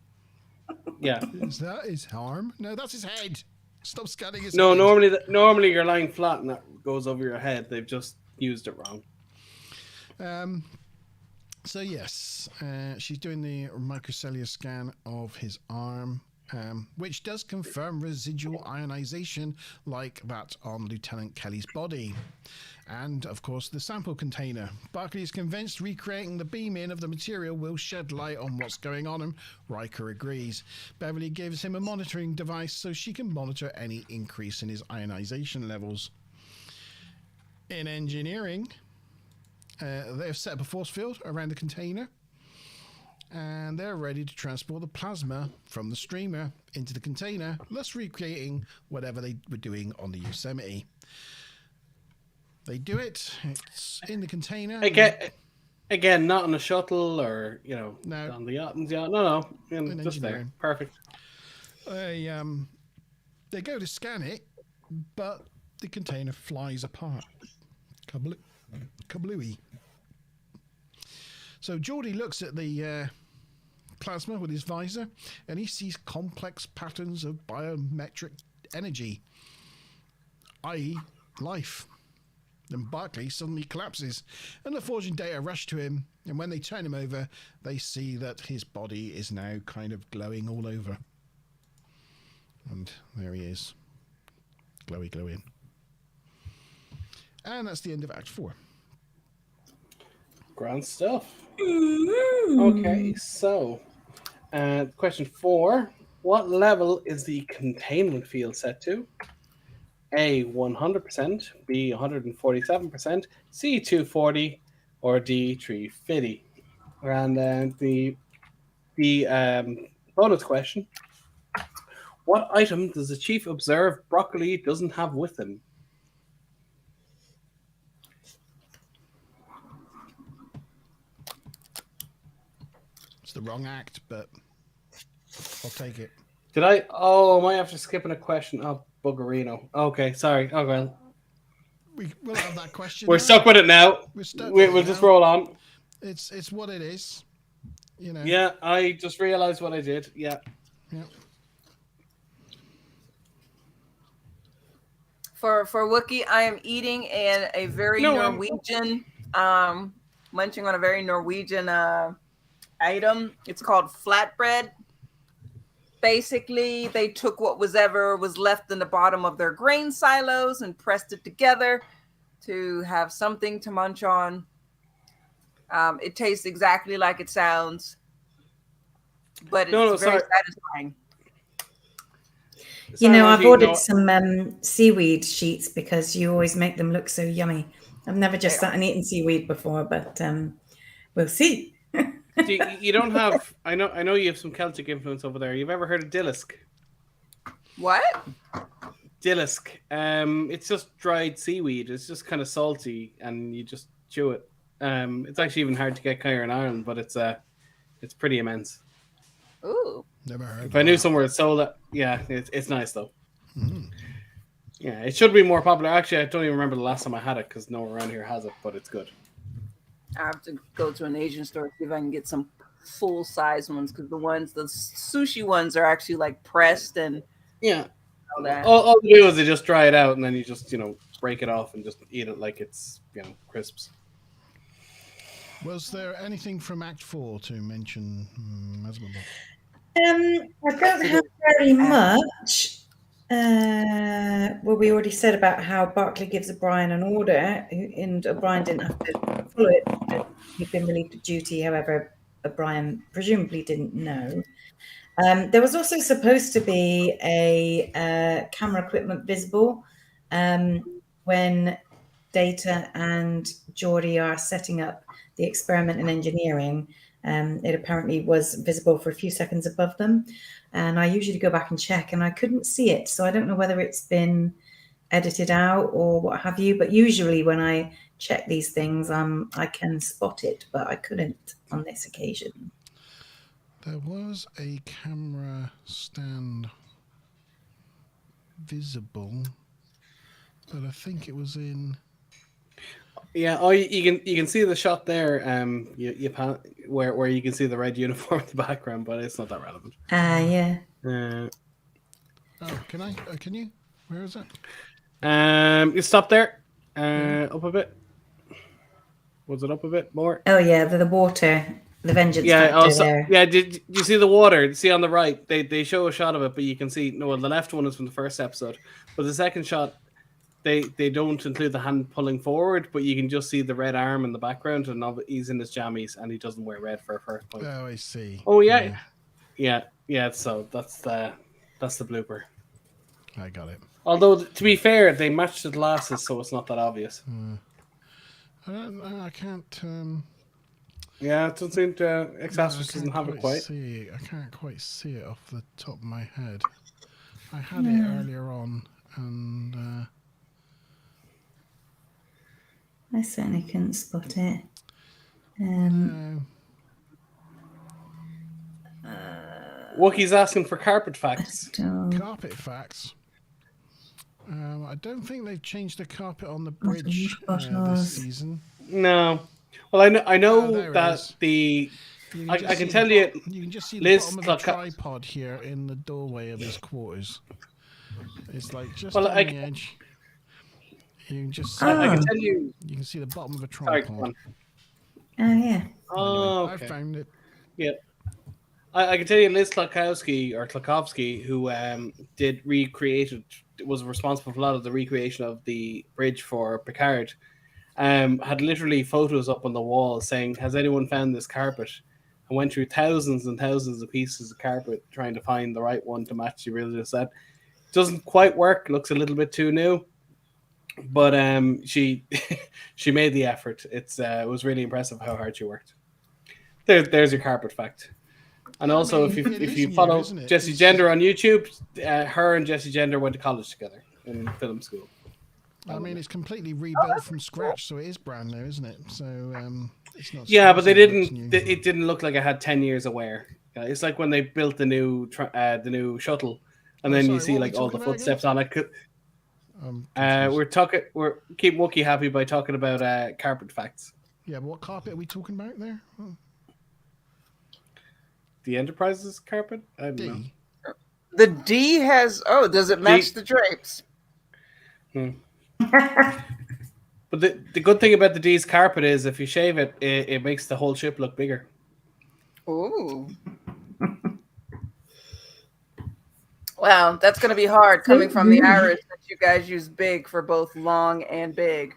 Yeah. Is that his arm? No, that's his head. Stop scanning his No, head. normally you're lying flat and that goes over your head. They've just used it wrong. So yes, she's doing the microcellular scan of his arm, which does confirm residual ionization like that on Lieutenant Kelly's body. And, of course, the sample container. Barclay is convinced recreating the beam-in of the material will shed light on what's going on, and Riker agrees. Beverly gives him a monitoring device so she can monitor any increase in his ionization levels. In engineering, they've set up a force field around the container, and they're ready to transport the plasma from the streamer into the container, thus recreating whatever they were doing on the Yosemite. They do it. It's in the container. Again, not on a shuttle or, No. on the yacht. No. In Just there. engineering. Perfect. They go to scan it, but the container flies apart. Kablooey. So Geordie looks at the plasma with his visor, and he sees complex patterns of biometric energy, i.e. life. Then Barclay suddenly collapses, and the forging data rush to him, and when they turn him over, they see that his body is now kind of glowing all over. And there he is. Glowing. And that's the end of Act 4. Grand stuff. Okay, so question 4. What level is the containment field set to? A, 100%, B, 147%, C, 240, or D, 350. And then the bonus question. What item does the chief observe Broccoli doesn't have with him? It's the wrong act, but I'll take it. Did I? Oh, am I after skipping a question? Oh, buggerino. Okay, sorry. Oh, well. We'll have that question. We're stuck with it now. We'll just roll on. It's what it is. Yeah, I just realized what I did. Yeah. For Wookiee, I am eating a very Norwegian, munching on a very Norwegian item. It's called flatbread. Basically, they took what was left in the bottom of their grain silos and pressed it together to have something to munch on. It tastes exactly like it sounds, but it's very satisfying. I've ordered some seaweed sheets because you always make them look so yummy. I've never just sat and eaten seaweed before, but we'll see. You don't have. I know you have some Celtic influence over there. You've ever heard of dillisk? What? Dillisk. It's just dried seaweed. It's just kind of salty, and you just chew it. It's actually even hard to get here in Ireland, but it's pretty immense. Ooh. Never heard. If I knew somewhere it sold it, yeah, it's nice though. Mm-hmm. Yeah, it should be more popular. Actually, I don't even remember the last time I had it because no one around here has it, but it's good. I have to go to an Asian store see if I can get some full size ones because the sushi ones are actually like pressed and all that. All they do is they just dry it out and then you just break it off and just eat it like it's crisps. Was there anything from Act 4 to mention, Masmaba? I don't have very much. We already said about how Barclay gives O'Brien an order, and O'Brien didn't have to follow it. He'd been relieved of duty, however, O'Brien presumably didn't know. There was also supposed to be a camera equipment visible when Data and Geordie are setting up the experiment in engineering. It apparently was visible for a few seconds above them. And I usually go back and check, and I couldn't see it. So I don't know whether it's been edited out or what have you. But usually when I check these things, I can spot it, but I couldn't on this occasion. There was a camera stand visible, but I think it was in... Yeah, you can see the shot there. Where you can see the red uniform in the background, but it's not that relevant. Yeah. Can I? Can you? Where is it? You stop there. Up a bit. Was it up a bit more? Oh yeah, the water, the vengeance Yeah. factor there. Yeah. Did you see the water? See on the right? They show a shot of it, but you can see the left one is from the first episode, but the second shot they don't include the hand pulling forward, but you can just see the red arm in the background, and he's in his jammies and he doesn't wear red for a first point. Oh, I see. Oh yeah. So that's the blooper. I got it. Although to be fair, they matched the glasses, so it's not that obvious. I can't. Yeah, it doesn't seem to. Exaspers doesn't have it quite. I can't quite see it off the top of my head. I had it earlier on, and I certainly couldn't spot it. Wookiee's asking for carpet facts. Carpet facts. I don't think they've changed the carpet on the bridge this season. No. Well, I know that is. the. I can tell you. you. You can just see Liz the bottom of the tripod here in the doorway of his quarters. It's like just on the edge. You can just. I can tell you. You can see the bottom of a tripod. Sorry, Oh yeah. Oh, okay. I found it. Yeah. I can tell you, Liz Klakovsky, who was responsible for a lot of the recreation of the bridge for Picard, had literally photos up on the wall saying, "Has anyone found this carpet?" And went through thousands and thousands of pieces of carpet trying to find the right one to match the original set. Doesn't quite work. Looks a little bit too new, but she she made the effort. It was really impressive how hard she worked. There's your carpet fact. And also, if you follow Jessie Gender on YouTube, her and Jessie Gender went to college together in film school. I mean, it's completely rebuilt from scratch, so it is brand new, isn't it? So it's not. Yeah, but they didn't. It didn't look like it had 10 years of wear. It's like when they built the new shuttle, and then you see like all the footsteps on it. We're keep Wookiee happy by talking about carpet facts. Yeah, but what carpet are we talking about there? Oh. The Enterprise's carpet? I don't know. The D has. Oh, does it match the drapes? But the good thing about the D's carpet is if you shave it, it makes the whole ship look bigger. Ooh. Wow, that's going to be hard coming from the Irish that you guys use big for both long and big.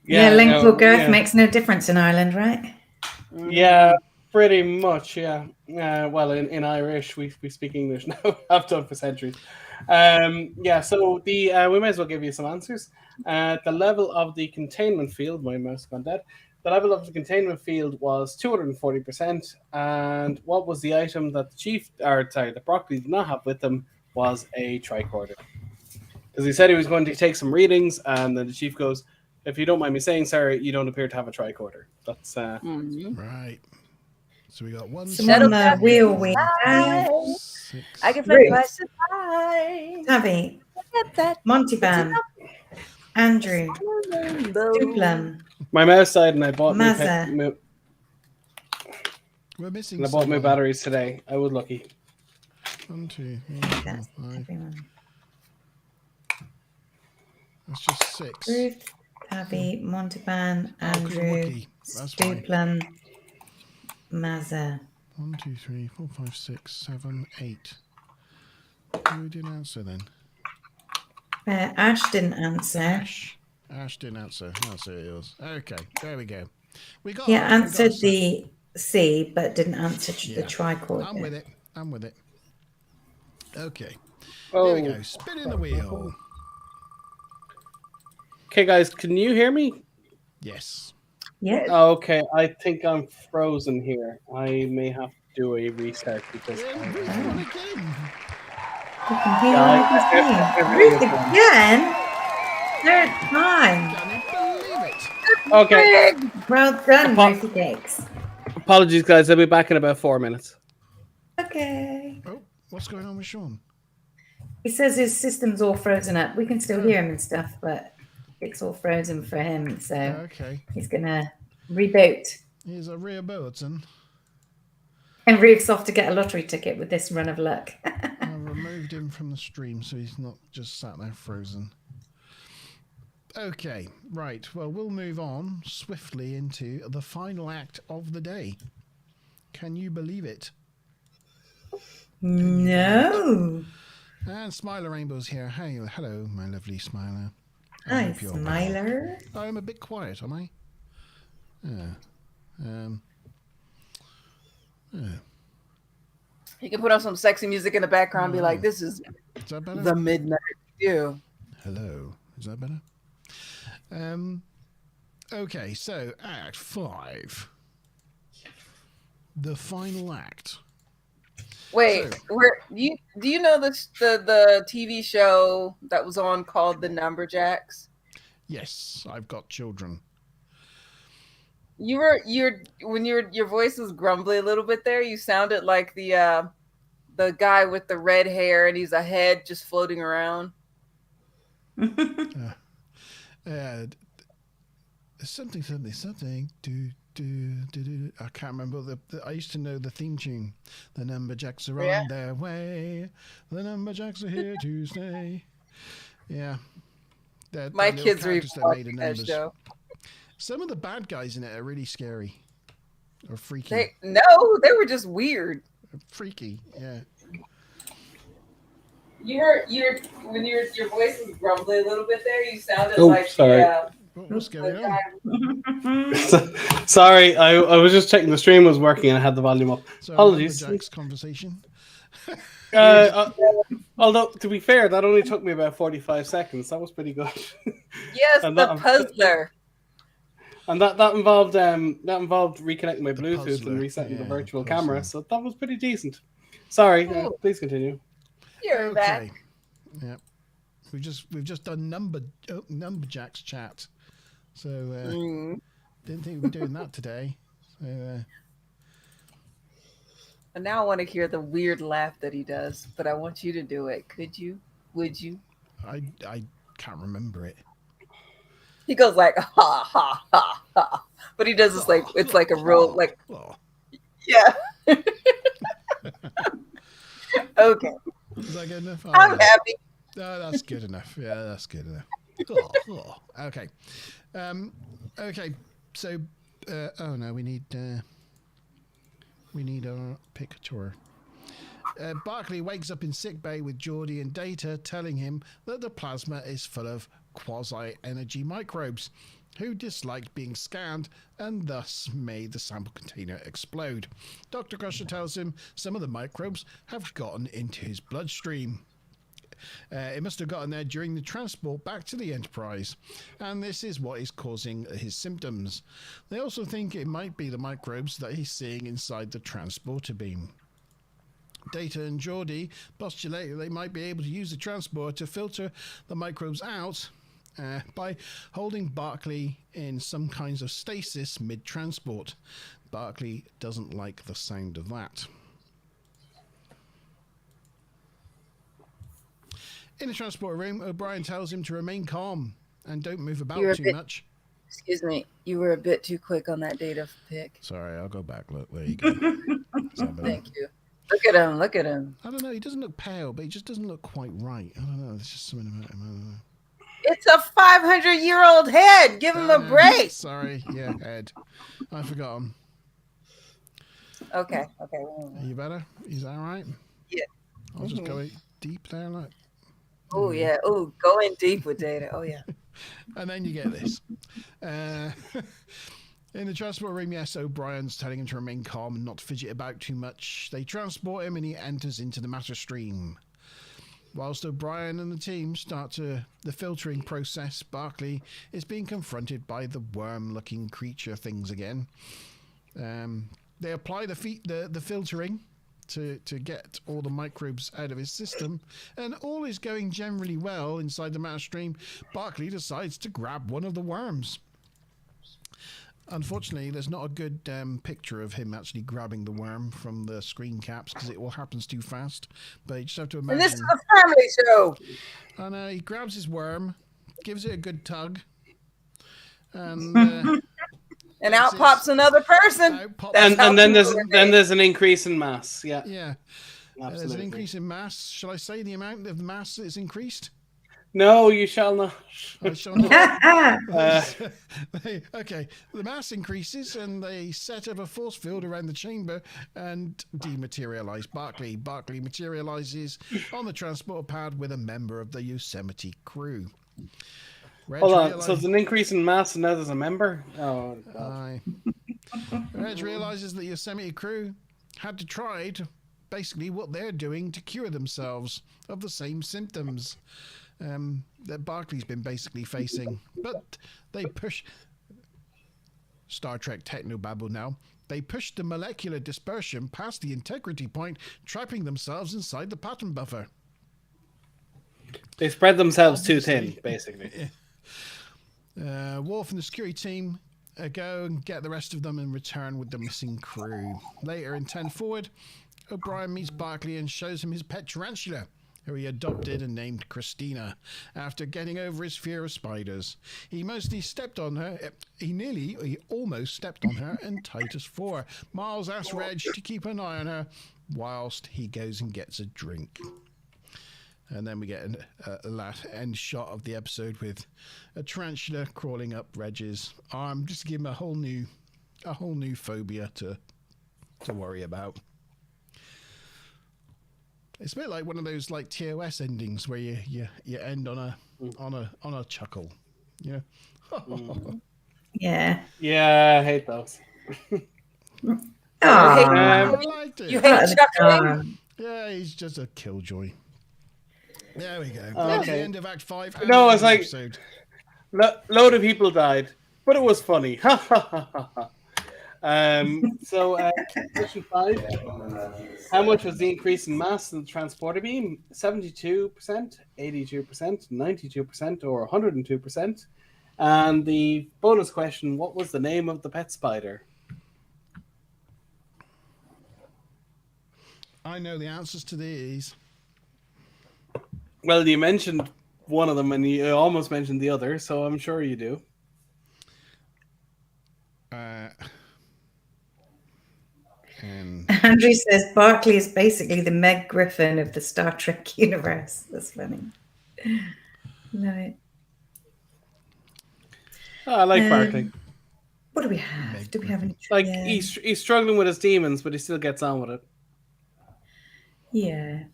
Yeah, length or girth makes no difference in Ireland, right? Yeah, pretty much, yeah. Well, in Irish, we speak English now. I've done for centuries. So we might as well give you some answers. The level of the containment field, my mouse gone dead. The level of the containment field was 240%, and what was the item that the Barclay did not have with them was a tricorder. Because he said he was going to take some readings, and then the chief goes, "If you don't mind me saying, sir, you don't appear to have a tricorder." That's right. So we got one. On the wheel we have. I can fly twice as high. Tavi, Monteban, Andrew, Duplum. My mouse died, and I bought We're missing. And I bought new batteries today. I was lucky. 1, 2, 3, 4, 5. That's just 6. Ruth, Tavi, Monteban, Andrew, Duplum, Mazza. 1, 2, 3, 4, 5, 6, 7, 8. Who didn't answer then? Ash didn't answer. Ash didn't answer. That's who it was. Okay, there we go. Answered the C, but didn't answer the tricorder. I'm with it. Okay. Oh. Here we go. Spinning the wheel. Okay, guys, can you hear me? Yes. Yeah. Okay, I think I'm frozen here. I may have to do a restart because. We can hear Ruth again. Third time. Can you believe it? Okay. Well done, Ruthie Cakes. Apologies, guys. I'll be back in about 4 minutes. Okay. Oh, what's going on with Sean? He says his system's all frozen up. We can still hear him and stuff, but it's all frozen for him. So he's going to reboot. He's a rear bulletin. And Ruth's off to get a lottery ticket with this run of luck. I removed him from the stream so he's not just sat there frozen. Okay, right. Well, we'll move on swiftly into the final act of the day. Can you believe it? No. And Smiler Rainbow's here. Hey, hello, my lovely Smiler. I Hi, hope you're well. Smiler. I'm a bit quiet, am I? Yeah. Yeah. You can put on some sexy music in the background and be like, this is that better? the Midnight View. Hello. Is that better? Okay, so Act 5. The final act. Wait, do you know the TV show that was on called The Numberjacks? Yes, I've got children. When your voice was grumbly a little bit there, you sounded like the guy with the red hair and he's a head just floating around. Something. I can't remember I used to know the theme tune. The Numberjacks are on their way. The Numberjacks are here to stay. Yeah. My kids are even watching that show. Some of the bad guys in it are really scary or freaky. They were just weird. Freaky, yeah. When your voice was grumbly a little bit there, you sounded sorry. What's going on? Sorry, I was just checking the stream was working and I had the volume up. So apologies. Jack's conversation. Although to be fair, that only took me about 45 seconds. That was pretty good. Yes, the puzzler. And that involved reconnecting my Bluetooth and resetting the virtual camera, so that was pretty decent. Sorry, please continue. You're back. Yeah, we've just done Numberjacks chat, so didn't think we'd be doing that today. So, and now I want to hear the weird laugh that he does, but I want you to do it. Could you? Would you? I can't remember it. He goes like ha ha ha ha, but he does this like it's like a real like yeah. Okay. Is that good enough? I'm happy. No, that's good enough. Yeah, that's good enough. Okay. Okay. So, oh no, we need our picture. Barclay wakes up in sickbay with Geordie and Data telling him that the plasma is full of quasi-energy microbes who disliked being scanned and thus made the sample container explode. Dr. Crusher tells him some of the microbes have gotten into his bloodstream. It must have gotten there during the transport back to the Enterprise, and this is what is causing his symptoms. They also think it might be the microbes that he's seeing inside the transporter beam. Data and Geordie postulate they might be able to use the transporter to filter the microbes out by holding Barclay in some kinds of stasis mid-transport. Barclay doesn't like the sound of that. In the transport room, O'Brien tells him to remain calm and don't move about too much. Excuse me, you were a bit too quick on that Data pick. Sorry, I'll go back. Look, there you go. Thank you. Look at him. Look at him. I don't know. He doesn't look pale, but he just doesn't look quite right. I don't know. There's just something about him. I don't know. It's a 500-year-old head. Give him a break. Sorry. Yeah, head. I forgot him. Okay. Are you better? Is that all right? Yeah. I'll just go deep there. Look. Oh, yeah. Oh, going deep with Data. Oh, yeah. And then you get this. In the transport room, yes, O'Brien's telling him to remain calm and not fidget about too much. They transport him and he enters into the matter stream. Whilst O'Brien and the team start the filtering process, Barclay is being confronted by the worm-looking creature things again. They apply the filtering to get all the microbes out of his system, and all is going generally well inside the matter stream. Barclay decides to grab one of the worms. Unfortunately, there's not a good picture of him actually grabbing the worm from the screen caps because it all happens too fast. But you just have to imagine. And this is a family show. And he grabs his worm, gives it a good tug, and and out pops another person. And then there's an increase in mass. Yeah. Yeah. There's an increase in mass. Shall I say the amount of mass that is increased? No, you shall not. I shall not. Okay, the mass increases and they set up a force field around the chamber and dematerialize Barclay. Barclay materializes on the transport pad with a member of the Yosemite crew. Hold on, so it's an increase in mass and now there's a member? Oh, God. Reg realizes the Yosemite crew had to try basically what they're doing to cure themselves of the same symptoms that Barclay's been basically facing. But they push Star Trek technobabble now. They pushed the molecular dispersion past the integrity point, trapping themselves inside the pattern buffer. They spread themselves too thin, basically. Worf and the security team go and get the rest of them and return with the missing crew. Later in 10 Forward, O'Brien meets Barclay and shows him his pet tarantula, who he adopted and named Christina, after getting over his fear of spiders. He almost stepped on her in Titus 4. Miles asks Reg to keep an eye on her whilst he goes and gets a drink. And then we get a last end shot of the episode with a tarantula crawling up Reg's arm, just to give him a whole new phobia to worry about. It's a bit like one of those like TOS endings where you end on a chuckle. Yeah. Yeah. Yeah, I hate those. I liked it. You hate chuckling? Yeah, he's just a killjoy. There we go. Okay. That's the end of Act 5. No, it's like episode. Load of people died, but it was funny. Ha ha ha ha. So, question 5. How much was the increase in mass in the transporter beam? 72%, 82%, 92%, or 102%? And the bonus question, what was the name of the pet spider? I know the answers to these. Well, you mentioned one of them and you almost mentioned the other, so I'm sure you do. Andrew says Barclay is basically the Meg Griffin of the Star Trek universe. That's funny. No. Oh, I like Barclay. What do we have? Do we have any? Like he's struggling with his demons, but he still gets on with it. Yeah.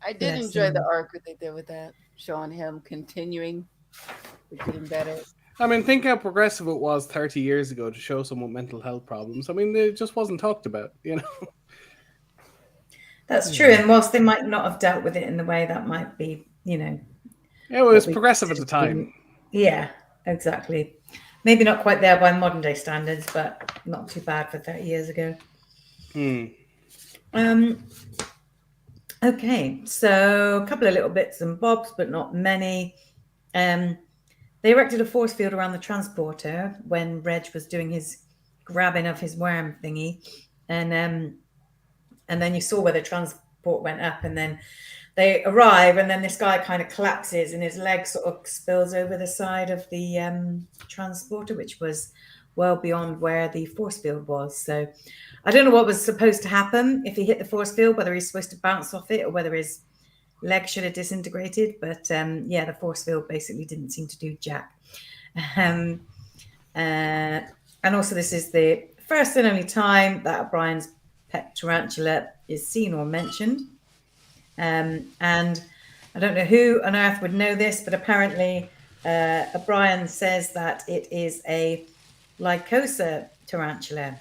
I did enjoy the arc that they did with that, showing him continuing, getting better. I mean, think how progressive it was 30 years ago to show someone mental health problems. I mean, it just wasn't talked about, you know? That's true. And whilst they might not have dealt with it in the way that might be, you know. It was progressive at the time. Yeah, exactly. Maybe not quite there by modern day standards, but not too bad for 30 years ago. Okay, so a couple of little bits and bobs, but not many. They erected a force field around the transporter when Reg was doing his grabbing of his worm thingy, and then you saw where the transport went up, and then they arrive, and then this guy kind of collapses, and his leg sort of spills over the side of the transporter, which was well beyond where the force field was. So I don't know what was supposed to happen if he hit the force field, whether he's supposed to bounce off it or whether his leg should have disintegrated, but yeah, the force field basically didn't seem to do jack. And also this is the first and only time that O'Brien's pet tarantula is seen or mentioned. And I don't know who on earth would know this, but apparently O'Brien says that it is a Lycosa tarantula.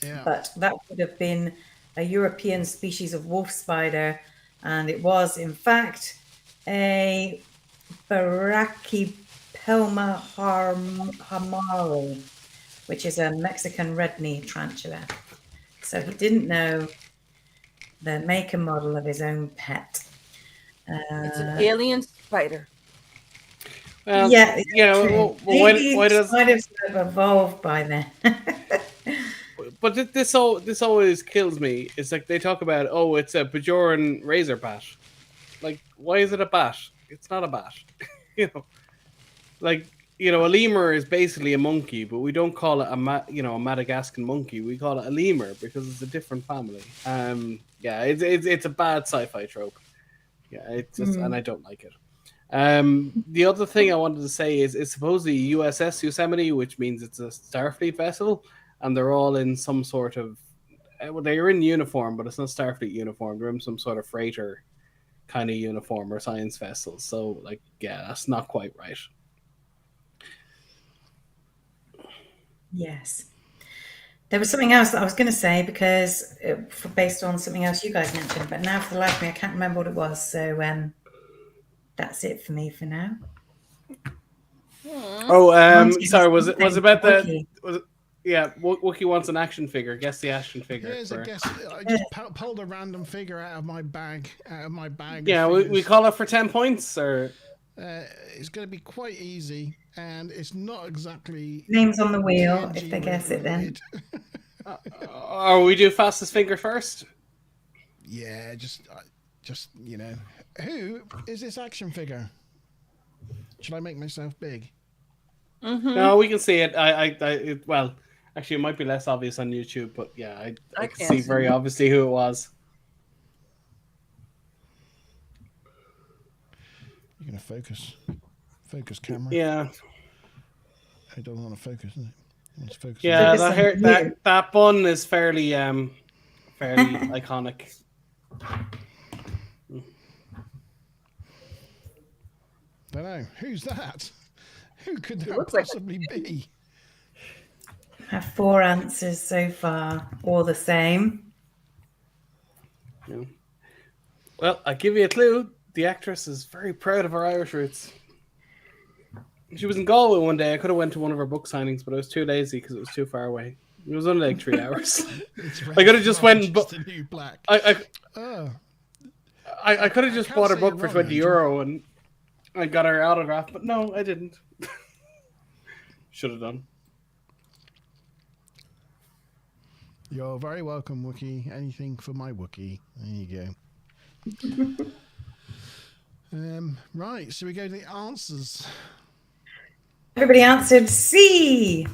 Yeah. But that would have been a European species of wolf spider, and it was in fact a Brachypelma hamaru, which is a Mexican red-knee tarantula. So he didn't know the make and model of his own pet. It's an alien spider. Yeah, you know, why does might have sort of evolved by then? But this always kills me. It's like they talk about, oh, it's a Bajoran razor bat. Like, why is it a bat? It's not a bat. You know, like, you know, a lemur is basically a monkey, but we don't call it a Madagascan monkey. We call it a lemur because it's a different family. Yeah, it's a bad sci-fi trope. Yeah, it's just, and I don't like it. The other thing I wanted to say is it's supposedly USS Yosemite, which means it's a Starfleet vessel, and they're all in some sort of well, they're in uniform, but it's not Starfleet uniform. They're in some sort of freighter kind of uniform or science vessel. So, like, yeah, that's not quite right. Yes. There was something else that I was going to say because based on something else you guys mentioned, but now for the life of me, I can't remember what it was. So that's it for me for now. Oh, sorry. Was it about the? Was it, yeah, Wookie wants an action figure. Guess the action figure. Here's a guess. I just pulled a random figure out of my bag. Yeah, we call it for 10 points, or it's going to be quite easy, and it's not exactly names on the wheel. TNG if they guess it, then. Or we do fastest finger first. Yeah, just you know, who is this action figure? Should I make myself big? Mm-hmm. No, we can see it. Well, actually, it might be less obvious on YouTube, but yeah, I can see very obviously who it was. You're gonna focus camera. Yeah, I don't want to focus. Isn't it? Let's focus. Yeah, that bun is fairly iconic. Don't know who's that. Who could that possibly be? I have 4 answers so far, all the same. Yeah. Well, I'll give you a clue. The actress is very proud of her Irish roots. She was in Galway one day. I could have went to one of her book signings, but I was too lazy because it was too far away. It was only like 3 hours. I could have just went and bought. I could have just bought her book for €20 and I got her autograph, but no, I didn't. Should have done. You're very welcome, Wookie. Anything for my Wookie. There you go. Right, so we go to the answers. Everybody answered C.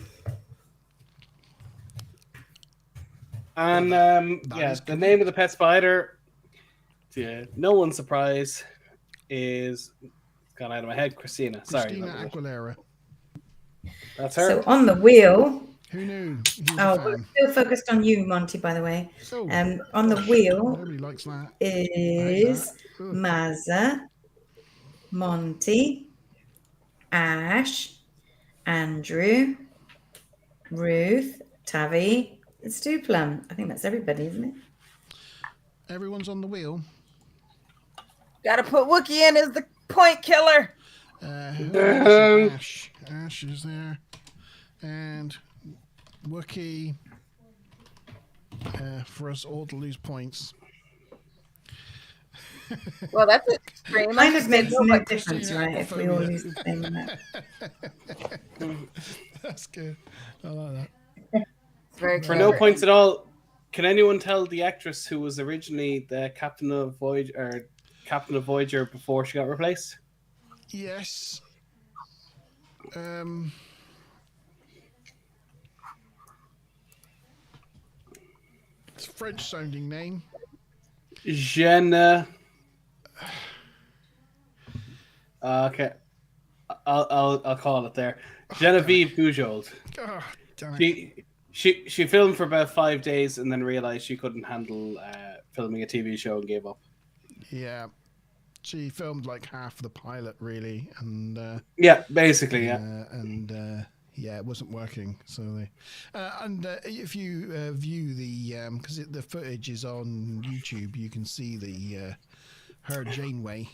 And the name of the pet spider, to no one's surprise, is gone out of my head. Christina Aguilera. That's her. So on the wheel. Who knew? We're still focused on you, Monty, by the way. On the wheel nobody likes that. Is Mazza, Monty, Ash, Andrew, Ruth, Tavi, and Stuplum. I think that's everybody, isn't it? Everyone's on the wheel. Gotta put Wookie in as the point killer. Ash. Ash is there. And Wookie for us all to lose points. Well, that's extreme. Kind of makes no difference, right? If we all lose the same amount. That's good. I like that. For no points at all, can anyone tell the actress who was originally the captain of Voyager before she got replaced? Yes. It's a French-sounding name. Jeanne. Okay, I'll call it there. Genevieve Bujold. Oh, she filmed for about 5 days and then realized she couldn't handle filming a TV show and gave up. Yeah, she filmed like half the pilot really, and basically, yeah, it wasn't working. So if you view the because the footage is on YouTube, you can see the her Janeway.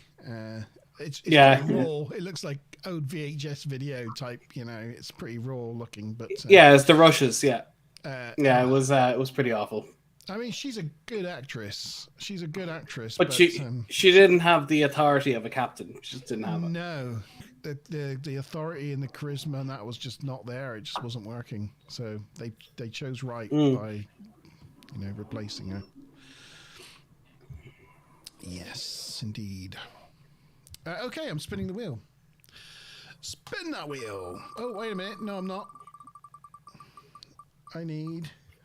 It's very raw. It looks like old VHS video type. You know, it's pretty raw looking. But it's the rushes. Yeah, it was pretty awful. I mean, she's a good actress. But she didn't have the authority of a captain. She just didn't have it. No. The authority and the charisma and that was just not there. It just wasn't working. So they chose right by replacing her. Yes, indeed. Okay, I'm spinning the wheel. Spin that wheel. Oh, wait a minute. No, I'm not. I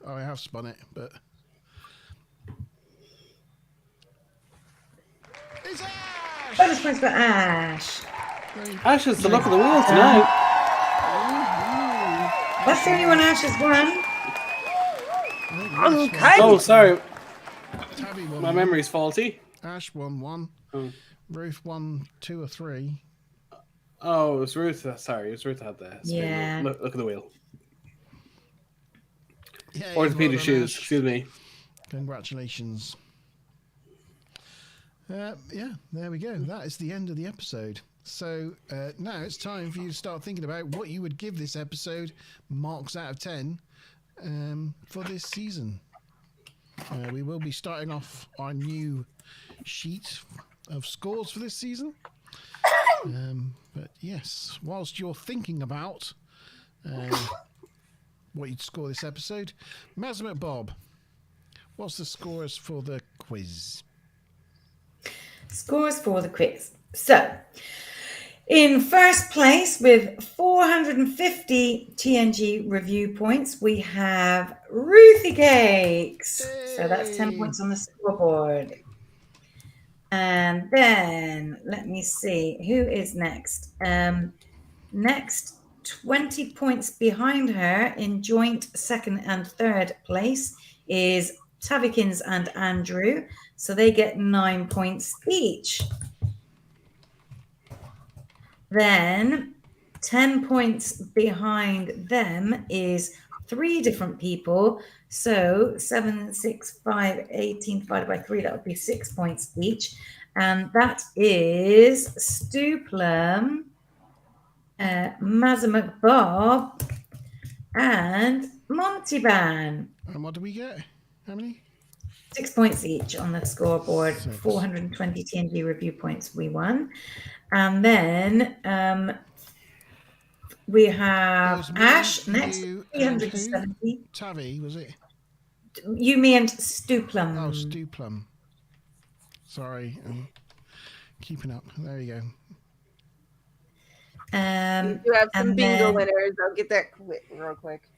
have spun it, but it's Ash. Bonus points for Ash. Ash is the luck of the wheel tonight. That's the only one Ash has won. Okay. Oh, sorry. Tabby won My one. memory's faulty. Ash won 1. Oh. Ruth won 2 or 3. Oh, it was Ruth. Sorry, it was Ruth that had the spin. Yeah. Look at the wheel. Yeah, Orthopedic well done, shoes. Ash. Excuse me. Congratulations. Yeah, there we go. That is the end of the episode. So now it's time for you to start thinking about what you would give this episode marks out of 10 for this season. We will be starting off our new sheet of scores for this season. But yes, whilst you're thinking about what you'd score this episode, Mazmet Bob, what's the scores for the quiz? Scores for the quiz. So, in first place with 450 TNG review points, we have Ruthie Cakes. So that's 10 points on the scoreboard. And then, let me see, who is next? Next, 20 points behind her in joint second and third place is Tavikins and Andrew. So they get 9 points each. Then 10 points behind them is 3 different people. So 7, 6, 5, 18 divided by 3, that would be 6 points each. And that is Stu Plum, Mazamak Bob, and Monty Ban. And what do we get? How many? 6 points each on the scoreboard. 6. 420 TNG review points we won. And then we have There's me, Ash next, you, and who? 370. Tavi, was it? You, me, and Stu Plum. Oh, Stu Plum. Sorry, I'm keeping up. There you go. You have some and bingo then- winners. I'll get that real quick.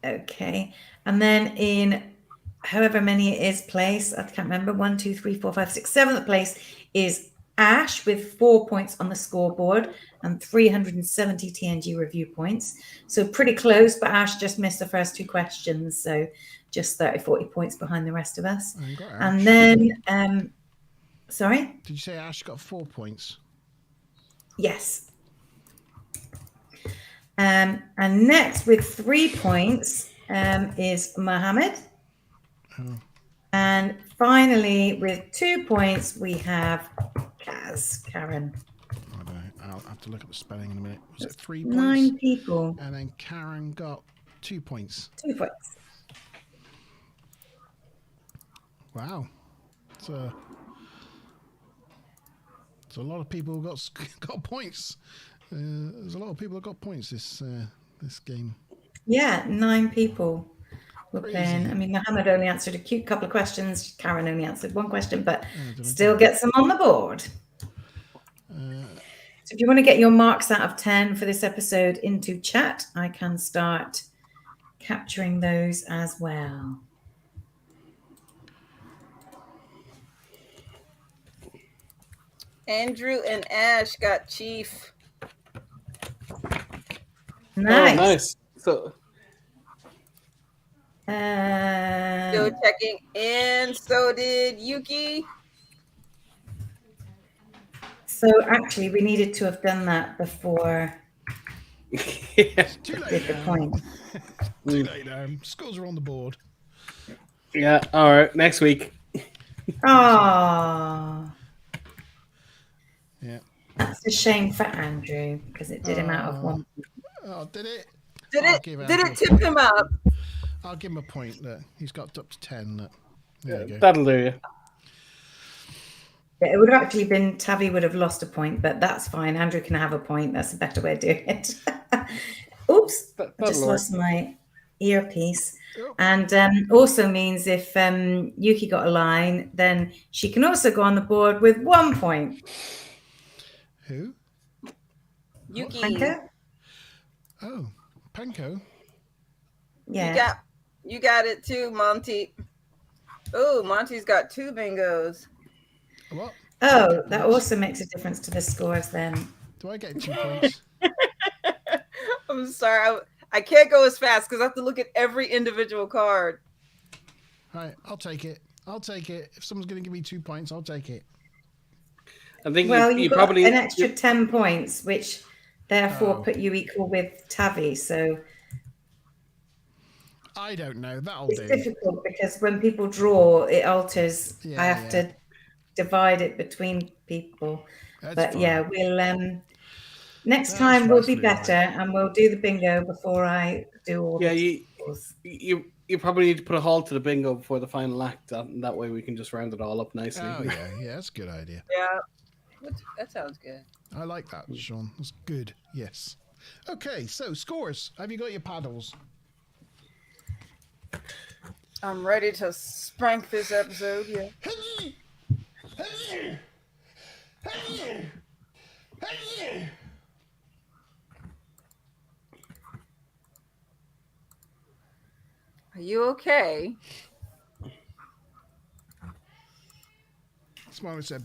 Okay. And then in however many it is place, I can't remember, 1, 2, 3, 4, 5, 6, 7th place is Ash with 4 points on the scoreboard and 370 TNG review points. So pretty close, but Ash just missed the first 2 questions. So just 30, 40 points behind the rest of us. I got Ash. And then, sorry? Did you say Ash got 4 points? Yes. And next with 3 points is Mohammed. Oh. And finally, with 2 points, we have Karen. I don't know. I'll have to look at the spelling in a minute. Was it 3 points? 9 people. And then Karen got 2 points. 2 points. Wow. It's a lot of people who got points. There's a lot of people that got points this game. Yeah, 9 people were Crazy. playing. I mean, Mohammed only answered a cute couple of questions. Karen only answered 1 question, but did I still do gets them on the board. So if you want to get your marks out of 10 for this episode into chat, I can start capturing those as well. Andrew and Ash got Chief. Nice. Oh, nice. So, Still checking in. So did Yuki. So actually, we needed to have done that before yeah. Too we late did the now. point. Too late now. Scores are on the board. Yeah. All right. Next week. Oh, Yeah. that's a shame for Andrew because it did him out of 1. Oh, did it? Did I'll it? give Did Andrew it a tip point. him up? I'll give him a point. Look, he's got up to 10. Look. There you go. That'll do you. Yeah, it would have actually been Tavi would have lost a point, but that's fine. Andrew can have a point. That's a better way of doing it. Oops, I just That'll work. lost my earpiece. Oh. And also means if Yuki got a line, then she can also go on the board with 1 point. Who? Yuki. Panko? Oh, Penko. Yeah. You got it too, Monty. Oh, Monty's got 2 bingos. What? Oh, that also makes a difference to the scores then. Do I get 2 points? I'm sorry. I can't go as fast because I have to look at every individual card. All right, I'll take it. I'll take it. If someone's going to give me 2 points, I'll take it. I think Well, you got probably an extra 10 points, which therefore Oh. put you equal with Tavi. So I don't know. That'll it's do. difficult because when people draw, it alters. Yeah, I have to divide it between people. That's but fine. yeah, we'll next That's time we'll be absolutely better and we'll do the bingo before I do all Yeah, the scores. you probably need to put a halt to the bingo before the final act. That way we can just round it all up nicely. Oh, yeah, that's a good idea. Yeah, that sounds good. I like that, Sean. That's good. Yes. Okay, so scores. Have you got your paddles? I'm ready to spank this episode. Yeah. Are you okay? Smiley said,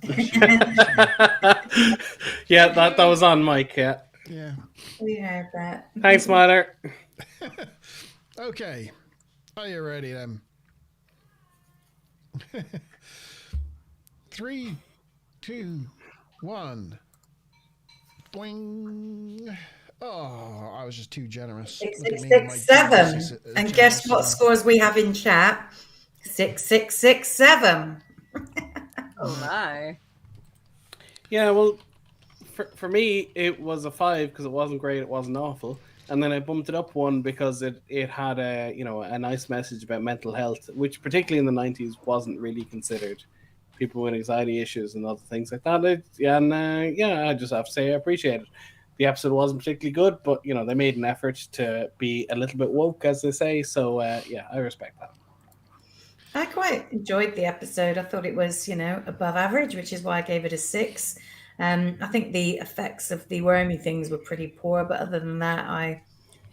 Yeah, that was on mic. Yeah. yeah. We heard that. Thanks, Smiler. Okay. Are you ready then? 3, 2, 1. Boing. Oh, I was just too generous. Six, Look at six, me and my six, seven. generous- And guess what generosity. scores we have in chat? 6667. Oh my. Yeah, well, for me, it was a 5 because it wasn't great, it wasn't awful, and then I bumped it up 1 because it had a nice message about mental health, which particularly in the 90s wasn't really considered. People with anxiety issues and other things like that. I just have to say I appreciate it. The episode wasn't particularly good, but they made an effort to be a little bit woke, as they say. So yeah, I respect that. I quite enjoyed the episode. I thought it was, above average, which is why I gave it a 6. I think the effects of the wormy things were pretty poor, but other than that, I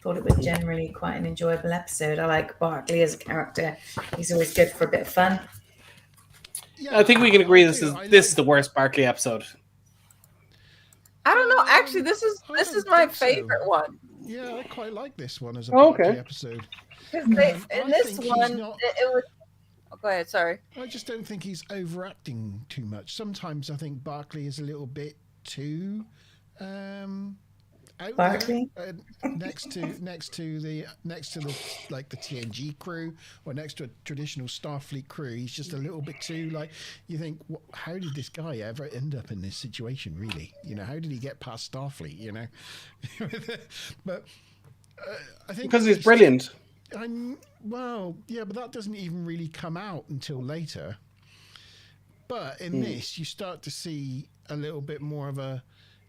thought it was generally quite an enjoyable episode. I like Barclay as a character. He's always good for a bit of fun. Yeah, I think we can agree this do. is the worst Barclay episode. I don't know. Actually, this is I don't my think so. favorite one. Yeah, I quite like this one as a Okay. Barclay episode. Because I in this think he's one, not- it was. Oh, go ahead. Sorry. I just don't think he's overacting too much. Sometimes I think Barclay is a little bit too out Barclay? there, next to the like the TNG crew or next to a traditional Starfleet crew. He's just a little bit too you think, how did this guy ever end up in this situation? Really, how did he get past Starfleet? But I think Because he's brilliant. Well, yeah, but that doesn't even really come out until later. But in this, you start to see a little bit more of a,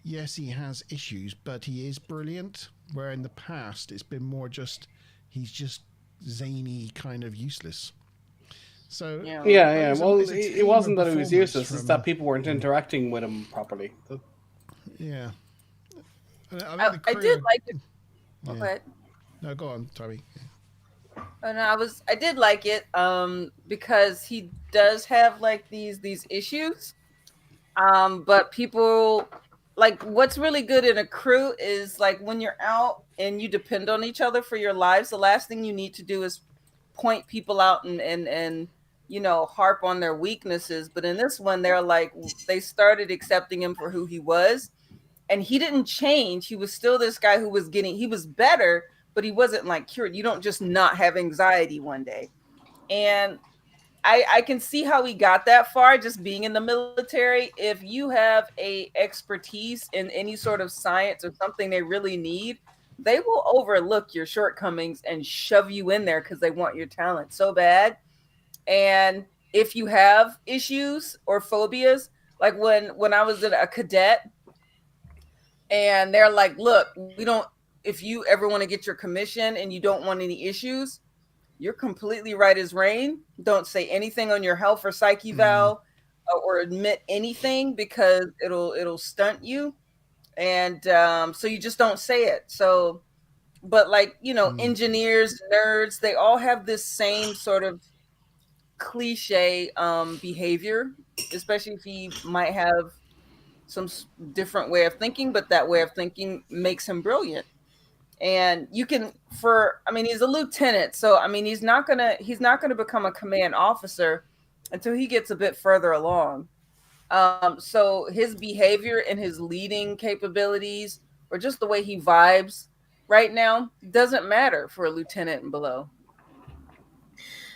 yes, he has issues, but he is brilliant. Where in the past, it's been more just, he's just zany, kind of useless. So Yeah. Well, it's a it wasn't tamer that he was performance useless; it's from- that people weren't interacting with him properly. Yeah. I did like it. Yeah. Go ahead. No, go on, Tommy. And I did like it because he does have these issues. But people what's really good in a crew is when you're out and you depend on each other for your lives, the last thing you need to do is point people out and harp on their weaknesses. But in this one, they started accepting him for who he was, and he didn't change. He was still this guy who was he was better, but he wasn't cured. You don't just not have anxiety one day. And I can see how he got that far just being in the military. If you have a expertise in any sort of science or something they really need, they will overlook your shortcomings and shove you in there because they want your talent so bad. And if you have issues or phobias, like when I was a cadet and they're like, look, if you ever want to get your commission and you don't want any issues, you're completely right as rain. Don't say anything on your health or psyche eval or admit anything because it'll stunt you. And so you just don't say it. So, but engineers, nerds, they all have this same sort of cliche behavior, especially if he might have some different way of thinking, but that way of thinking makes him brilliant. And you can, he's a lieutenant, so he's not gonna become a command officer until he gets a bit further along. So his behavior and his leading capabilities, or just the way he vibes right now, doesn't matter for a lieutenant and below.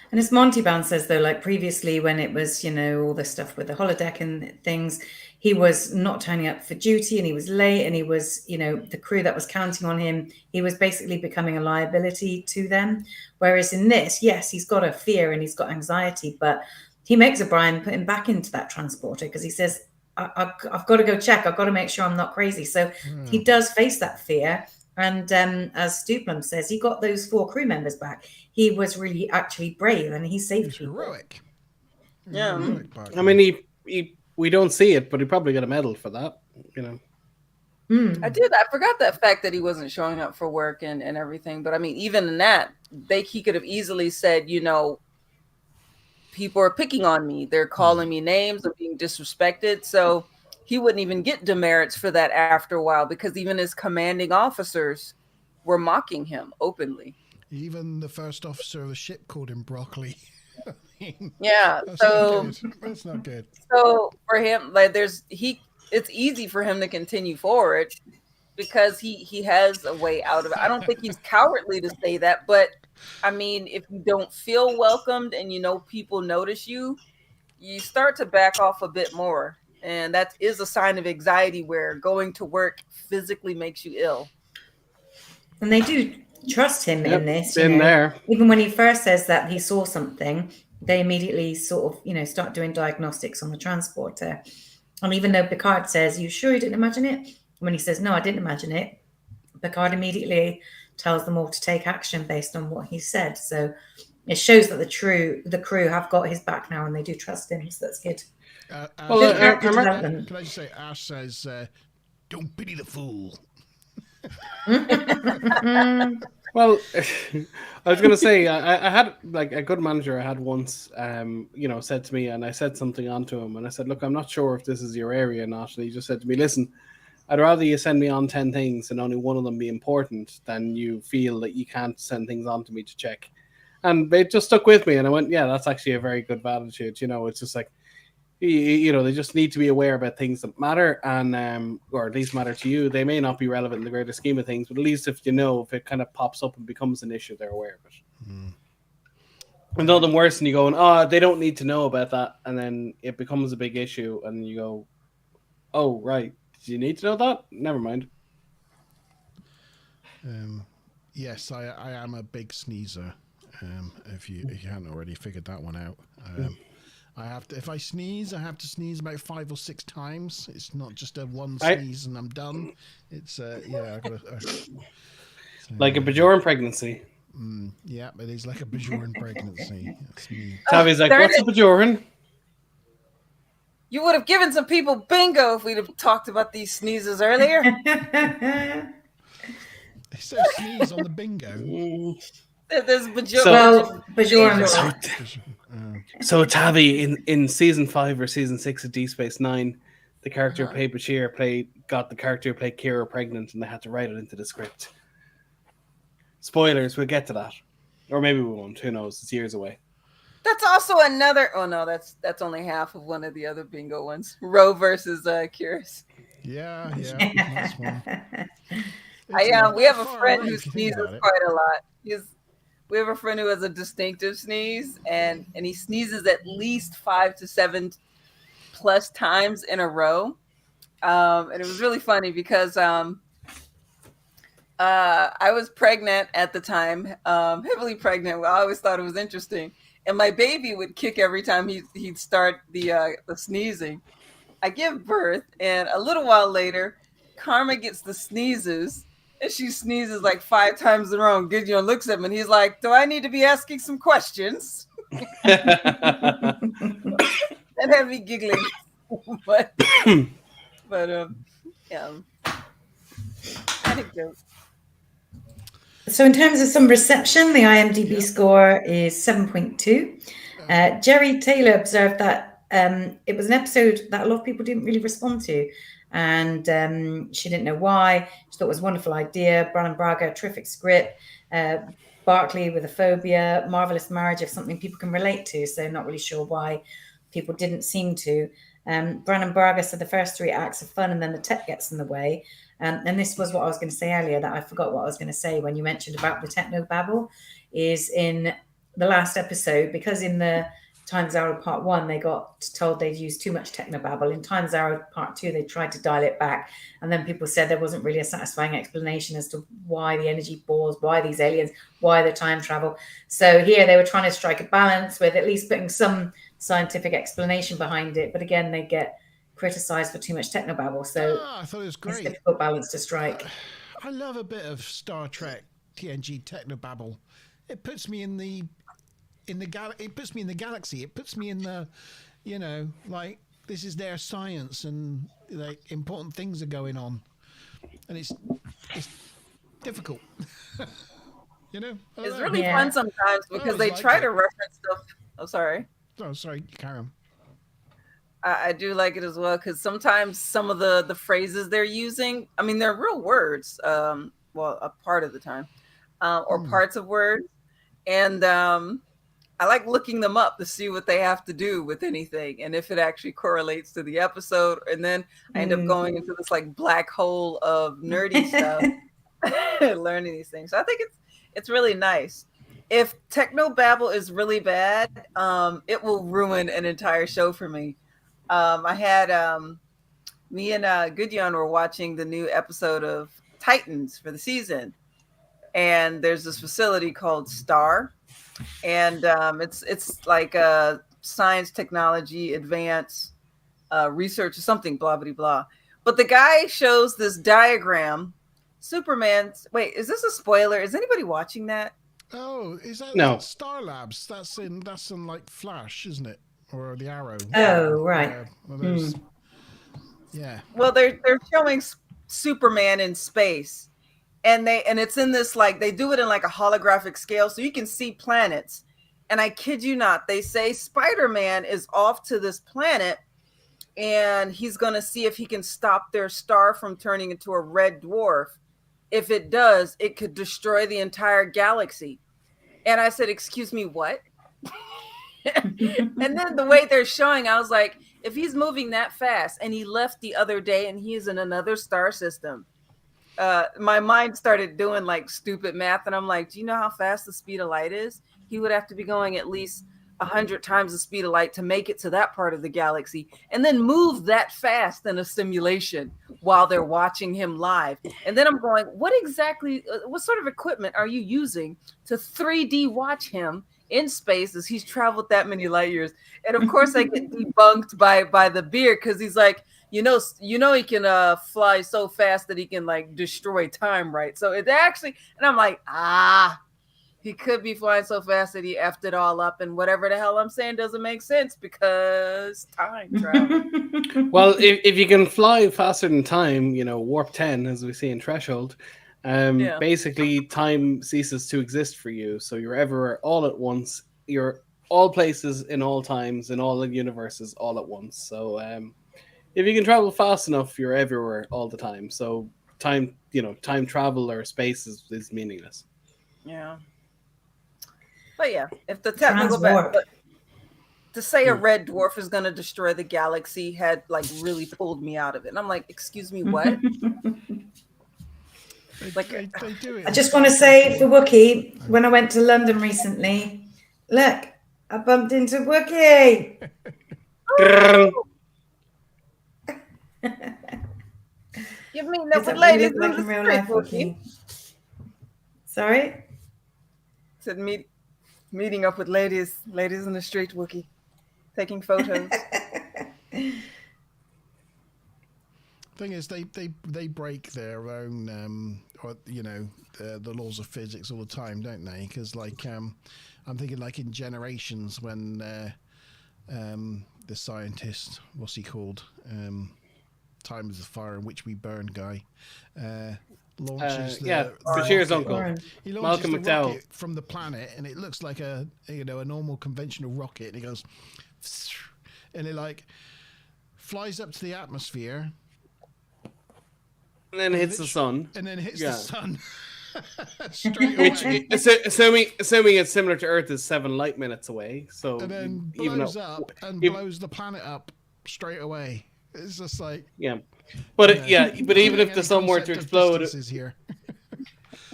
And as Monty Bound says, though, like previously when it was, all the stuff with the holodeck and things, he was not turning up for duty and he was late and he was, the crew that was counting on him, he was basically becoming a liability to them. Whereas in this, yes, he's got a fear and he's got anxiety, but he makes O'Brien put him back into that transporter because he says, I've got to go check. I've got to make sure I'm not crazy. So he does face that fear. And as Stuplum says, he got those 4 crew members back. He was really actually brave and he saved people. Heroic. Yeah. Heroic, we don't see it, but he probably got a medal for that, I forgot that fact that he wasn't showing up for work and everything. But even in that, he could have easily said, people are picking on me. They're calling me names. I'm being disrespected. So he wouldn't even get demerits for that after a while, because even his commanding officers were mocking him openly. Even the first officer of the ship called him Broccoli. Yeah, that's not good. So for him, it's easy for him to continue forward because he has a way out of it. I don't think he's cowardly to say that, but if you don't feel welcomed and people notice you, you start to back off a bit more. And that is a sign of anxiety, where going to work physically makes you ill. And they do trust him in this. There. Even when he first says that he saw something, they immediately sort of, start doing diagnostics on the transporter. And even though Picard says, "You sure you didn't imagine it?" When he says, "No, I didn't imagine it," Picard immediately tells them all to take action based on what he said. So it shows that the crew have got his back now and they do trust him. So that's good. Can I just say, Ash says, "Don't pity the fool." Well, I was going to say, I had like a good manager I had once, said to me, and I said something onto him, and I said, "Look, I'm not sure if this is your area or not." And he just said to me, "Listen, I'd rather you send me on 10 things and only one of them be important than you feel that you can't send things on to me to check." And it just stuck with me, and I went, "Yeah, that's actually a very good attitude." It's just like, they just need to be aware about things that matter, and or at least matter to you. They may not be relevant in the greater scheme of things, but at least if if it kind of pops up and becomes an issue, they're aware of it. And nothing worse than you going, "Oh, they don't need to know about that," and then it becomes a big issue, and you go, "Oh, right, do you need to know that? Never mind." Yes, I am a big sneezer. If you hadn't already figured that one out. If I sneeze, I have to sneeze about 5 or 6 times. It's not just a one sneeze and I'm done. It's I gotta like a Bajoran pregnancy. Yeah, it is like a Bajoran pregnancy. That's me. Tavi's like, "What's a Bajoran?" You would have given some people bingo if we'd have talked about these sneezes earlier. It says sneeze on the bingo. There's Bajoran. So Tavi, in season 5 or season 6 of Deep Space Nine, the character who played Bashir got the character who played Kira pregnant, and they had to write it into the script. Spoilers, we'll get to that, or maybe we won't. Who knows? It's years away. That's also another. Oh no, that's only half of one of the other bingo ones. Roe versus Curious. Yeah, that's one. We have a friend who sneezes quite a lot. We have a friend who has a distinctive sneeze, and he sneezes at least 5 to 7 plus times in a row. And it was really funny because I was pregnant at the time, heavily pregnant. I always thought it was interesting. And my baby would kick every time he'd start the sneezing. I give birth, and a little while later, Karma gets the sneezes. And she sneezes like 5 times in a row. And Gideon looks at him and he's like, "Do I need to be asking some questions?" That had me giggling. but yeah. Anecdote. So in terms of some reception, the IMDb score is 7.2. Jerry Taylor observed that it was an episode that a lot of people didn't really respond to, and she didn't know why. She thought it was a wonderful idea. Brannon Braga, terrific script. Barclay with a phobia, marvelous marriage of something people can relate to. So not really sure why people didn't seem to. Brannon Braga said the first 3 acts are fun and then the tech gets in the way. And this was what I was going to say earlier, that I forgot what I was going to say when you mentioned about the techno babble, is in the last episode, because in the Times Arrow Part 1, they got told they'd used too much technobabble. In Times Arrow Part 2, they tried to dial it back. And then people said there wasn't really a satisfying explanation as to why the energy balls, why these aliens, why the time travel. So here they were trying to strike a balance with at least putting some scientific explanation behind it. But again, they get criticized for too much technobabble. So I thought it was great. It's a difficult balance to strike. I love a bit of Star Trek TNG technobabble. It puts me in the it puts me in the galaxy. It puts me in the, like, this is their science and like important things are going on, and it's difficult. It's really fun sometimes because they try to reference stuff. Oh, sorry. Oh, sorry, carry on. I do like it as well because sometimes some of the phrases they're using, I mean, they're real words. Well, a part of the time, or parts of words. And I like looking them up to see what they have to do with anything and if it actually correlates to the episode. And then I end up going into this like black hole of nerdy stuff, learning these things. So I think it's really nice. If technobabble is really bad, it will ruin an entire show for me. I had me and Goodyon were watching the new episode of Titans for the season. And there's this facility called STAR, and it's like a science, technology, advance, research, or something, blah blah blah. But the guy shows this diagram. Superman's. Wait, is this a spoiler? Is anybody watching that? Oh, is that no Star Labs? That's in like Flash, isn't it, or the Arrow? Oh, right. Yeah. Well, they're showing Superman in space. And it's in this, like, they do it in like a holographic scale so you can see planets. And I kid you not, they say Spider-Man is off to this planet and he's going to see if he can stop their star from turning into a red dwarf. If it does, it could destroy the entire galaxy. And I said, excuse me, what? And then the way they're showing, I was like, if he's moving that fast and he left the other day and he's in another star system, my mind started doing like stupid math, and I'm like, do you know how fast the speed of light is? He would have to be going at least 100 times the speed of light to make it to that part of the galaxy, and then move that fast in a simulation while they're watching him live. And then I'm going, what sort of equipment are you using to 3D watch him in space as he's traveled that many light years? And of course I get debunked by the beard, because he's like, you know he can fly so fast that he can like destroy time, right? So it actually, and I'm like, he could be flying so fast that he effed it all up, and whatever the hell I'm saying doesn't make sense because time travel. Well, if you can fly faster than time, warp 10, as we see in Threshold, basically time ceases to exist for you. So you're everywhere all at once. You're all places in all times in all the universes all at once. So if you can travel fast enough, you're everywhere all the time. So time travel or space is meaningless. Yeah. But yeah, if the technical to say a red dwarf is going to destroy the galaxy had like really pulled me out of it. And I'm like, excuse me, what? They do it. I just want to say for Wookiee, when I went to London recently, look, I bumped into Wookiee. You've meeting up with ladies like in real life, Wookiee. Sorry? Said meeting up with ladies in the street, Wookiee, taking photos. Thing is, they break their own, the laws of physics all the time, don't they? Because like, I'm thinking like in Generations when the scientist, what's he called? Time is the fire in which we burn guy. launches Bashir's rocket. uncle. He launches Malcolm the McDowell. rocket from the planet, and it looks like a normal conventional rocket. And he goes, and it like flies up to the atmosphere, And then hits the sun. and then hits Yeah. the sun. Straight Which, away. assuming it's similar to Earth, is 7 light minutes away. So And then even blows though- up and even- blows the planet up straight away. It's just like Yeah, but but even if the sun were to explode, here.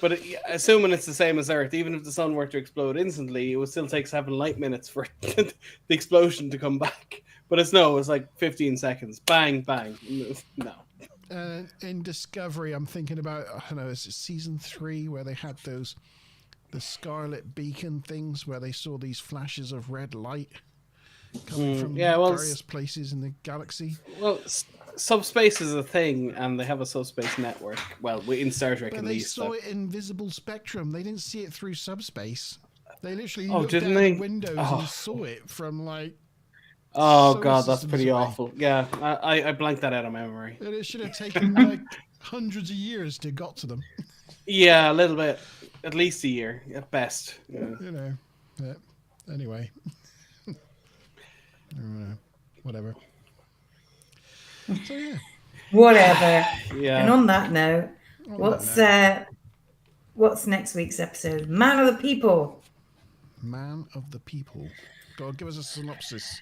but assuming it's the same as Earth, even if the sun were to explode instantly, it would still take 7 light minutes for the explosion to come back. But it's like 15 seconds. Bang, bang. No. In Discovery, I'm thinking about, I don't know, is it season 3 where they had the Scarlet Beacon things where they saw these flashes of red light coming from various places in the galaxy. Well, subspace is a thing, and they have a subspace network. Well, in Star Trek, But at they least. saw it in visible spectrum. They didn't see it through subspace. They literally Oh, looked didn't out they? the windows Oh. and saw it from like. Oh solar god, that's systems pretty away. awful. Yeah, I blanked that out of memory. And it should have taken like hundreds of years to got to them. Yeah, a little bit, at least a year at best. Yeah. You know. But anyway. Whatever. So yeah. Whatever. Yeah. And on that note, what's next week's episode? Man of the People. Man of the People. Go on, give us a synopsis.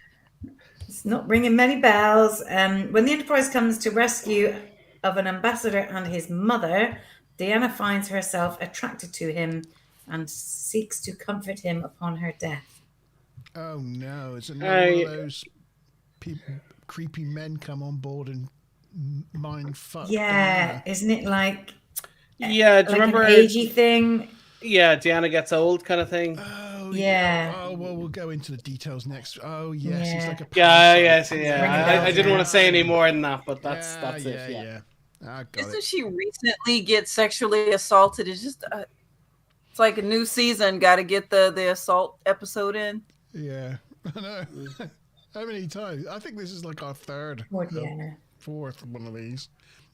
It's not ringing many bells. When the Enterprise comes to rescue of an ambassador and his mother, Deanna finds herself attracted to him and seeks to comfort him upon her death. Oh no! It's another one of those creepy men come on board and mind fuck. Yeah, isn't it like? Yeah, do you like remember? An agey thing. Yeah, Deanna gets old, kind of thing. Oh yeah. Oh well, we'll go into the details next. Oh yes, he's like a. I didn't want to say any more than that, but that's it. Yeah. I got Doesn't it. she recently get sexually assaulted? It's just it's like a new season. Got to get the assault episode in. Yeah, I know. How many times? I think this is like our third, fourth one of these,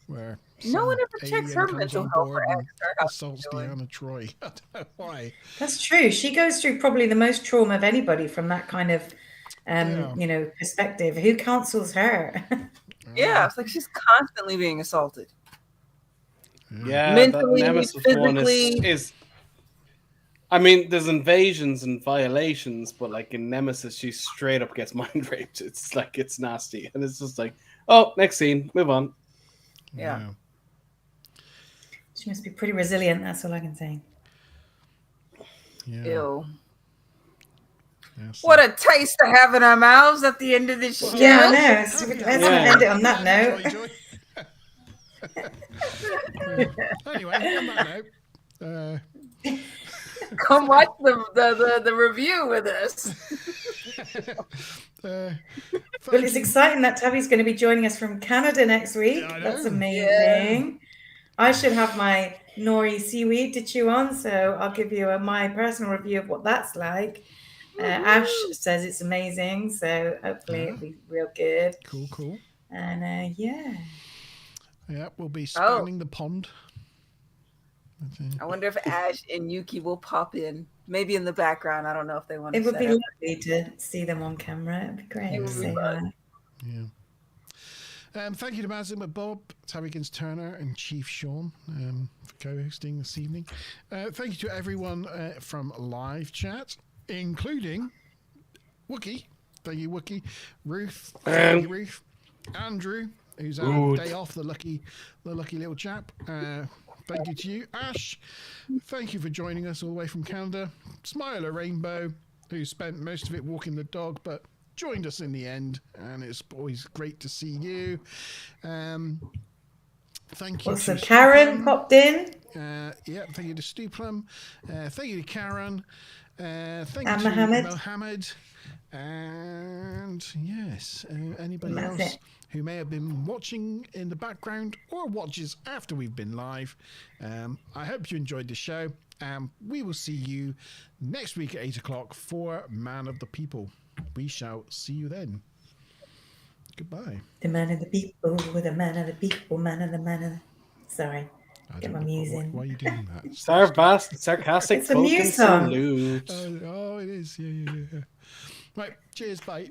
where no one ever checks her mental health or asks her how assaults Deanna Troy. I don't know why. That's true. She goes through probably the most trauma of anybody from that kind of, perspective. Who counsels her? Yeah, it's like she's constantly being assaulted. Yeah, mentally, that Nemesis physically. One is. I mean, there's invasions and violations, but like in Nemesis, she straight up gets mind raped. It's like it's nasty, and it's just like, oh, next scene, move on. Yeah. She must be pretty resilient. That's all I can say. Yeah. Ew. Yes. What a taste to have in our mouths at the end of this show. Yeah, I know. Let's not end it on that note. Joy. Anyway, on that note, Come watch the review with us. Well, it's exciting that Tabby's going to be joining us from Canada next week. Yeah, I know. That's amazing. I should have my nori seaweed to chew on, so I'll give you my personal review of what that's like. Ash says it's amazing, so hopefully it'll be real good. Cool. And yeah, we'll be spanning the pond. I wonder if Ash and Yuki will pop in, maybe in the background. I don't know if they want to. it would be set up. lovely to see them on camera. It'd be great It to would be see fun. that. Yeah. Thank you to Mazin McBob, Tabigans Turner, and Chief Sean for co-hosting this evening. Thank you to everyone from live chat, including Wookie. Thank you, Wookie. Ruth. Thank you, Ruth. Andrew, who's had a day off, the lucky little chap. Thank you to you, Ash. Thank you for joining us all the way from Canada. Smiler Rainbow, who spent most of it walking the dog, but joined us in the end, and it's always great to see you. Thank you. Also, to Karen Stuplum. popped in. Thank you to Stuplum. Thank you to Karen. Thank And you Mohammed. to Mohammed. And yes, anybody That's else it. who may have been watching in the background or watches after we've been live. I hope you enjoyed the show. We will see you next week at 8 o'clock for Man of the People. We shall see you then. Goodbye. The man of the people, the man of the people, man of the. Sorry. I Get don't my know. muse in. Why are you doing that? Sarcastic It's a Muse Vulcan song. salute. Oh, it is. Yeah. Right. Cheers. Bye.